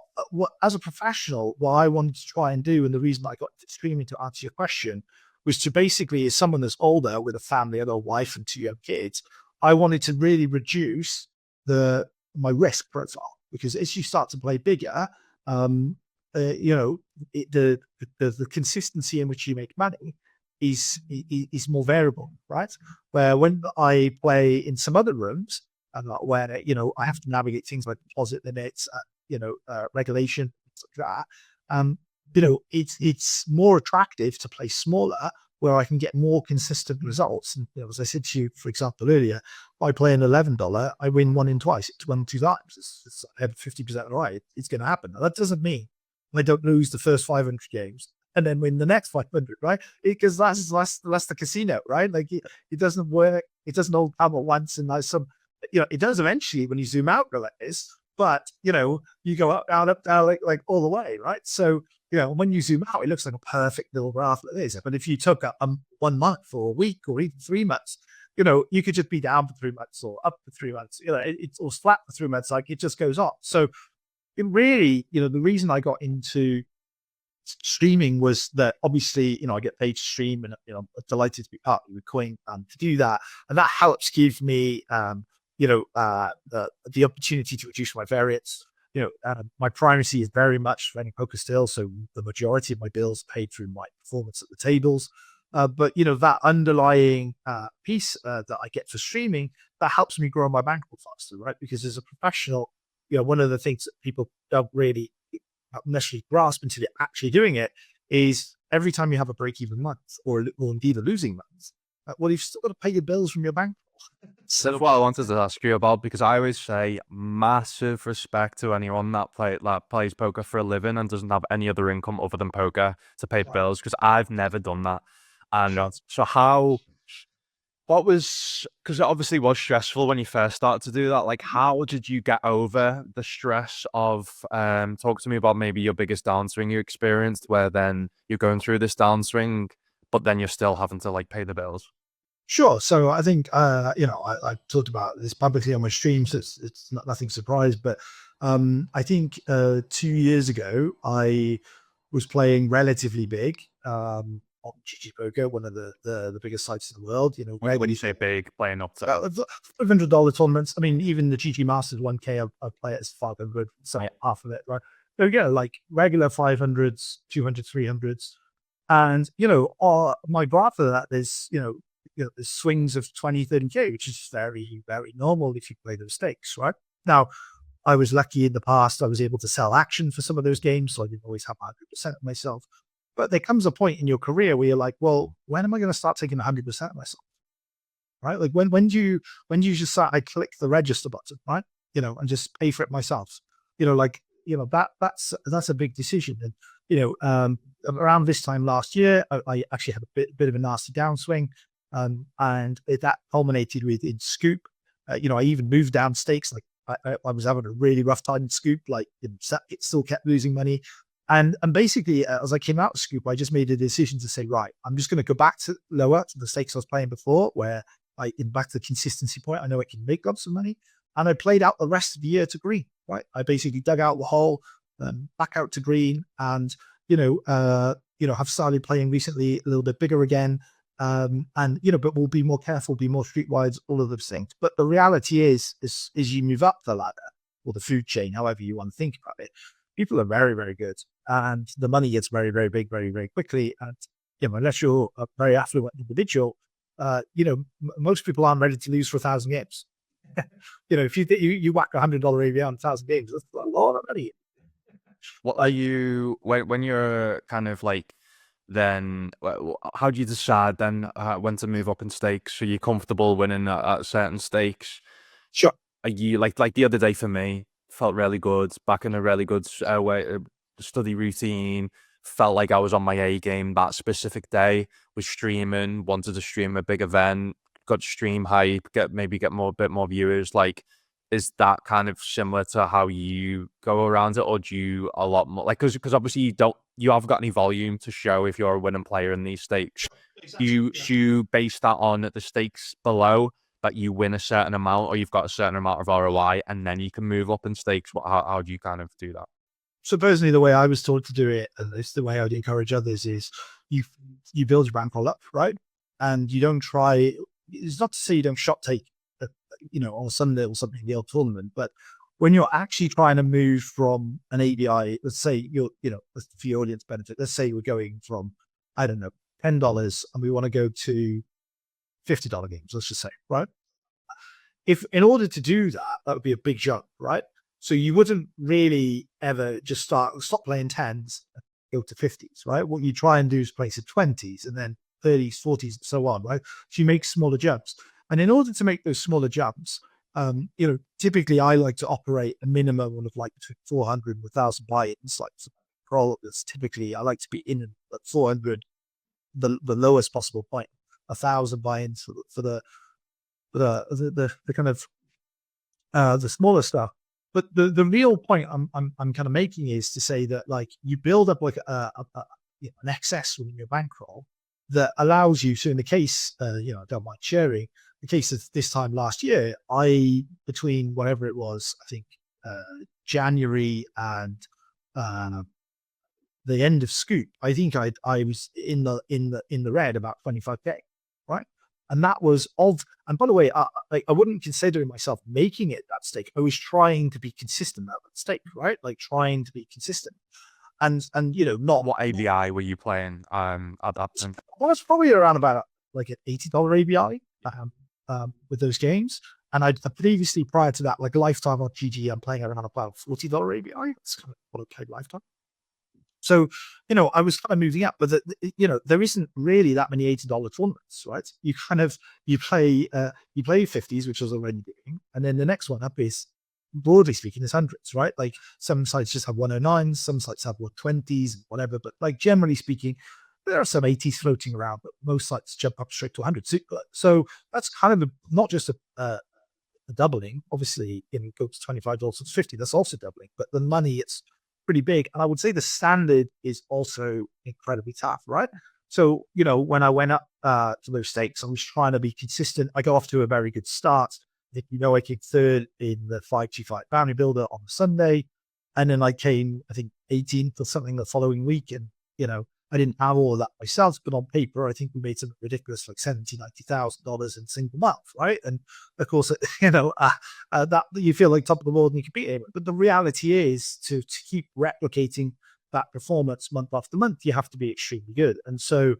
as a professional, what I wanted to try and do, and the reason I got into streaming, to answer your question, was to basically, as someone that's older with a family and a wife and 2 young kids, I wanted to really reduce my risk profile, because as you start to play bigger, you know, the consistency in which you make money is more variable, right? Where when I play in some other rooms, where you know I have to navigate things like deposit limits, regulation, stuff like that. You know, it's more attractive to play smaller, where I can get more consistent results. And you know, as I said to you, for example, earlier, if I play an $11, I win one in twice. It's won two times. I have 50% right. It's going to happen. Now, that doesn't mean I don't lose the first 500 games and then win the next 500, right? Because that's the casino, right? Like it doesn't work. It doesn't all come at once. And there's some, you know, it does eventually when you zoom out like this, but you know, you go up, down, like all the way, right? So, you know, when you zoom out, it looks like a perfect little graph like this. But if you took a 1 month or a week or even 3 months, you know, you could just be down for 3 months or up for 3 months. You know, it's or flat for 3 months. Like it just goes up. So it really, you know, the reason I got into streaming was that obviously, you know, I get paid to stream, and you know, I'm delighted to be part of the coin to do that, and that helps give me, you know, the opportunity to reduce my variance. You know, my primacy is very much running poker still, so the majority of my bills are paid through my performance at the tables. But you know, that underlying piece that I get for streaming, that helps me grow my bankroll faster, right? Because as a professional, you know, one of the things that people don't really necessarily grasp until they're actually doing it is every time you have a break-even month or indeed a losing month, well, you've still got to pay your bills from your bank. So that's what I wanted to ask you about, because I always say massive respect to anyone that plays poker for a living and doesn't have any other income other than poker to pay bills, because I've never done that. And so because it obviously was stressful when you first started to do that. Like, how did you get over the stress of, talk to me about maybe your biggest downswing you experienced, where then you're going through this downswing, but then you're still having to like pay the bills. Sure. So I think, you know, I talked about this publicly on my streams. So it's not nothing surprise, but I think 2 years ago, I was playing relatively big on GG Poker, one of the biggest sites in the world. You know, When you say big, playing up to $500 tournaments. I mean, even the GG Masters 1K, I play it as 500, so half of it, right? So yeah, like regular 500s, 200, 300s. And, you know, my graph of that, there's, you know, there's swings of 20, 30K, which is very, very normal if you play those stakes, right? Now, I was lucky in the past, I was able to sell action for some of those games, so I didn't always have 100% of myself. But there comes a point in your career where you're like, well, when am I going to start taking 100% of myself? Right? Like when do you just start, I click the register button, right? You know, and just pay for it myself. You know, like, you know, that's a big decision. And, you know, around this time last year, I actually had a bit of a nasty downswing. And that culminated with in Scoop. You know, I even moved down stakes. Like I was having a really rough time in Scoop. Like it still kept losing money. And basically, as I came out of Scoop, I just made a decision to say, right, I'm just going to go back to lower to the stakes I was playing before, where back to the consistency point. I know I can make lots of money, and I played out the rest of the year to green. Right, I basically dug out the hole, back out to green, and you know, have started playing recently a little bit bigger again. And you know, but we'll be more careful, be more streetwise, all of those things. But the reality is you move up the ladder or the food chain, however you want to think about it, people are very, very good, and the money gets very, very big, very, very quickly. And you know, unless you're a very affluent individual, you know, most people aren't ready to lose for 1,000 games. You know, if you whack $100 AV on 1,000 games, that's a lot of money. What are you when you're kind of like, then how do you decide then when to move up in stakes? Are you comfortable winning at certain stakes? Sure. Are you like the other day for me, felt really good, back in a really good study routine, felt like I was on my A game that specific day, was streaming, wanted to stream a big event, got stream hype, get more, bit more viewers. Like, is that kind of similar to how you go around it, or do you a lot more like, because obviously you haven't got any volume to show if you're a winning player in these stakes. Exactly. You base that on the stakes below, that you win a certain amount or you've got a certain amount of ROI, and then you can move up in stakes? How do you kind of do that? So personally, the way I was taught to do it, and it's the way I would encourage others, is you build your bankroll up, right? And you don't try. It's not to say you don't shot take, you know, on Sunday or something in the old tournament, but when you're actually trying to move from an ABI, let's say for your audience benefit, let's say we're going from, I don't know, $10 and we want to go to $50 games, let's just say, right? If in order to do that, that would be a big jump, right? So you wouldn't really ever just stop playing 10s and go to 50s, right? What you try and do is play some 20s and then 30s, 40s, and so on, right? So you make smaller jumps. And in order to make those smaller jumps, typically I like to operate a minimum of like between 400 and 1,000 buy-ins. Like that's typically I like to be in at 400, the lowest possible point, 1,000 buy-ins for the kind of the smaller stuff. But the real point I'm kind of making is to say that like you build up like an excess within your bankroll that allows you. So in the case, I don't mind sharing the case of this time last year, between whatever it was, I think January and the end of Scoop, I think I was in the red about 25K, right? And that was and by the way, I wouldn't consider myself making it that stake. I was trying to be consistent at that stake, right? Like trying to be consistent. And not What ABI were you playing at that time? Well, it's probably around about like an $80 ABI with those games. And I previously, prior to that, like lifetime on GG, I'm playing around about $40 ABI. That's kind of what I played lifetime. So, I was kind of moving up, but there isn't really that many $80 tournaments, right? You play 50s, which I was already doing. And then the next one up is, broadly speaking, is hundreds, right? Like some sites just have 109s, some sites have 120s, whatever. But like generally speaking, there are some 80s floating around, but most sites jump up straight to 100. So that's kind of not just a doubling. Obviously, it goes to $25 to 50. That's also doubling, but the money, it's pretty big. And I would say the standard is also incredibly tough, right? So, when I went up to those stakes, I was trying to be consistent. I got off to a very good start. I came third in the 5G5 Bounty Builder on Sunday. And then I came, I think, 18th or something the following week. And, I didn't have all of that myself, but on paper, I think we made something ridiculous, like $70,000, $90,000 in a single month, right? And of course, that you feel like top of the world and you compete in. But the reality is to keep replicating that performance month after month, you have to be extremely good. And so,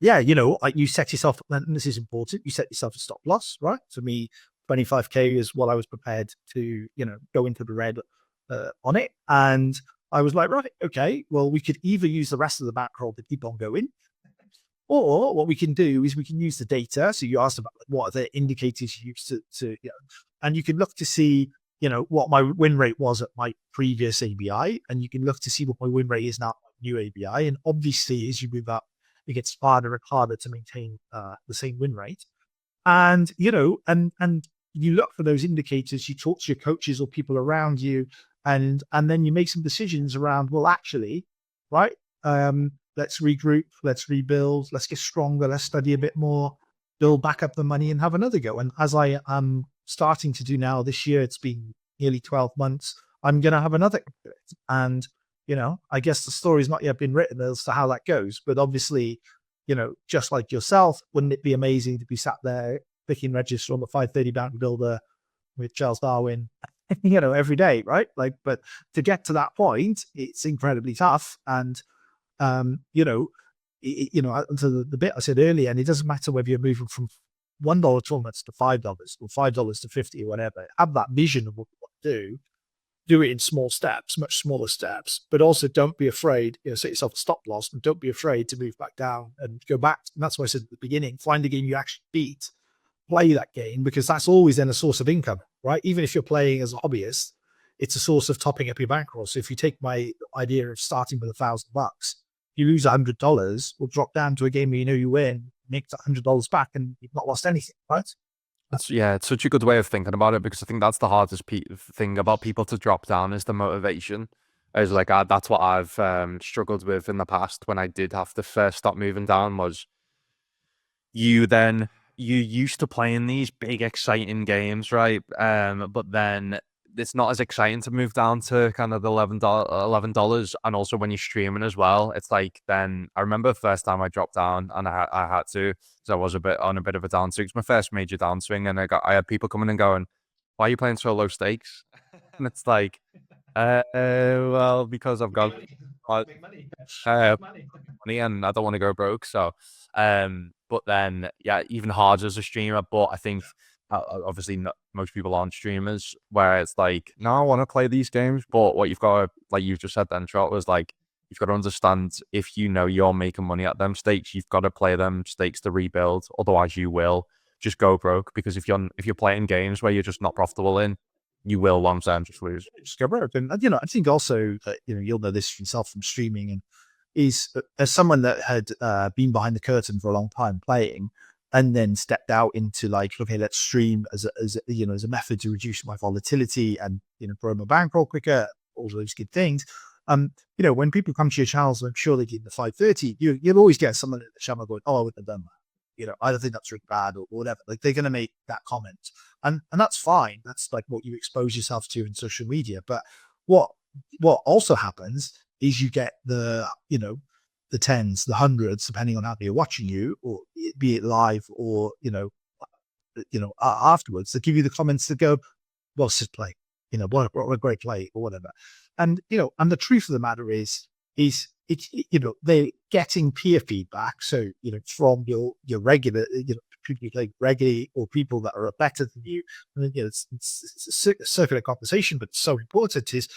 you set yourself, and this is important, you set yourself a stop loss, right? To me, 25K is what I was prepared to, go into the red on it. And I was like, right, okay, well, we could either use the rest of the bankroll to keep on going, or what we can do is we can use the data. So you asked about what are the indicators you use to and you can look to see, what my win rate was at my previous ABI, and you can look to see what my win rate is now at my new ABI. And obviously, as you move up, it gets harder and harder to maintain the same win rate. And, and you look for those indicators, you talk to your coaches or people around you, and then you make some decisions around, well, actually, right, let's regroup, let's rebuild, let's get stronger, let's study a bit more, build back up the money and have another go. And as I am starting to do now this year, it's been nearly 12 months, I'm going to have another. And, I guess the story's not yet been written as to how that goes. But obviously, just like yourself, wouldn't it be amazing to be sat there picking register on the 530 Bounty Builder with Charles Darwin, every day, right? Like, but to get to that point, it's incredibly tough. And, to the bit I said earlier, and it doesn't matter whether you're moving from $1 tournaments to $5 or $5 to 50 or whatever, have that vision of what you want to do it in small steps, much smaller steps, but also don't be afraid, set yourself a stop loss and don't be afraid to move back down and go back. And that's why I said at the beginning, find a game you actually beat, play that game, because that's always then a source of income, right? Even if you're playing as a hobbyist, it's a source of topping up your bankroll. So if you take my idea of starting with $1,000, you lose $100, will drop down to a game where you win, make that $100 back, and you've not lost anything, right? It's such a good way of thinking about it, because I think that's the hardest thing about people to drop down is the motivation. Is like that's what I've struggled with in the past when I did have to first stop moving down. Was you used to playing these big exciting games, right? But then it's not as exciting to move down to kind of the $11, and also when you're streaming as well, it's like, then I remember the first time I dropped down, and I had to, because I was on a bit of a downswing. It's my first major downswing, and I had people coming and going, why are you playing so low stakes? And it's like, well, because I've got uh, money and I don't want to go broke. So, but then, yeah, even harder as a streamer. But I think obviously not, most people aren't streamers where it's like, no, I want to play these games. But what you've got to, like you just said then, Trot, was like, you've got to understand if you know you're making money at them stakes, you've got to play them stakes to rebuild. Otherwise, you will just go broke because if you're playing games where you're just not profitable in, you will long term just lose. Just go broke. And I think also that you'll know this yourself from streaming, and is as someone that had been behind the curtain for a long time playing, and then stepped out into like, okay, let's stream as a method to reduce my volatility and grow my bankroll quicker, all those good things. When people come to your channels, I'm sure they get the 530, you'll always get someone at the channel going, "Oh, I wouldn't have done that. I don't think that's really bad," or whatever. Like, they're going to make that comment, and that's fine. That's like what you expose yourself to in social media. But what also happens is you get the tens, the hundreds, depending on how they're watching you, or be it live or afterwards, that give you the comments that go, "Well, it's just play, what a great play," or whatever. And and the truth of the matter is they're getting peer feedback. So from your regular, people you play regularly, or people that are better than you. And then, it's a circular conversation, but so important is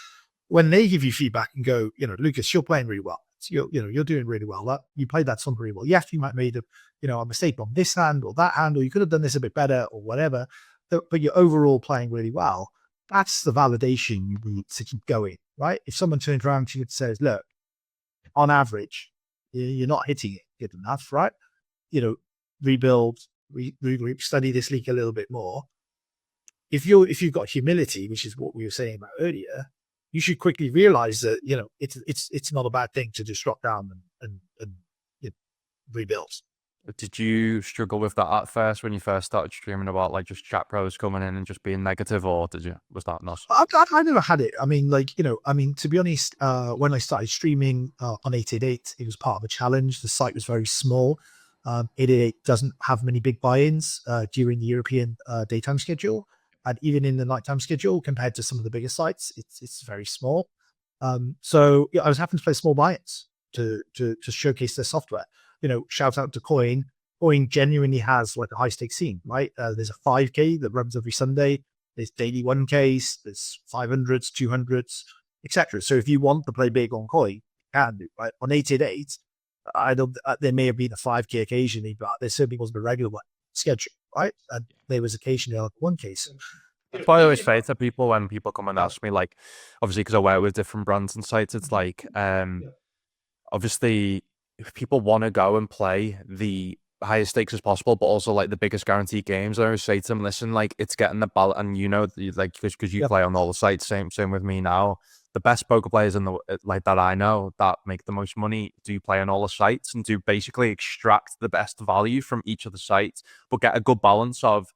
when they give you feedback and go, "Lucas, you're playing really well. You're doing really well. That you played that song really well. Yes, you might have made a mistake on this hand or that hand, or you could have done this a bit better or whatever, but you're overall playing really well." That's the validation you need to keep going, right? If someone turns around to you and says, "Look, on average, you're not hitting it good enough," right? Rebuild, regroup, study this league a little bit more. If you've got humility, which is what we were saying about earlier, you should quickly realize that it's not a bad thing to just drop down and rebuild. Did you struggle with that at first when you first started streaming, about like just chat pros coming in and just being negative, or was that not? I never had it. I mean, to be honest, when I started streaming on 888, it was part of a challenge. The site was very small. 888 doesn't have many big buy-ins during the European daytime schedule, and even in the nighttime schedule, compared to some of the bigger sites, it's very small. So I was having to play small buy-ins to showcase their software. Shout out to Coin. Coin genuinely has like a high stakes scene, right? There's a 5K that runs every Sunday. There's daily 1Ks, there's 500s, 200s, etc. So if you want to play big on Coin, you can do, right? On 888, I don't. There may have been a 5K occasionally, but there certainly wasn't a regular one schedule, right? And there was occasionally like 1K. So That's why I always say to people when people come and ask me, like, obviously because I work with different brands and sites, it's like, obviously, if people want to go and play the highest stakes as possible, but also like the biggest guaranteed games, I always say to them, listen, like, it's getting the ball, and like, because you play on all the sites, same with me now. The best poker players in the like that I know that make the most money do play on all the sites and do basically extract the best value from each of the sites, but get a good balance of,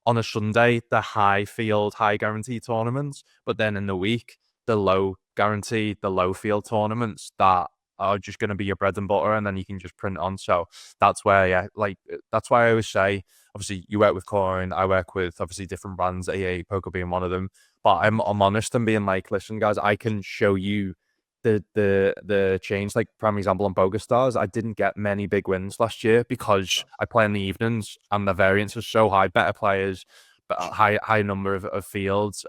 on a Sunday, the high field, high guarantee tournaments, but then in the week, the low guarantee, the low field tournaments that are just going to be your bread and butter, and then you can just print on. So that's where, yeah, like, that's why I always say, obviously, you work with Coin, I work with obviously different brands, AA Poker being one of them. But I'm honest and being like, listen, guys, I can show you the change. Like, prime example on PokerStars, I didn't get many big wins last year because I play in the evenings and the variance is so high, better players, but a high number of fields,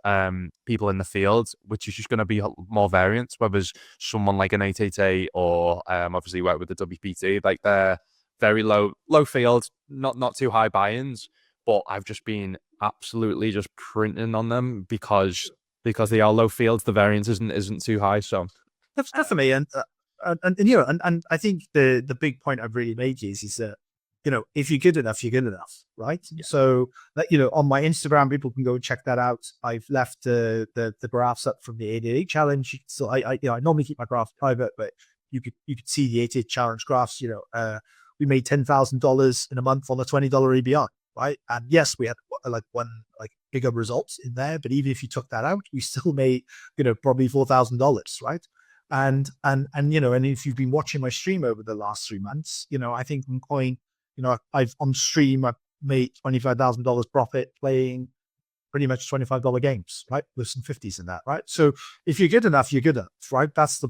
people in the field, which is just going to be more variance. Whether it's someone like an 888 or obviously work with the WPT, like they're very low field, not too high buy-ins, but I've just been absolutely just printing on them because they are low fields, the variance isn't too high. So definitely, and I think the big point I've really made is that if you're good enough, you're good enough, right? Yeah. So that on my Instagram, people can go and check that out. I've left the graphs up from the 88 challenge. So I normally keep my graphs private, but you could see the 88 challenge graphs. We made $10,000 in a month on a $20 EBR, right? And yes, we had one bigger results in there, but even if you took that out, we still made probably $4,000, right? And if you've been watching my stream over the last 3 months, I think on Coin, I've on stream I've made $25,000 profit playing pretty much $25 games, right? With some 50s in that, right? So if you're good enough, you're good enough, right? That's the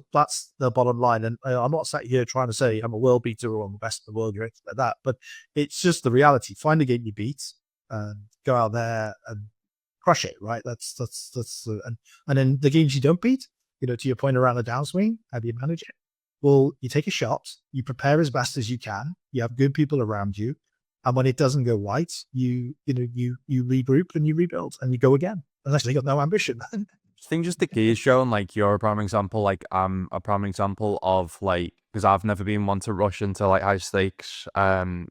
bottom line. And I'm not sat here trying to say I'm a world beater or I'm the best in the world or anything like that, but it's just the reality. Find a game you beat and go out there and crush it, right? And then the games you don't beat, to your point around the downswing, how do you manage it? Well, you take a shot, you prepare as best as you can, you have good people around you, and when it doesn't go right, you regroup and you rebuild and you go again. Unless you got no ambition. I think just the key is showing, like, you're a prime example. Like, I'm a prime example of, like, because I've never been one to rush into like high stakes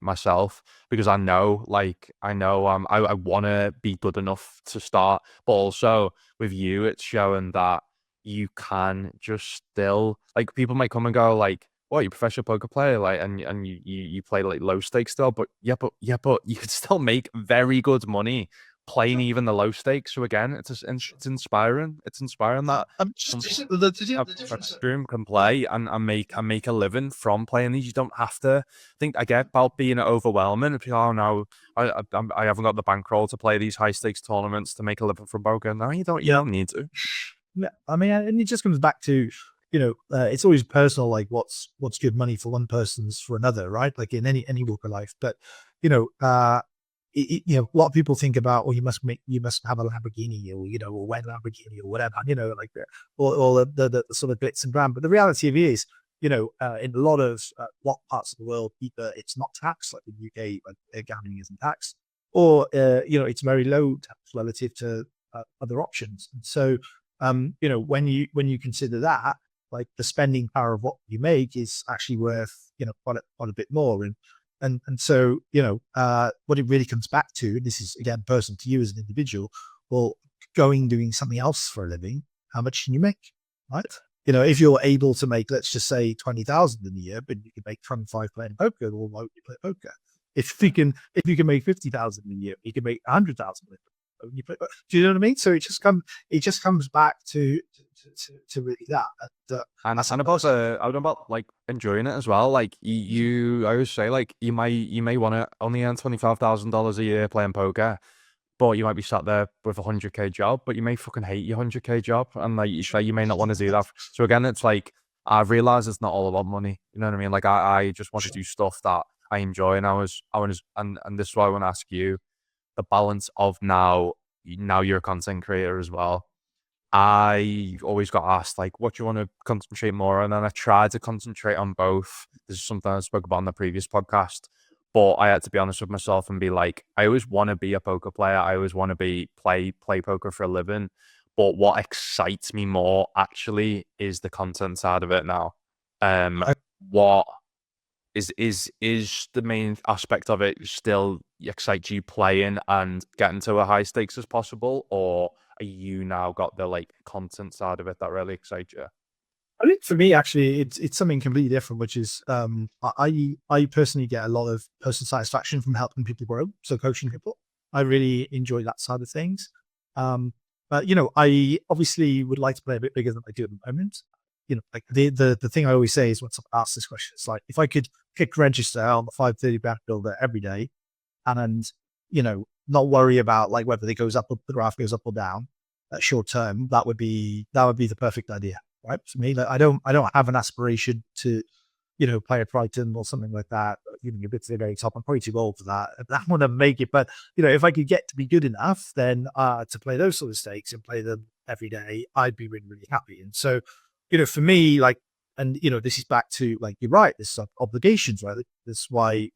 myself, because I know I want to be good enough to start, but also with you, it's showing that you can just still, like, people might come and go like, "What, you're a professional poker player?" Like, and you play like low stakes still, but you could still make very good money playing even the low stakes. So again, it's inspiring. It's inspiring that The difference. room can play and make a living from playing these. You don't have to. I think I get about being overwhelming. People, oh no, I haven't got the bankroll to play these high stakes tournaments to make a living from poker. No, you don't. You don't need to. Yeah, I mean, and it just comes back to, it's always personal, like what's good money for one person's for another, right? Like in any walk of life. But a lot of people think about, you must have a Lamborghini, or or win Lamborghini or whatever, like all the sort of glitz and glam. But the reality of it is, in a lot of parts of the world, either it's not taxed, like in the UK, like gambling isn't taxed, or it's very low tax relative to other options. And so when you consider that, like the spending power of what you make is actually worth, quite a bit more. And so, what it really comes back to, and this is again personal to you as an individual, well, doing something else for a living, how much can you make? Right? If you're able to make, let's just say 20,000 in a year, but you can make 25 playing poker, well, why would you play poker? If you can make 50,000 a year, you can make 100,000 when you play. Do you know what I mean? So it just comes back to really that. And about like enjoying it as well. Like I always say, like, you may want to only earn $25,000 a year playing poker, but you might be sat there with a 100K job, but you may fucking hate your 100K job, and like you may not want to do that. So again, it's like, I realize it's not all about money. You know what I mean? Like, I just want to do stuff that I enjoy, and and this is why I want to ask you the balance of now you're a content creator as well. I always got asked, like, what do you want to concentrate more on? And I tried to concentrate on both. This is something I spoke about in the previous podcast, but I had to be honest with myself and be like, I always want to be a poker player. I always want to play poker for a living. But what excites me more actually is the content side of it now. What is the main aspect of it still excites you playing and getting to a high stakes as possible, or are you now got the like content side of it that really excites you? I think for me, actually, it's something completely different, which is I personally get a lot of personal satisfaction from helping people grow. So coaching people, I really enjoy that side of things. But I obviously would like to play a bit bigger than I do at the moment. Like the thing I always say is, when someone asks this question, it's like, if I could kick register on the 530 back builder every day, and not worry about like whether it goes up or the graph goes up or down short term, that would be the perfect idea, right? For me, like, I don't have an aspiration to play a Triton or something like that. A bit to the very top. I'm probably too old for that. I want to make it, but if I could get to be good enough, then to play those sort of stakes and play them every day, I'd be really, really happy. And so, for me, like, and this is back to, like, you're right, there's some obligations, right? That's why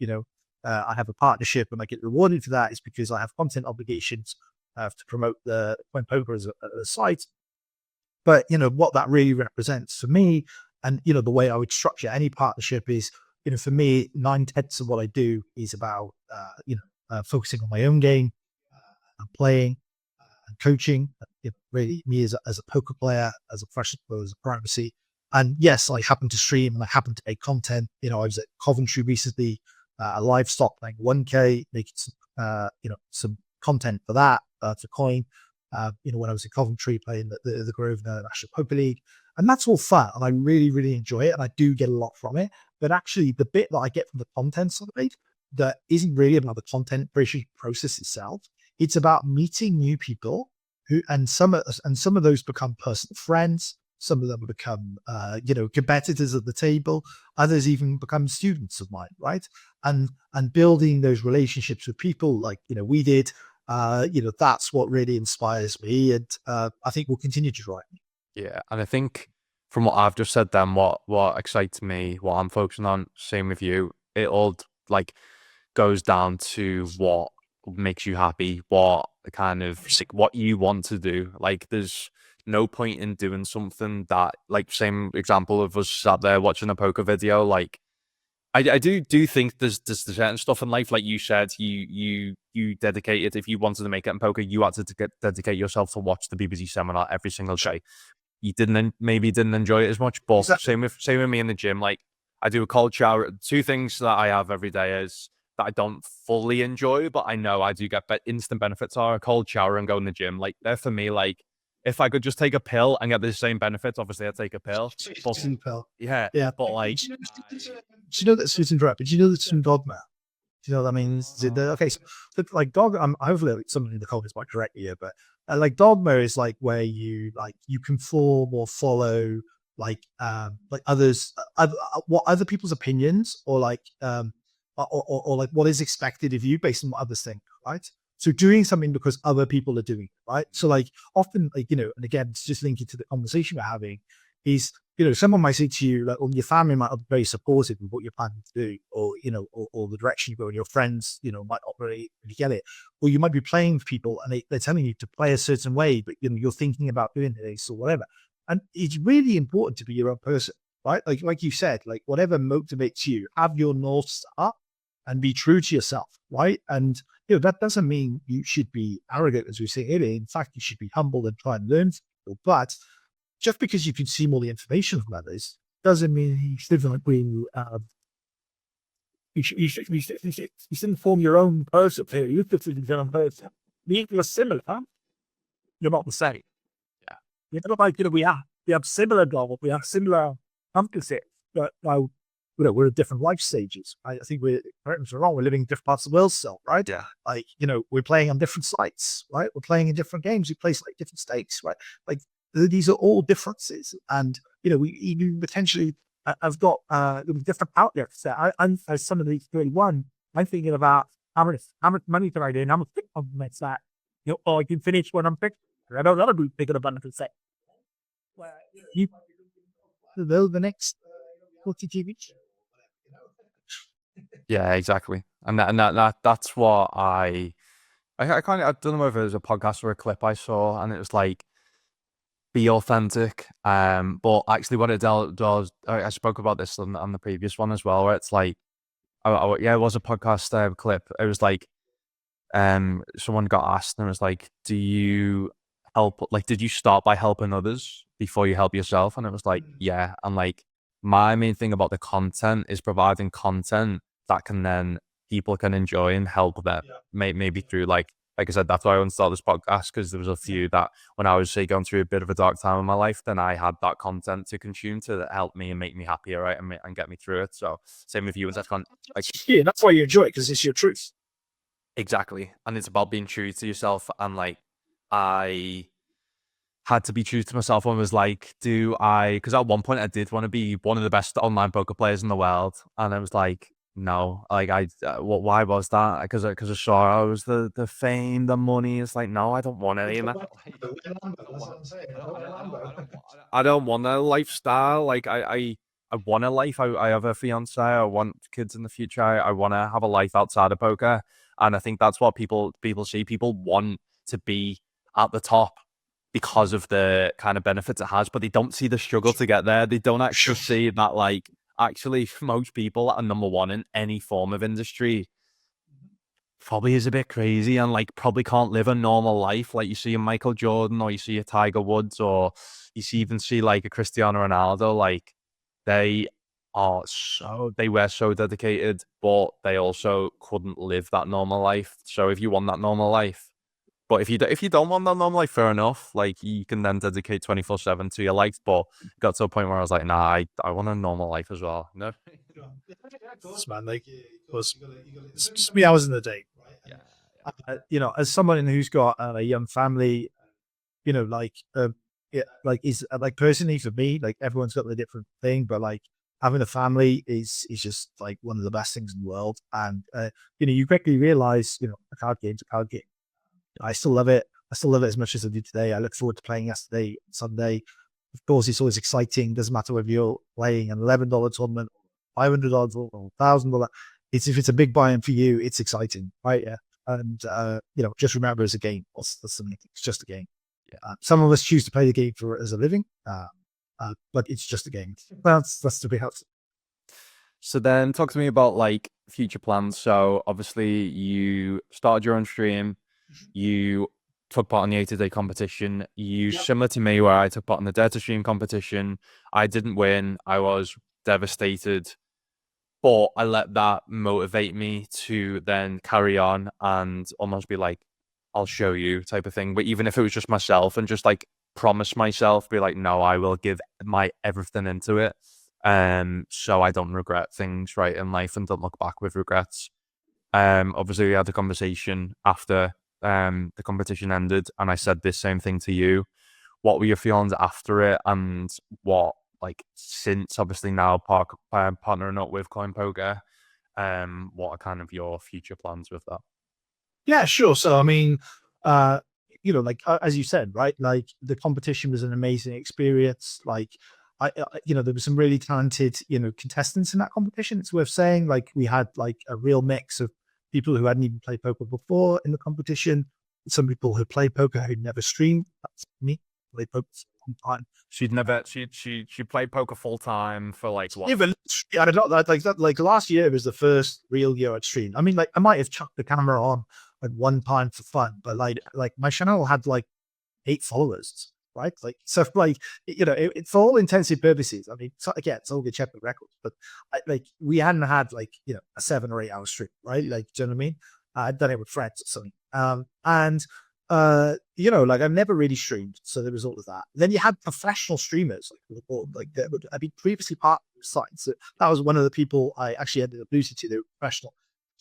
I have a partnership and I get rewarded for that, is because I have content obligations to promote the Point Poker as a site. But what that really represents for me, and the way I would structure any partnership is, for me, 9/10 of what I do is about focusing on my own game, and playing, and coaching. Really, me as a poker player, as a professional player, as a privacy. And yes, I happen to stream and I happen to make content. I was at Coventry recently, a live stock playing 1K, making some content for that to coin. When I was in Coventry playing the Grosvenor National Poker League, and that's all fun, and I really, really enjoy it, and I do get a lot from it. But actually, the bit that I get from the content side of it that isn't really about the content creation process itself It's about meeting new people and some of those become personal friends. Some of them become, competitors at the table. Others even become students of mine, right? And building those relationships with people like, we did, that's what really inspires me. And I think will continue to drive me. Yeah, and I think from what I've just said, then what excites me, what I'm focusing on, same with you. It all like goes down to what makes you happy, what kind of what you want to do. Like, there's no point in doing something that, like, same example of us sat there watching a poker video. Like, I do think there's certain stuff in life, like you said, you dedicated. If you wanted to make it in poker, you had to dedicate yourself to watch the BBC seminar every single day. You maybe didn't enjoy it as much, but Exactly. same with me in the gym. Like, I do a cold shower. Two things that I have every day is that I don't fully enjoy, but I know I do get instant benefits are a cold shower and go in the gym. Like, they're for me. Like, if I could just take a pill and get the same benefits, obviously I'd take a pill. But Super. yeah, Yeah. but like, Do you know that Susan Drap? But do you know that's some dogma? Do you know what I mean? Okay, so like hopefully somebody in the comments might correct me here, but like dogma is like where you conform or follow like others, what other people's opinions or or like what is expected of you based on what others think, right? So doing something because other people are doing it, right? So like often like and again, it's just linking to the conversation we're having is someone might say to you, like, well, your family might not be very supportive of what you're planning to do, or, or the direction you go, and your friends, might not really get it. Or you might be playing with people and they're telling you to play a certain way, but, you're thinking about doing this or whatever. And it's really important to be your own person, right? Like you said, like whatever motivates you, have your North Star and be true to yourself, right? And, that doesn't mean you should be arrogant, as we say earlier. In fact, you should be humble and try and learn from people. But just because you consume all the information from others doesn't mean you shouldn't bring you shouldn't form your own person. You should be your own person. If you're similar, you're not the same. yeah, Like we have similar goals, we have similar emphasis, but we're at different life stages. I think correct me if I'm wrong, we're living in different parts of the world still, right? yeah. Like, we're playing on different sites, right? We're playing in different games, we play like different stakes, right? Like these are all differences. And, we even potentially, I've got different outlets. I'm as some of these 31, I'm thinking about how much money can I do and how much income makes that. Or I can finish when I'm fixed. I don't know to be bigger than to say. You build the next 40 TV show. Yeah, exactly. That's what I kind of, I don't know if it was a podcast or a clip I saw, and it was like, be authentic. But actually, what it does, I spoke about this on the previous one as well, where it's like, yeah, it was a podcast clip. It was like, someone got asked, and it was like, do you help? Like, did you start by helping others before you help yourself? And it was like, yeah. And like, my main thing about the content is providing content that can then people can enjoy and help them. Maybe through like I said, that's why I wanted to start this podcast, because there was a few that when I was, say, going through a bit of a dark time in my life, then I had that content to consume to help me and make me happier, right, and get me through it. So same with you, and that's like, Yeah, that's why you enjoy it, because it's your truth. exactly, and it's about being true to yourself. And like, I had to be true to myself and was like, do I? Because at one point I did want to be one of the best online poker players in the world, and I was like, no, like why was that? Because I saw I was the fame, the money. It's like, no, I don't want any of that. Like, I don't want. I don't want a lifestyle. Like, I want a life. I have a fiance. I want kids in the future. I want to have a life outside of poker, and I think that's what people see. People want to be at the top because of the kind of benefits it has, but they don't see the struggle to get there. They don't actually see that, like, actually most people are number one in any form of industry probably is a bit crazy and like probably can't live a normal life like you see a Michael Jordan or you see a Tiger Woods or even see like a Cristiano Ronaldo. Like, they they were so dedicated, but they also couldn't live that normal life. So if you want that normal life, but if you don't want that normal life, fair enough. Like, you can then dedicate 24/7 to your life. But got to a point where I was like, nah, I want a normal life as well. No. Of course, man. Like, of course, it's just 3 hours in the day, right? Yeah, as someone who's got a young family, is like personally for me, like everyone's got the different thing, but like having a family is just like one of the best things in the world. And you quickly realize, a card game's a card game. I still love it. I still love it as much as I do today. I look forward to playing yesterday, Sunday. Of course, it's always exciting. Doesn't matter whether you're playing an $11 tournament, $500 or $1,000. If it's a big buy-in for you, it's exciting, right? Yeah. And just remember, it's a game. That's the main thing. It's just a game. Yeah. Some of us choose to play the game for as a living, but it's just a game. That's to be helpful. So then talk to me about like future plans. So obviously you started your own stream, you took part in the 80-day competition. You similar to me where I took part in the Dare to Stream competition. I didn't win. I was devastated, but I let that motivate me to then carry on and almost be like, I'll show you type of thing. But even if it was just myself and just like promise myself, be like, no, I will give my everything into it. So I don't regret things right in life and don't look back with regrets. Obviously we had a conversation after the competition ended, and I said this same thing to you. What were your feelings after it, and what like since obviously now partnering up with Coin Poker, what are kind of your future plans with that? Yeah, sure. So, I mean, as you said, right? Like the competition was an amazing experience. Like, there were some really talented, contestants in that competition. It's worth saying, like, we had like a real mix of people who hadn't even played poker before in the competition. Some people who played poker who'd never streamed. That's me. Played poker for a long time. She'd never she played poker full time for like what? Yeah, but I don't know that like last year was the first real year I'd streamed. I mean, like I might have chucked the camera on like one time for fun, but like my channel had like 8 followers, right? Like so, like for all intensive purposes. I mean, so, again, it's all good check the records, but like we hadn't had like a 7 or 8 hour stream, right? Like, do you know what I mean? I'd done it with friends or something, and like I've never really streamed, so the result of that. Then you had professional streamers that would I've been previously part of the site. So that was one of the people I actually ended up losing to. They were professional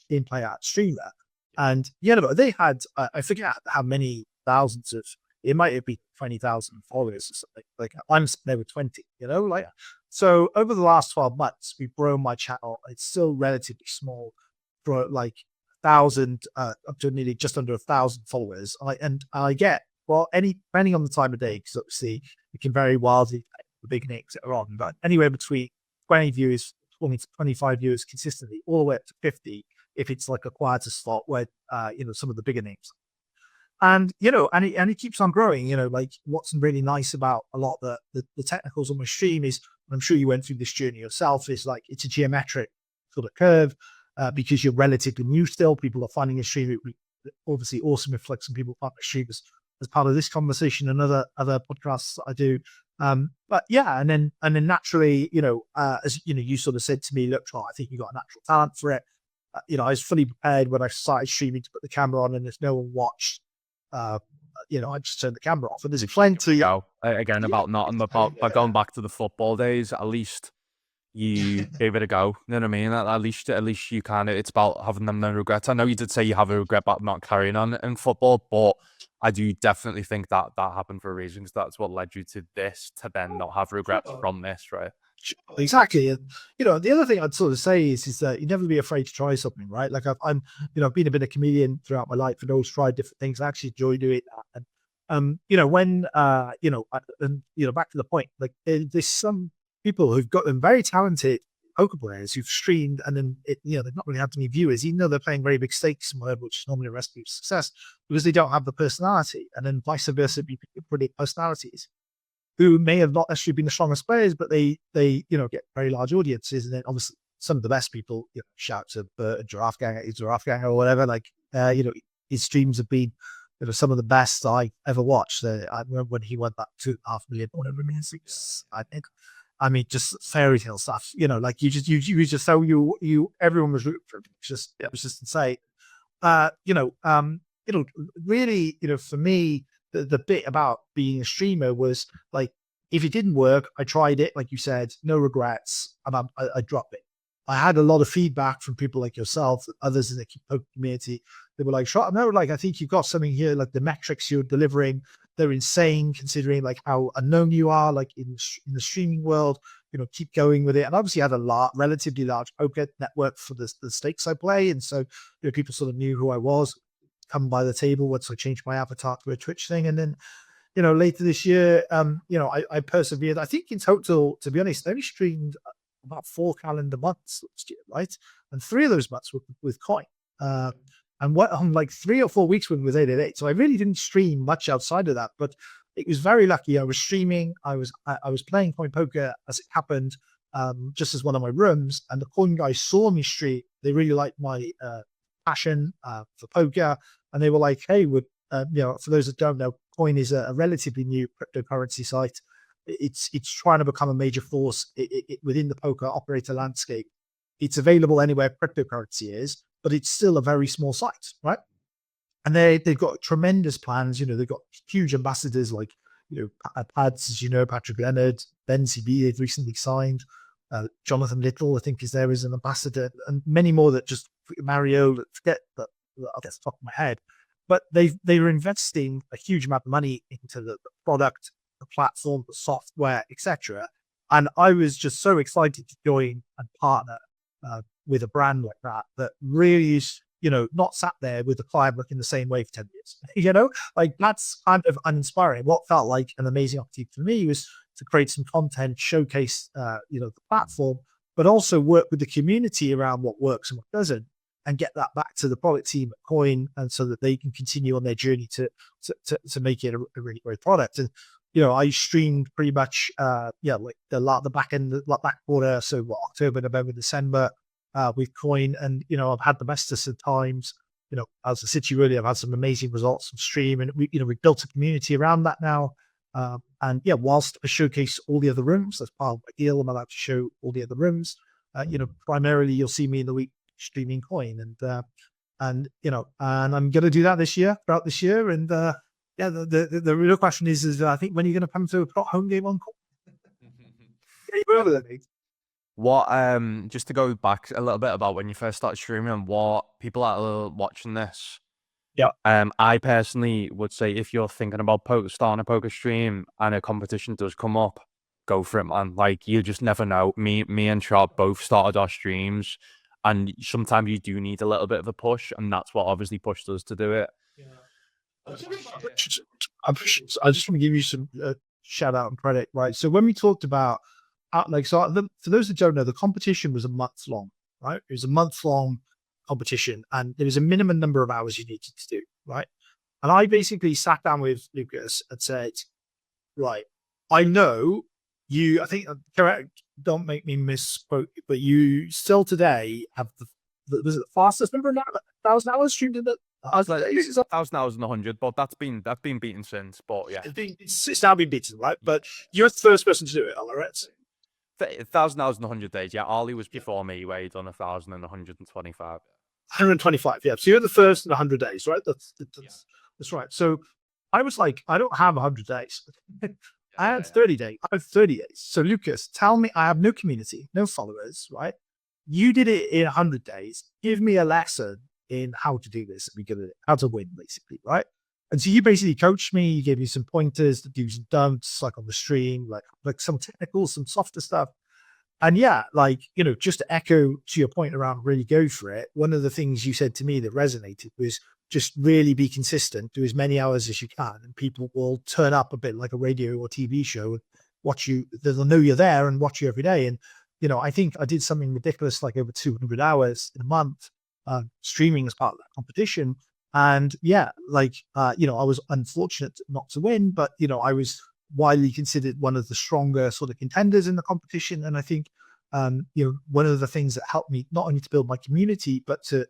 in play art streamer, and but they had I forget how many thousands of it might have been 20,000 followers or something. Like I'm there with 20, like so over the last 12 months we've grown my channel. It's still relatively small, for like 1,000 up to nearly just under 1,000 followers. And I get depending on the time of day, because obviously it can vary wildly the big names that are on, but anywhere between 20 viewers, 20 to 25 viewers consistently, all the way up to 50 if it's like a quieter slot where some of the bigger names. And and it keeps on growing. Like what's really nice about a lot of the technicals on my stream is, I'm sure you went through this journey yourself, is like it's a geometric sort of curve. Because you're relatively new still, people are finding a stream. It obviously awesome reflects some people find a stream as part of this conversation and other podcasts that I do. But yeah, and then naturally, as you sort of said to me, look, I think you got a natural talent for it. I was fully prepared when I started streaming to put the camera on, and if no one watched, I just turned the camera off. And there's plenty. Again, about not about by going back to the football days, at least you gave it a go. You know what I mean? At least you kind of, it's about having them no regrets. I know you did say you have a regret about not carrying on in football, but I do definitely think that happened for a reason, because that's what led you to this, to then not have regrets from this, right? Exactly. And the other thing I'd sort of say is that you never be afraid to try something, right? Like I've been a bit of a comedian throughout my life and always tried different things. I actually enjoy doing that. And when back to the point, like there's some people who've got them very talented poker players who've streamed, and then they've not really had many viewers, even though they're playing very big stakes and whatever, which is normally a recipe for success, because they don't have the personality. And then vice versa, people with brilliant personalities who may have not necessarily been the strongest players, but they get very large audiences. And then obviously some of the best people, shout to Bert, Giraffe Gang or whatever, like his streams have been some of the best I ever watched. I remember when he won that 2.5 million, whatever it means, I think. I mean, just fairy tale stuff, like you just so everyone was rooting for him. It was just insane. Really, for me, the bit about being a streamer was like, if it didn't work, I tried it, like you said, no regrets, and I dropped it. I had a lot of feedback from people like yourself, others in the poker community. They were like, "Trotmant, like, I think you've got something here. Like the metrics you're delivering, they're insane considering like how unknown you are, like in the streaming world. Keep going with it." And obviously, I had a relatively large poker network for the stakes I play, and so people sort of knew who I was. Come by the table once I changed my avatar to a Twitch thing, and then later this year, I persevered. I think in total, to be honest, I only streamed about 4 calendar months last year, right? And 3 of those months were with coin. And what on like 3 or 4 weeks with 888. So I really didn't stream much outside of that, but it was very lucky. I was streaming. I was playing coin poker as it happened, just as one of my rooms. And the coin guys saw me stream. They really liked my passion for poker, and they were like, "Hey, for those that don't know, Coin is a relatively new cryptocurrency site. It's trying to become a major force within the poker operator landscape. It's available anywhere cryptocurrency is, but it's still a very small site, right? And they've got tremendous plans. They've got huge ambassadors like Pads, as Patrick Leonard, Ben CB. They've recently signed. Jonathan Little, I think, is there as an ambassador, and many more that just Mario. Forget that off the top of my head. But they were investing a huge amount of money into the product, the platform, the software, etc. And I was just so excited to join and partner with a brand like that really is, not sat there with the client looking the same way for 10 years. Like that's kind of uninspiring. What felt like an amazing opportunity for me was to create some content, showcase, the platform, but also work with the community around what works and what doesn't, and get that back to the product team at Coin, and so that they can continue on their journey to make it a really great product. And I streamed pretty much like the back quarter, so October, November, December with Coin, and I've had the bestest of times. As I said to you earlier, I've had some amazing results from stream, and we built a community around that now. And whilst I showcase all the other rooms, that's part of my deal. I'm allowed to show all the other rooms. Primarily you'll see me in the week streaming Coin, and I'm going to do that throughout this year. And the real question is I think, when are you going to come to a home game on Coin? Yeah, you will with it. What just to go back a little bit about when you first started streaming and what people that are watching this. Yeah. I personally would say, if you're thinking about starting a poker stream and a competition does come up, go for it, man. Like, you just never know. Me and Trot both started our streams, and sometimes you do need a little bit of a push, and that's what obviously pushed us to do it. I just want to give you some shout out and credit, right? So when we talked about for those that don't know, the competition was a month long, right? It was a month long competition, and there was a minimum number of hours you needed to do, right? And I basically sat down with Lucas and said, right, I know you, I think, correct, don't make me misspoke, but you still today have was it the fastest number of 1,000 hours streamed in the 1,000 hours and 100, but that's been beaten since. But yeah, it's now been beaten, right? But you're the first person to do it, all right? 1,000 hours and 100 days. Yeah, Ollie was before me, where he'd done 1,000 and 125. 125, yeah. So you're the first in 100 days, right? That's right. So I was like, I don't have 100 days. I had 30 days. I have 30 days. So Lucas, tell me, I have no community, no followers, right? You did it in 100 days. Give me a lesson in how to do this and be good at it, how to win, basically, right? And so you basically coached me. You gave me some pointers to do some dumps, like on the stream, like some technical, some softer stuff. And yeah, just to echo to your point around really go for it. One of the things you said to me that resonated was just really be consistent, do as many hours as you can, and people will turn up a bit like a radio or TV show and watch you. They'll know you're there and watch you every day. And, I think I did something ridiculous, like over 200 hours in a month, streaming as part of that competition. And yeah, I was unfortunate not to win, but, I was widely considered one of the stronger sort of contenders in the competition. And I think, one of the things that helped me not only to build my community, but to,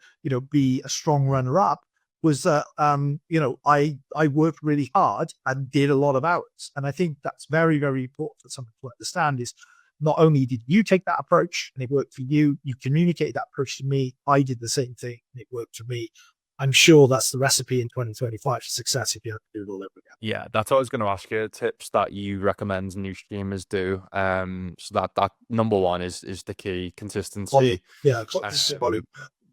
be a strong runner up was that, I worked really hard and did a lot of hours. And I think that's very, very important for someone to understand is, not only did you take that approach and it worked for you, you communicated that approach to me. I did the same thing and it worked for me. I'm sure that's the recipe in 2025 for success if you have to do it all over again. Yeah, that's what I was going to ask you. Tips that you recommend new streamers do. So that number one is the key, consistency. Yeah, Um,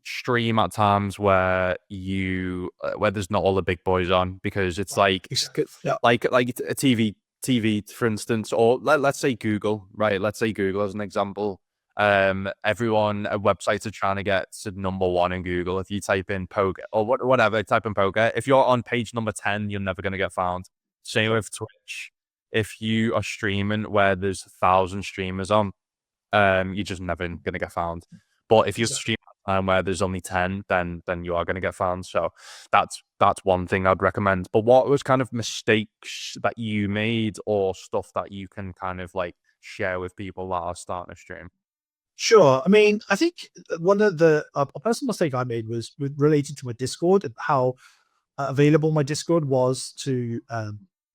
stream at times where where there's not all the big boys on, because it's like Yeah. like a TV for instance, or let's say Google, right? Let's say Google as an example. Everyone websites are trying to get to number one in Google. If you type in poker or whatever, type in poker, if you're on page number 10, you're never going to get found. Same with Twitch. If you are streaming where there's 1,000 streamers on, you're just never going to get found. But if you stream at a time where there's only 10, then you are going to get found. So that's one thing I'd recommend. But what was kind of mistakes that you made, or stuff that you can kind of like share with people that are starting a stream? Sure. I mean, I think one of the a personal mistake I made was related to my Discord and how available my Discord was to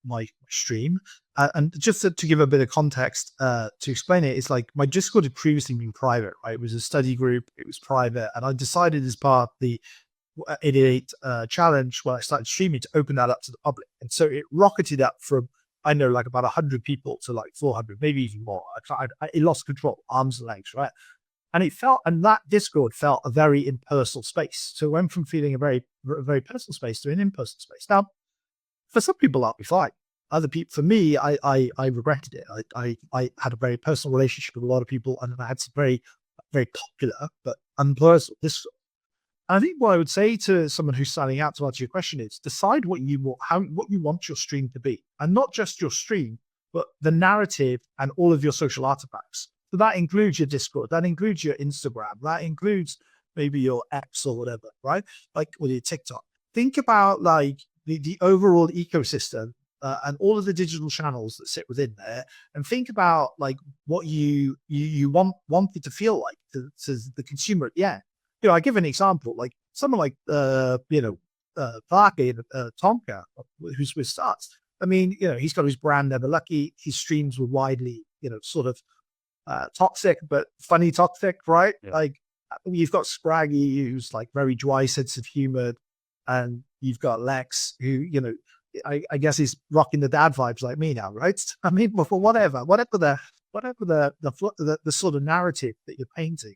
my stream. And just to give a bit of context to explain it, it's like my Discord had previously been private, right? It was a study group, it was private, and I decided as part of the 88 challenge when I started streaming to open that up to the public, and so it rocketed up from, I know, like about 100 people to like 400, maybe even more. It lost control, arms and legs, right? And that Discord felt a very impersonal space. So it went from feeling a very personal space to an impersonal space. Now, for some people, that'll be fine. Other people, for me, I regretted it. I had a very personal relationship with a lot of people, and I had some very popular but unpersonal Discord. I think what I would say to someone who's signing out, to answer your question, is decide what you want your stream to be, and not just your stream, but the narrative and all of your social artifacts. So that includes your Discord, that includes your Instagram, that includes maybe your apps or whatever, right? Like with your TikTok. Think about like the overall ecosystem and all of the digital channels that sit within there, and think about like what you want it to feel like to the consumer at the end. I give an example, like someone like, Varkey, Tonka, who's with Starts. I mean, he's got his brand Never Lucky. His streams were widely, sort of toxic, but funny toxic, right? Yeah. Like you've got Spraggy, who's like very dry sense of humor, and you've got Lex, who, I guess he's rocking the dad vibes like me now, right? I mean, but for whatever the sort of narrative that you're painting,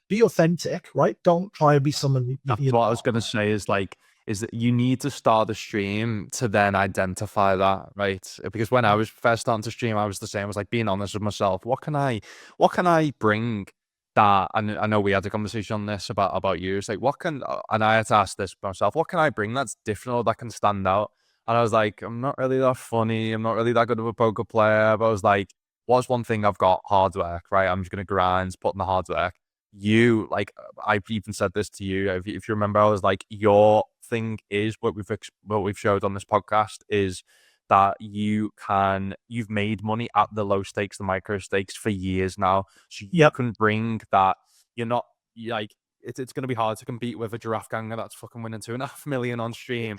be authentic, right? Don't try and be someone. That's what I was going to say, is that you need to start a stream to then identify that, right? Because when I was first starting to stream, I was the same. I was like being honest with myself. What can I bring that? And I know we had a conversation on this about you. It's like, and I had to ask this myself, what can I bring that's different or that can stand out? And I was like, I'm not really that funny. I'm not really that good of a poker player. But I was like, what's one thing I've got? Hard work, right? I'm just going to grind, put in the hard work. I even said this to you, if you remember, I was like, your thing is what we've showed on this podcast is that you've made money at the low stakes, the micro stakes for years now. So you can bring that. You're not like, it's going to be hard to compete with a giraffe ganger that's fucking winning 2.5 million on stream.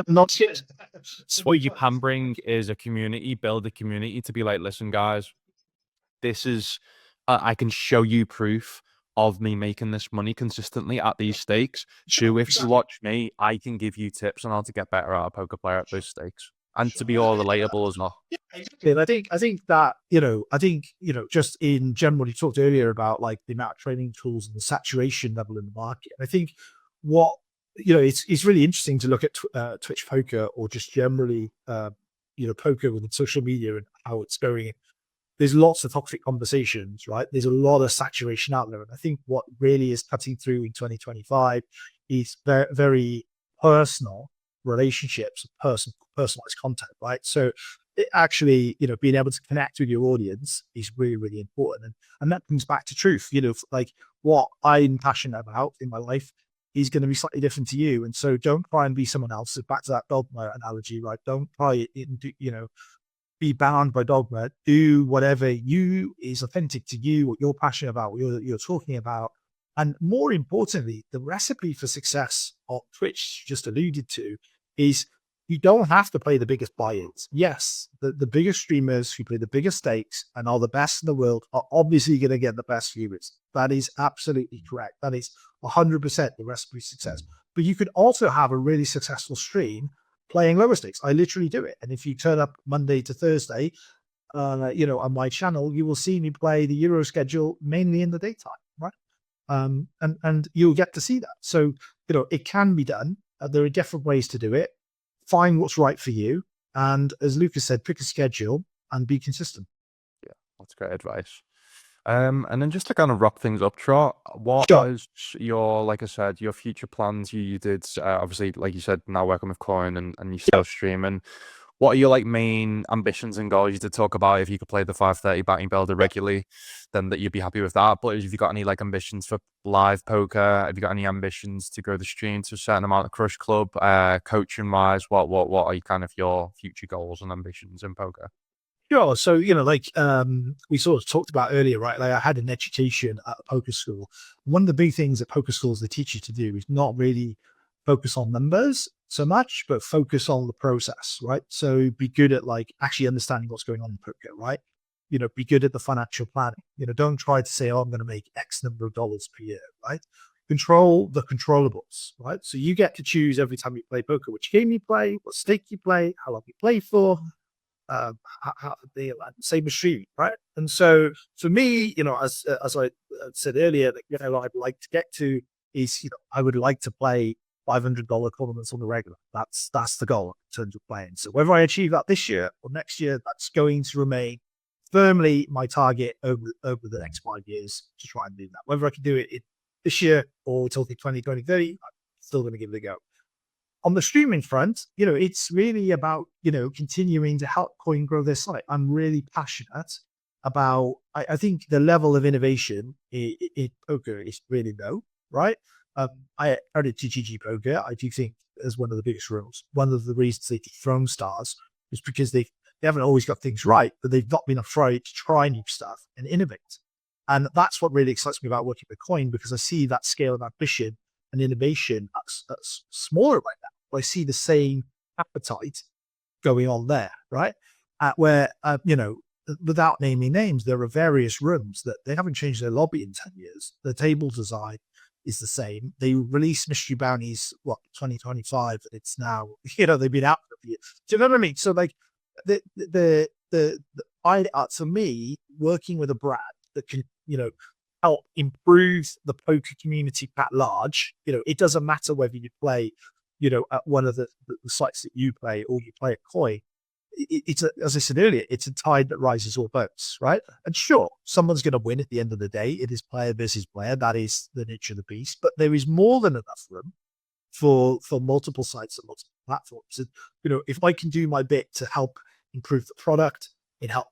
Not yet. So what you can bring is build a community to be like, listen, guys, this is, I can show you proof of me making this money consistently at these stakes. So if you watch me, I can give you tips on how to get better at a poker player at those stakes, and to be all relatable as well. And I think that, just in general, you talked earlier about like the amount of training tools and the saturation level in the market. And I think what, it's really interesting to look at Twitch poker, or just generally, poker within social media and how it's going. There's lots of toxic conversations, right? There's a lot of saturation out there. And I think what really is cutting through in 2025 is very, very personal relationships, personalized content, right? So it actually, being able to connect with your audience is really, really important. And that comes back to truth, like what I'm passionate about in my life is going to be slightly different to you. And so don't try and be someone else. So back to that dogma analogy, right? Don't try it, be bound by dogma. Do whatever is authentic to you, what you're passionate about, what you're talking about. And more importantly, the recipe for success on Twitch, you just alluded to, is you don't have to play the biggest buy-ins. Yes, the biggest streamers who play the biggest stakes and are the best in the world are obviously going to get the best viewers. That is absolutely correct. That is 100% the recipe for success. But you could also have a really successful stream playing lower stakes. I literally do it. And if you turn up Monday to Thursday, on my channel, you will see me play the Euro schedule mainly in the daytime, right? And you'll get to see that. So, it can be done. There are different ways to do it. Find what's right for you. And as Lucas said, pick a schedule and be consistent. Yeah, that's great advice. And then just to kind of wrap things up, Trot, what Sure. is your, like I said, your future plans? You did obviously, like you said, now working with Coin and you still streaming. What are your like main ambitions and goals? You did talk about if you could play the 530 batting builder regularly, then that you'd be happy with that. But have you got any like ambitions for live poker? Have you got any ambitions to grow the stream to a certain amount of Crush Club? Coaching wise, what are you kind of your future goals and ambitions in poker? Sure. So, we sort of talked about earlier, right? Like I had an education at a poker school. One of the big things at poker schools they teach you to do is not really focus on numbers so much, but focus on the process, right? So be good at like actually understanding what's going on in poker, right? Be good at the financial planning. Don't try to say, oh, I'm going to make X number of dollars per year, right? Control the controllables, right? So you get to choose every time you play poker, which game you play, what stake you play, how long you play for, how the same machine, right? And so for me, as I said earlier, that I'd like to get to is, I would like to play $500 tournaments on the regular. That's the goal in terms of playing. So whether I achieve that this year or next year, that's going to remain firmly my target over the next 5 years to try and do that. Whether I can do it this year or till 2030, I'm still going to give it a go. On the streaming front, it's really about, continuing to help Coin grow their site. I'm really passionate about, I think the level of innovation in poker is really low, right? I credit to GG Poker. I do think as one of the biggest rules, one of the reasons they dethrone stars is because they haven't always got things right, but they've not been afraid to try new stuff and innovate. And that's what really excites me about working with Coin, because I see that scale of ambition and innovation that's smaller right now. I see the same appetite going on there, right? Where, without naming names, there are various rooms that they haven't changed their lobby in 10 years. The table design is the same. They released Mystery Bounties, 2025, and it's now, they've been out for a year. Do you know what I mean? So like to me, working with a brand that can, help improve the poker community at large, it doesn't matter whether you play, at one of the sites that you play or you play at Koi. It's as I said earlier, it's a tide that rises all boats, right? And sure, someone's going to win at the end of the day. It is player versus player. That is the nature of the beast. But there is more than enough room for multiple sites and multiple platforms. And, if I can do my bit to help improve the product, it help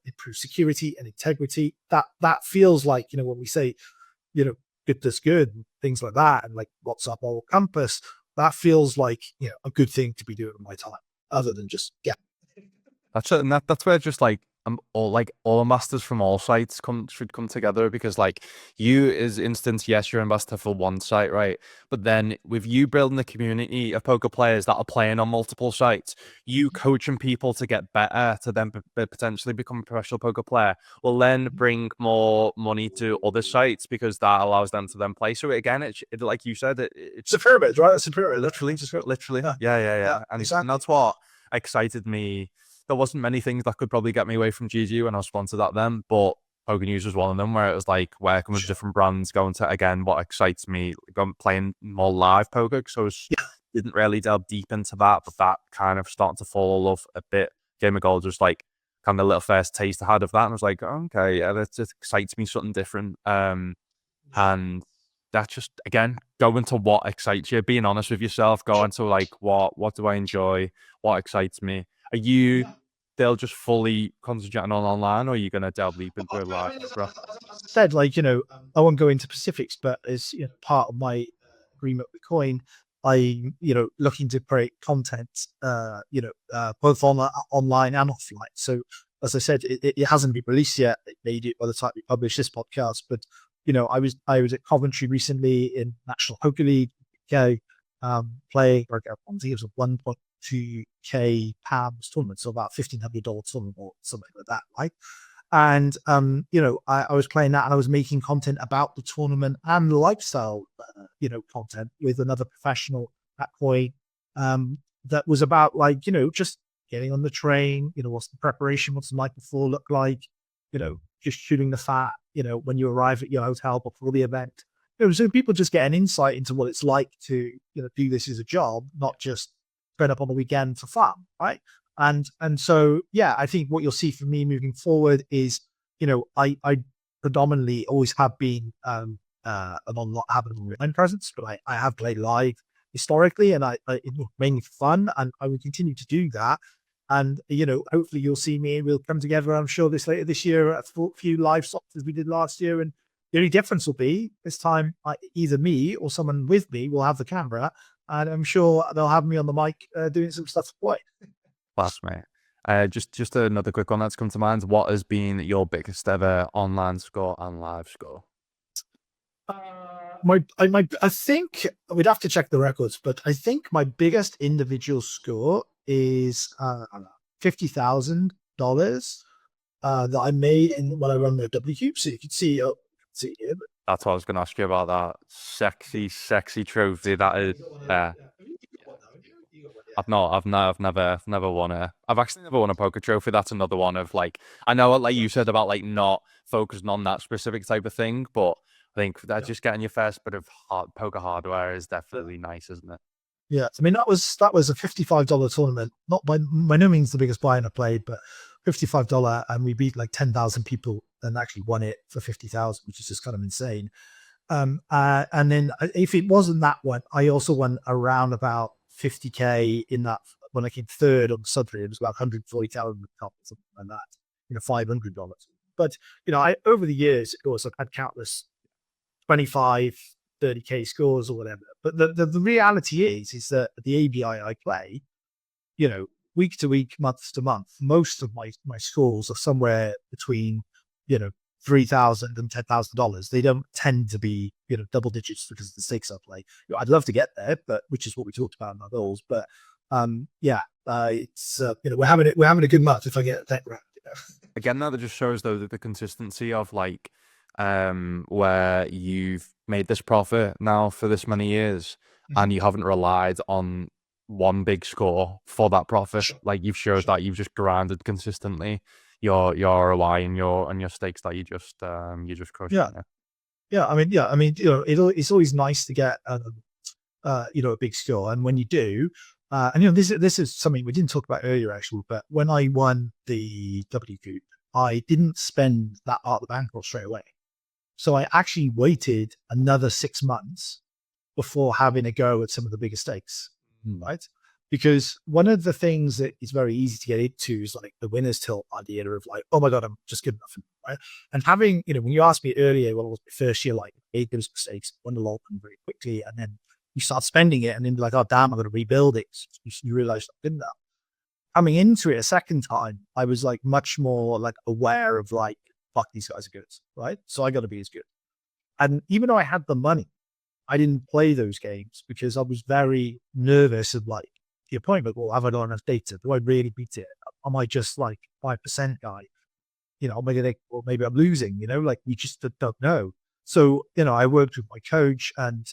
improve security and integrity, that feels like, when we say, good does good, and things like that, and like what's up Moral Compass, that feels like, a good thing to be doing in my time, other than just That's it, and that's where just like all masters from all sites should come together, because like you as instance, yes, you're ambassador for one site, right? But then with you building the community of poker players that are playing on multiple sites, you coaching people to get better, to then potentially become a professional poker player, will then bring more money to other sites, because that allows them to then play. So again, it like you said, it's a pyramid, right? It's a pyramid, literally, Yeah. yeah. And exactly. and that's what excited me. There wasn't many things that could probably get me away from GG when I was sponsored at them, but Poker News was one of them, where it was like working with different brands, going to, again, what excites me, playing more live poker. So I didn't really delve deep into that, but that kind of starting to fall in love a bit. Game of Gold was like kind of a little first taste I had of that, and I was like, okay, yeah, that just excites me, something different. And that's just, again, going to what excites you, being honest with yourself, going to like what do I enjoy, what excites me. Are you still just fully concentrating on online, or are you going to delve deep into live poker? Said, like, I won't go into specifics, but as part of my agreement with Coin, I'm looking to create content, both online and offline. So as I said, it hasn't been released yet. It may do by the time we publish this podcast, but I was at Coventry recently in National Poker League, UK, playing. I think it was a 1.1 2K pounds tournament, so about $1,500 tournament or something like that, right? And I was playing that, and I was making content about the tournament and lifestyle, content with another professional at that point. That was about just getting on the train. What's the preparation? What's the night before look like? Just shooting the fat. When you arrive at your hotel before the event. So people just get an insight into what it's like to do this as a job, not just spend up on the weekend for fun, right? And so, yeah, I think what you'll see from me moving forward is, I predominantly always have been an online presence, but I have played live historically, and it was mainly for fun, and I will continue to do that. And hopefully you'll see me, and we'll come together, I'm sure, later this year at a few live stops as we did last year. And the only difference will be this time, either me or someone with me will have the camera, and I'm sure they'll have me on the mic doing some stuff to play. Class, mate. Just another quick one that's come to mind. What has been your biggest ever online score and live score? I think we'd have to check the records, but I think my biggest individual score is $50,000 that I made when I run the W Cube. So you can see here. That's what I was going to ask you about. That sexy trophy. That is. I've never won a. I've actually never won a poker trophy. That's another one of I know like you said about not focusing on that specific type of thing, but I think that just getting your first bit of poker hardware is definitely nice, isn't it? Yeah, I mean that was a $55 tournament. Not by no means the biggest buy-in I played, but $55, and we beat 10,000 people and actually won it for 50,000, which is just kind of insane. And then if it wasn't that one, I also won around about 50K in that when I came third on the Sudbury. It was about 140,000 top, something like that. $500. But over the years, of course, I've had countless 25, 30K scores or whatever. But the reality is that the ABI I play, week to week, month to month, most of my scores are somewhere between, $3,000 and $10,000. They don't tend to be, double digits because of the stakes I play. I'd love to get there, but which is what we talked about in our goals. But it's we're having a good month if I get that right. Again, that just shows though that the consistency of where you've made this profit now for this many years, and you haven't relied on one big score for that profit. Sure. You've showed that you've just grinded consistently your ROI and your stakes that you just crushed. Yeah. I mean, it's always nice to get a big score, and when you do, and this is something we didn't talk about earlier actually, but when I won the W Group, I didn't spend that part of the bankroll straight away. So I actually waited another 6 months before having a go at some of the bigger stakes, right? Because one of the things that is very easy to get into is the winner's tilt idea of oh my God, I'm just good enough, right? And having, when you asked me earlier, what was my first year like, made those mistakes, won a lot of them very quickly, and then you start spending it, and then oh damn, I'm going to rebuild it. You realize I'm good enough. Coming into it a second time, I was much more aware of fuck, these guys are good, right? So I got to be as good. And even though I had the money, I didn't play those games because I was very nervous of the appointment. Well, have I got enough data? Do I really beat it? Am I just 5% guy? Maybe I'm losing, you just don't know. So, I worked with my coach and,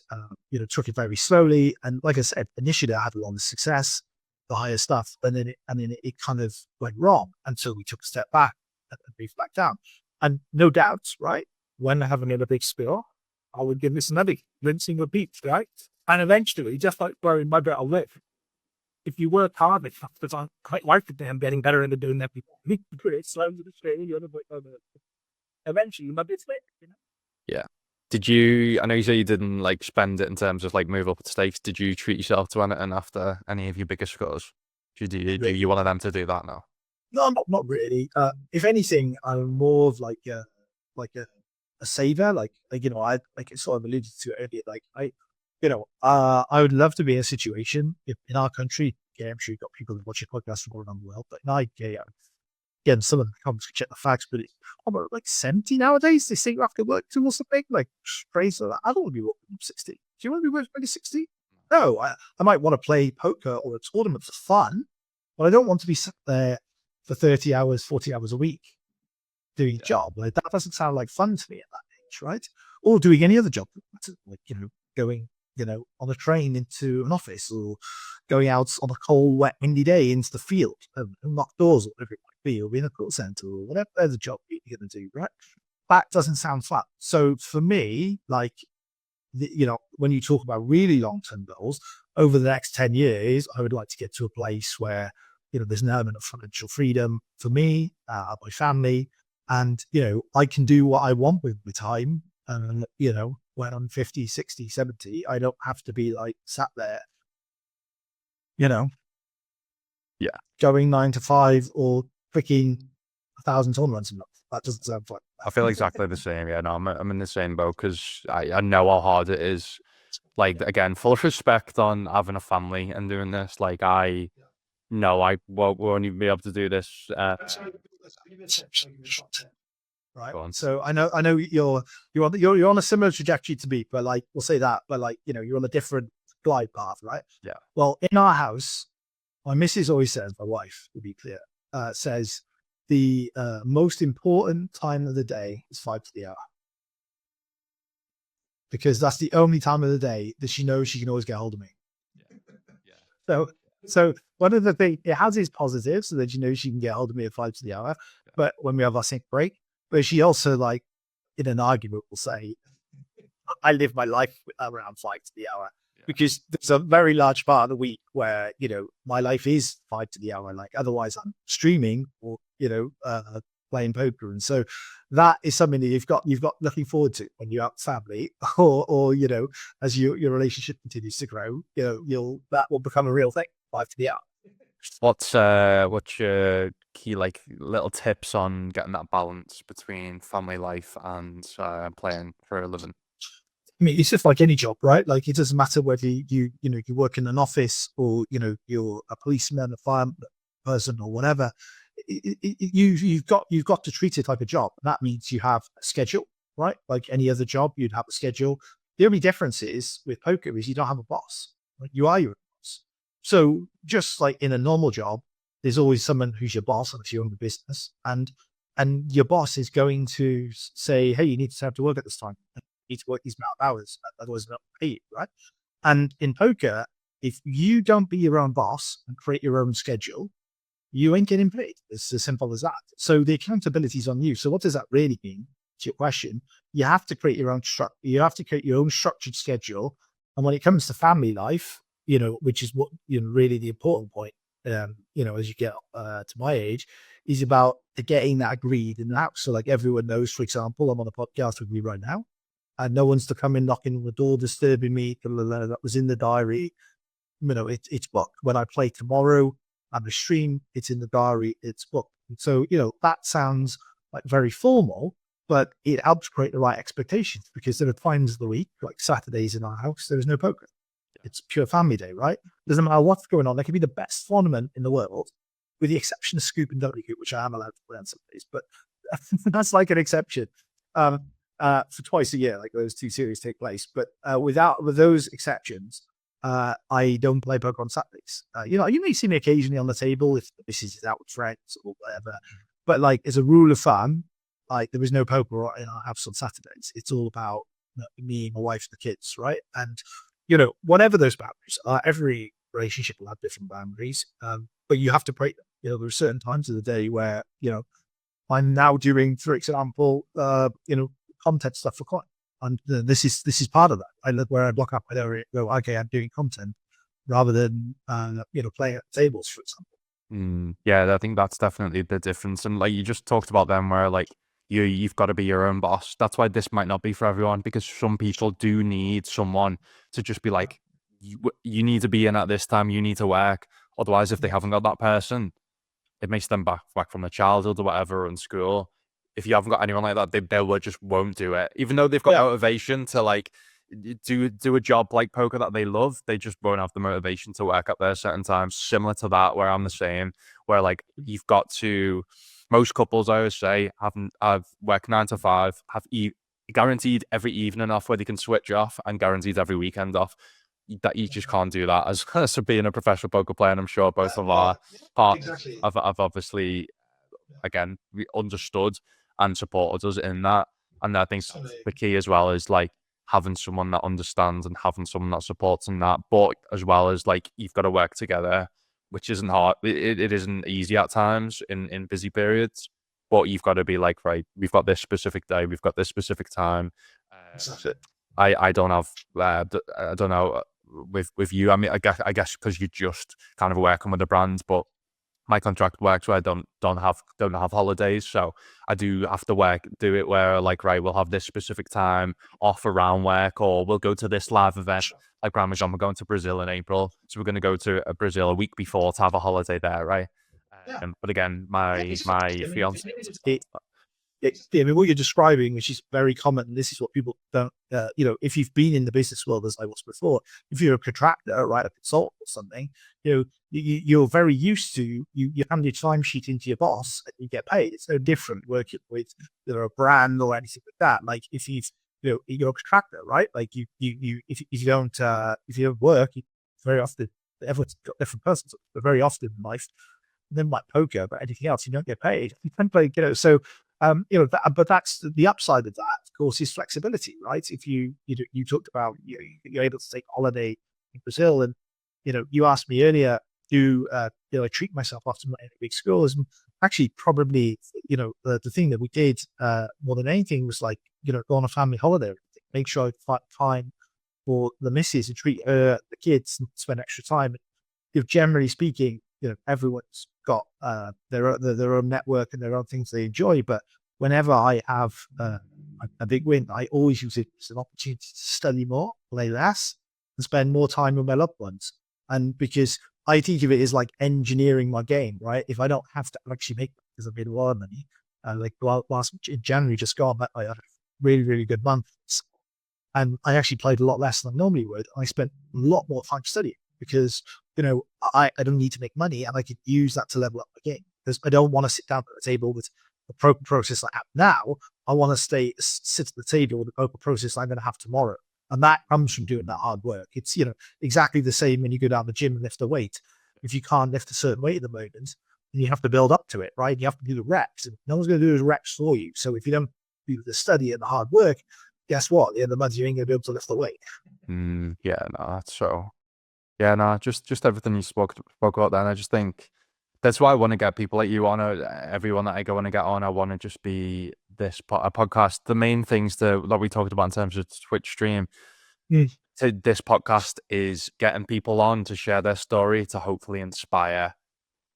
took it very slowly. And like I said, initially I had a lot of success, the higher stuff, and then it kind of went wrong. And so we took a step back and moved back down. And no doubt, right? When I have another big spill, I would give this another rinsing repeat, right? And eventually, just like growing my better live, if you work hard enough, because I'm quite like them getting better into doing that before. It's slow to the stream, eventually you might be split, Yeah. Did you, I know you say you didn't spend it in terms of move up at stakes. Did you treat yourself to anything after any of your biggest scores? Do you want them to do that now? No, not really. If anything, I'm more of a saver. I sort of alluded to it earlier. I would love to be in a situation if in our country, I'm sure you've got people that watch your podcast from all around the world, but again, some of them come to check the facts, but it's about 70 nowadays. They think you have to work towards something crazy. I don't want to be working 60. Do you want to be working 60? No, I might want to play poker or a tournament for fun, but I don't want to be sat there for 30 hours, 40 hours a week doing a job. Like, that doesn't sound like fun to me at that age, right? Or doing any other job, like, going, on a train into an office, or going out on a cold, wet, windy day into the field and knock doors, or whatever it might be, or be in a call center, or whatever the job you're going to do, right? That doesn't sound fun. So for me, like, when you talk about really long-term goals, over the next 10 years, I would like to get to a place where, there's an element of financial freedom for me, my family, and, I can do what I want with my time. And, when I'm 50, 60, 70, I don't have to be like sat there, Yeah. going 9 to 5 or freaking 1,000 tournaments a month. That doesn't sound fun. I feel exactly the same. Yeah, no, I'm in the same boat because I know how hard it is. Like, again, full of respect on having a family and doing this. Like, I know I won't even be able to do this. Right. Go on. So I know you're on a similar trajectory to me, but like, we'll say that, but like, you're on a different glide path, right? Yeah. Well, in our house, my missus always says, my wife, to be clear, says the most important time of the day is 5 to the hour. Because that's the only time of the day that she knows she can always get hold of me. Yeah. So one of the things, it has its positives, so that she knows she can get hold of me at 5 to the hour. Yeah. But when we have our sync break, but she also, like, in an argument, will say, I live my life around 5 to the hour. Yeah. Because there's a very large part of the week where, my life is 5 to the hour. Like, otherwise I'm streaming or, playing poker. And so that is something that you've got looking forward to when you have family, or as your relationship continues to grow, that will become a real thing, 5 to the hour. What's your key, like, little tips on getting that balance between family life and playing for a living? I mean, it's just like any job, right? Like, it doesn't matter whether you work in an office, or, you're a policeman, a fireman person, or whatever. You've got to treat it like a job. That means you have a schedule, right? Like any other job, you'd have a schedule. The only difference is with poker is you don't have a boss. Like, you are your boss. So just like in a normal job, there's always someone who's your boss unless you own the business, and your boss is going to say, hey, you need to have to work at this time. You need to work these amount of hours, otherwise they're not pay you, right? And in poker, if you don't be your own boss and create your own schedule, you ain't getting paid. It's as simple as that. So the accountability is on you. So what does that really mean? To your question, you have to create your own you have to create your own structured schedule. And when it comes to family life, which is what, really the important point, as you get to my age, is about getting that agreed in the house. So like everyone knows, for example, I'm on a podcast with me right now, and no one's to come in knocking on the door, disturbing me. That was in the diary. It's booked. When I play tomorrow, and the stream, it's in the diary, it's booked. So, that sounds like very formal, but it helps create the right expectations, because there are times of the week, like Saturdays in our house, there is no poker. It's pure family day, right? Doesn't matter what's going on. There could be the best tournament in the world, with the exception of Scoop and W, which I am allowed to play on some days, but that's like an exception for twice a year, like those two series take place. But with those exceptions, I don't play poker on Saturdays. You may see me occasionally on the table if this is out with friends or whatever. But like, as a rule of thumb, like, there is no poker in our house on Saturdays. It's all about me, my wife, the kids, right? And whatever those boundaries are, every relationship will have different boundaries. But you have to break them. There are certain times of the day where I'm now doing, for example, content stuff for clients. And this is part of that. I look where I block up my area, go, okay, I'm doing content rather than playing at tables, for example. Yeah, I think that's definitely the difference. And like you just talked about them, where like you've got to be your own boss. That's why this might not be for everyone, because some people do need someone to just be like, you need to be in at this time, you need to work. Otherwise, if they haven't got that person, it makes them back from their childhood or whatever in school. If you haven't got anyone like that, they just won't do it. Even though they've got motivation to like do a job like poker that they love, they just won't have the motivation to work up there certain times. Similar to that, where I'm the same, where like you've got to, most couples, I always say, have work 9 to 5, have guaranteed every evening off where they can switch off, and guaranteed every weekend off. that you just can't do that as being a professional poker player. And I'm sure both of our Yeah, partners exactly. have obviously, again, we understood and supported us in that. And I think the key as well is like having someone that understands and having someone that supports in that, but as well as like you've got to work together, which isn't hard. It isn't easy at times in busy periods, but you've got to be like, right, we've got this specific day, we've got this specific time. So I don't have I don't know with you. I mean, I guess because you're just kind of working with the brand, but my contract works where I don't have holidays, so I do have to do it where like, right, we'll have this specific time off around work, or we'll go to this live event. Like Ramazan, we're going to Brazil in April, so we're going to go to Brazil a week before to have a holiday there, right? Yeah. But again, Yeah, my exactly. I mean, fiance, I mean, what you're describing, which is very common, and this is what people don't, if you've been in the business world as I was before, if you're a contractor, right, a consultant or something, you're very used to, you hand your timesheet into your boss and you get paid. It's no different working with a brand or anything like that. Like if you're a contractor, right? Like if you don't, if you don't work, very often, everyone's got different persons, but very often in life, then like poker, but anything else, you don't get paid. You can play, so but that's the upside of that, of course, is flexibility, right? If you talked about you're able to take holiday in Brazil, and you asked me earlier, I treat myself after my big scores, and actually probably the thing that we did more than anything was like go on a family holiday, make sure I find time for the missus and treat her, the kids, and spend extra time. Generally speaking, everyone's got their own network and their own things they enjoy. But whenever I have a big win, I always use it as an opportunity to study more, play less, and spend more time with my loved ones. And because I think of it as like engineering my game, right? If I don't have to actually make, because I've made a lot of money, like last in January just gone, I had a really, really good month. And I actually played a lot less than I normally would. I spent a lot more time studying because, I don't need to make money, and I could use that to level up my game, because I don't want to sit down at the table with the poker process I have now. I want to sit at the table with the poker process I'm going to have tomorrow. And that comes from doing that hard work. It's, exactly the same when you go down the gym and lift a weight. If you can't lift a certain weight at the moment, then you have to build up to it, right? You have to do the reps, and no one's going to do those reps for you. So if you don't do the study and the hard work, guess what? At the end of the month, you ain't going to be able to lift the weight. yeah, no, that's so. Yeah, no, just everything you spoke about then. I just think that's why I want to get people like you on. Everyone that I go on to get on, I want to just be a podcast. The main things that we talked about in terms of Twitch stream to this podcast is getting people on to share their story, to hopefully inspire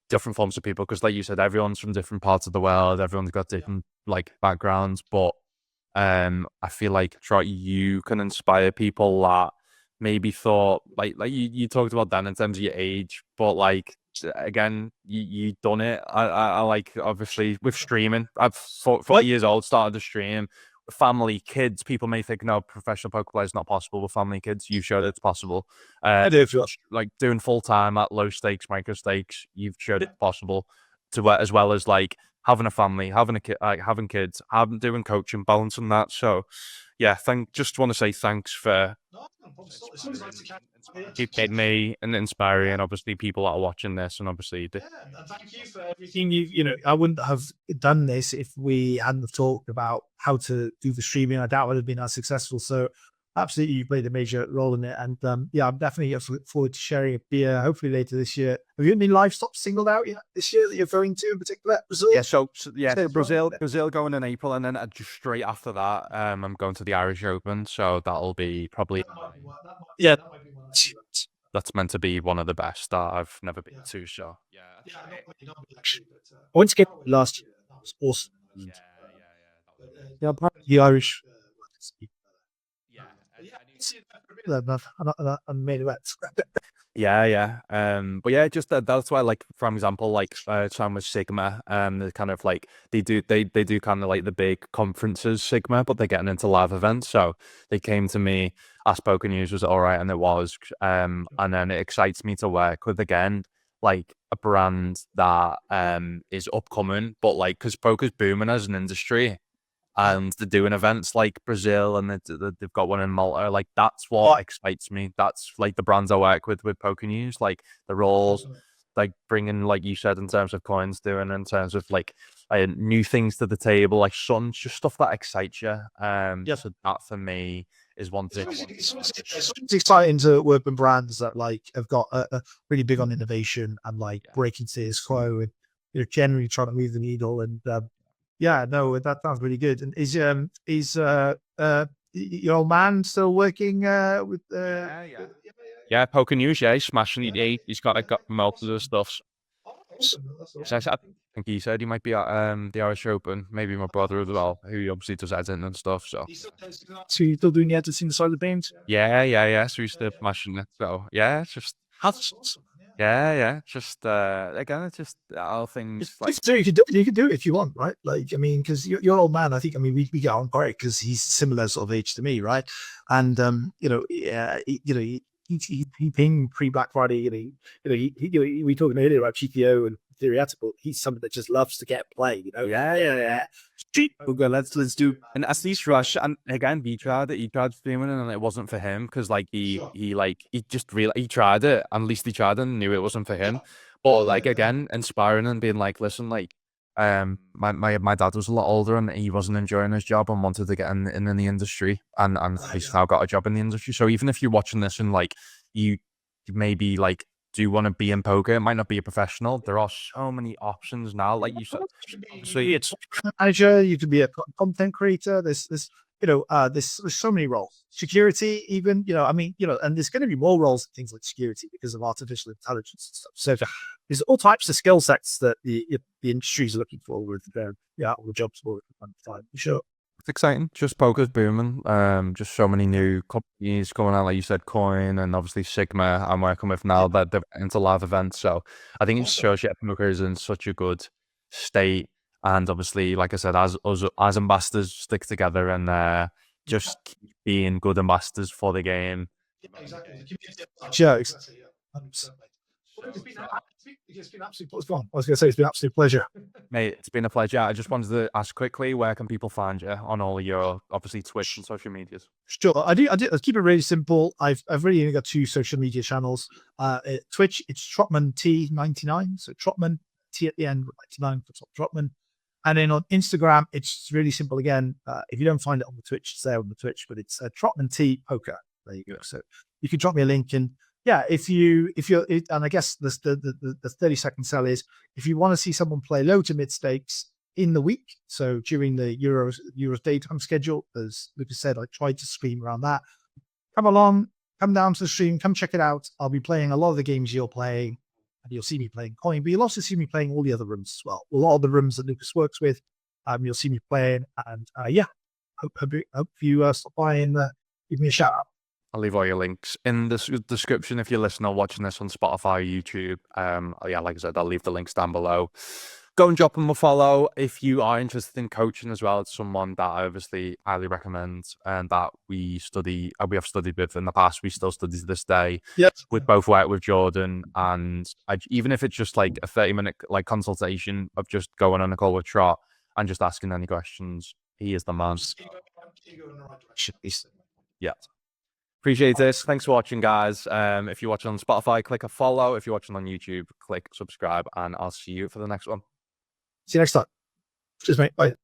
different forms of people. Because like you said, everyone's from different parts of the world. Everyone's got different like backgrounds, but I feel like you can inspire people that maybe thought like you talked about then in terms of your age, but like again, you done it. I like, obviously with streaming. I've 40 years old, started to stream. Family, kids. People may think no, professional poker play is not possible with family, kids. You showed it's possible. I do feel Like doing full time at low stakes, micro stakes. You've showed it's possible to as well as like having a family, having a kid, like having kids, doing coaching, balancing that. So, yeah, just want to say thanks for inspiring me and inspiring, obviously, people that are watching this, and obviously, Yeah, and thank you for everything. I wouldn't have done this if we hadn't have talked about how to do the streaming. I doubt it would have been as successful. So, absolutely, you played a major role in it. And yeah, I'm definitely looking forward to sharing a beer, hopefully later this year. Have you had any live stops singled out yet this year that you're going to in particular? Brazil? yeah. So Brazil going in April, and then just straight after that, I'm going to the Irish Open. So that'll be probably Yeah, that might be one. that's meant to be one of the best that I've never been to. So yeah, Not me actually, but I went to get last year. That was awesome. yeah, And, that would be. yeah, apparently the Irish. Yeah, Yeah, and see that. And made it. yeah. But yeah, just that's why, like, for example, like Sam with Sigma, they're kind of like they do kind of like the big conferences, Sigma, but they're getting into live events. So they came to me, asked Poker News was it all right, and it was. And then it excites me to work with, again, like a brand that is upcoming, but like, because poker's booming as an industry, and they're doing events like Brazil, and they've got one in Malta. Like, that's what excites me. That's like the brands I work with Poker News. Like, they're all like bringing, like you said, in terms of coins, doing in terms of like new things to the table, like just stuff that excites you. So that for me is one thing. It's exciting to work with brands that like have got a really big on innovation and like breaking status quo, and generally trying to move the needle. And that sounds really good. And is your old man still working with? Yeah, Poker News. Yeah, he's smashing it. He's got most of the stuff. So I think he said he might be at the Irish Open. Maybe my brother as well, who obviously does editing and stuff. So you're still doing the editing side of the games? Yeah. So he's still smashing it. So yeah, it's just just again, it's just all things like you can do it if you want, right? Like, I mean, because your old man, I think, I mean, we get on great because he's similar sort of age to me, right? And he pinged pre-Black Friday. We were talking earlier about GPO and theoretical. He's somebody that just loves to get play. Yeah. Okay, let's do. And as these rush, and again, he tried streaming it, and it wasn't for him because like he just really he tried it, and at least he tried it and knew it wasn't for him. But like again, inspiring and being like, listen, like my dad was a lot older and he wasn't enjoying his job and wanted to get in the industry, and he's now got a job in the industry. So even if you're watching this and like you maybe like do want to be in poker, it might not be a professional. There are so many options now, like you said. So it's manager, you could be a content creator. There's so many roles. Security, even, I mean, and there's going to be more roles in things like security because of artificial intelligence and stuff. So there's all types of skill sets that the industry is looking for with all the jobs for time. Sure. It's exciting. Just poker's booming. Just so many new companies coming out, like you said, Coin and obviously Sigma. I'm working with now that they're into live events. So I think it shows you poker is in such a good state. And obviously, like I said, as ambassadors, stick together and just keep being good ambassadors for the game. Jokes. It's been absolutely fun. I was going to say it's been an absolute pleasure. Mate, it's been a pleasure. I just wanted to ask quickly, where can people find you on all your, obviously, Twitch and social medias? Sure, I do. Let's keep it really simple. I've really only got 2 social media channels. Twitch, it's Trotman T99, so Trotman T at the end, 99 for Trotman. And then on Instagram, it's really simple again. If you don't find it on the Twitch, it's there on the Twitch, but it's Trotman T Poker. There you go. So you can drop me a link, and if you're, and I guess the 30-second sell is if you want to see someone play low to mid stakes in the week. So during the Euros daytime schedule, as Lucas said, I tried to stream around that. Come along, come down to the stream, come check it out. I'll be playing a lot of the games you're playing, and you'll see me playing Coin, but you'll also see me playing all the other rooms as well. A lot of the rooms that Lucas works with, you'll see me playing, and hope you stop by and give me a shout out. I'll leave all your links in the description if you're listening or watching this on Spotify or YouTube. Like I said, I'll leave the links down below. Go and drop them a follow if you are interested in coaching as well. It's someone that I obviously highly recommend and that we have studied with in the past. We still study to this day. Yep. We both work with Jordan, and even if it's just like a 30-minute like consultation of just going on a call with Trot and just asking any questions, he is the man. Yeah. Appreciate this. Thanks for watching, guys. If you're watching on Spotify, click a follow. If you're watching on YouTube, click subscribe, and I'll see you for the next one. See you next time. Cheers, mate. Bye.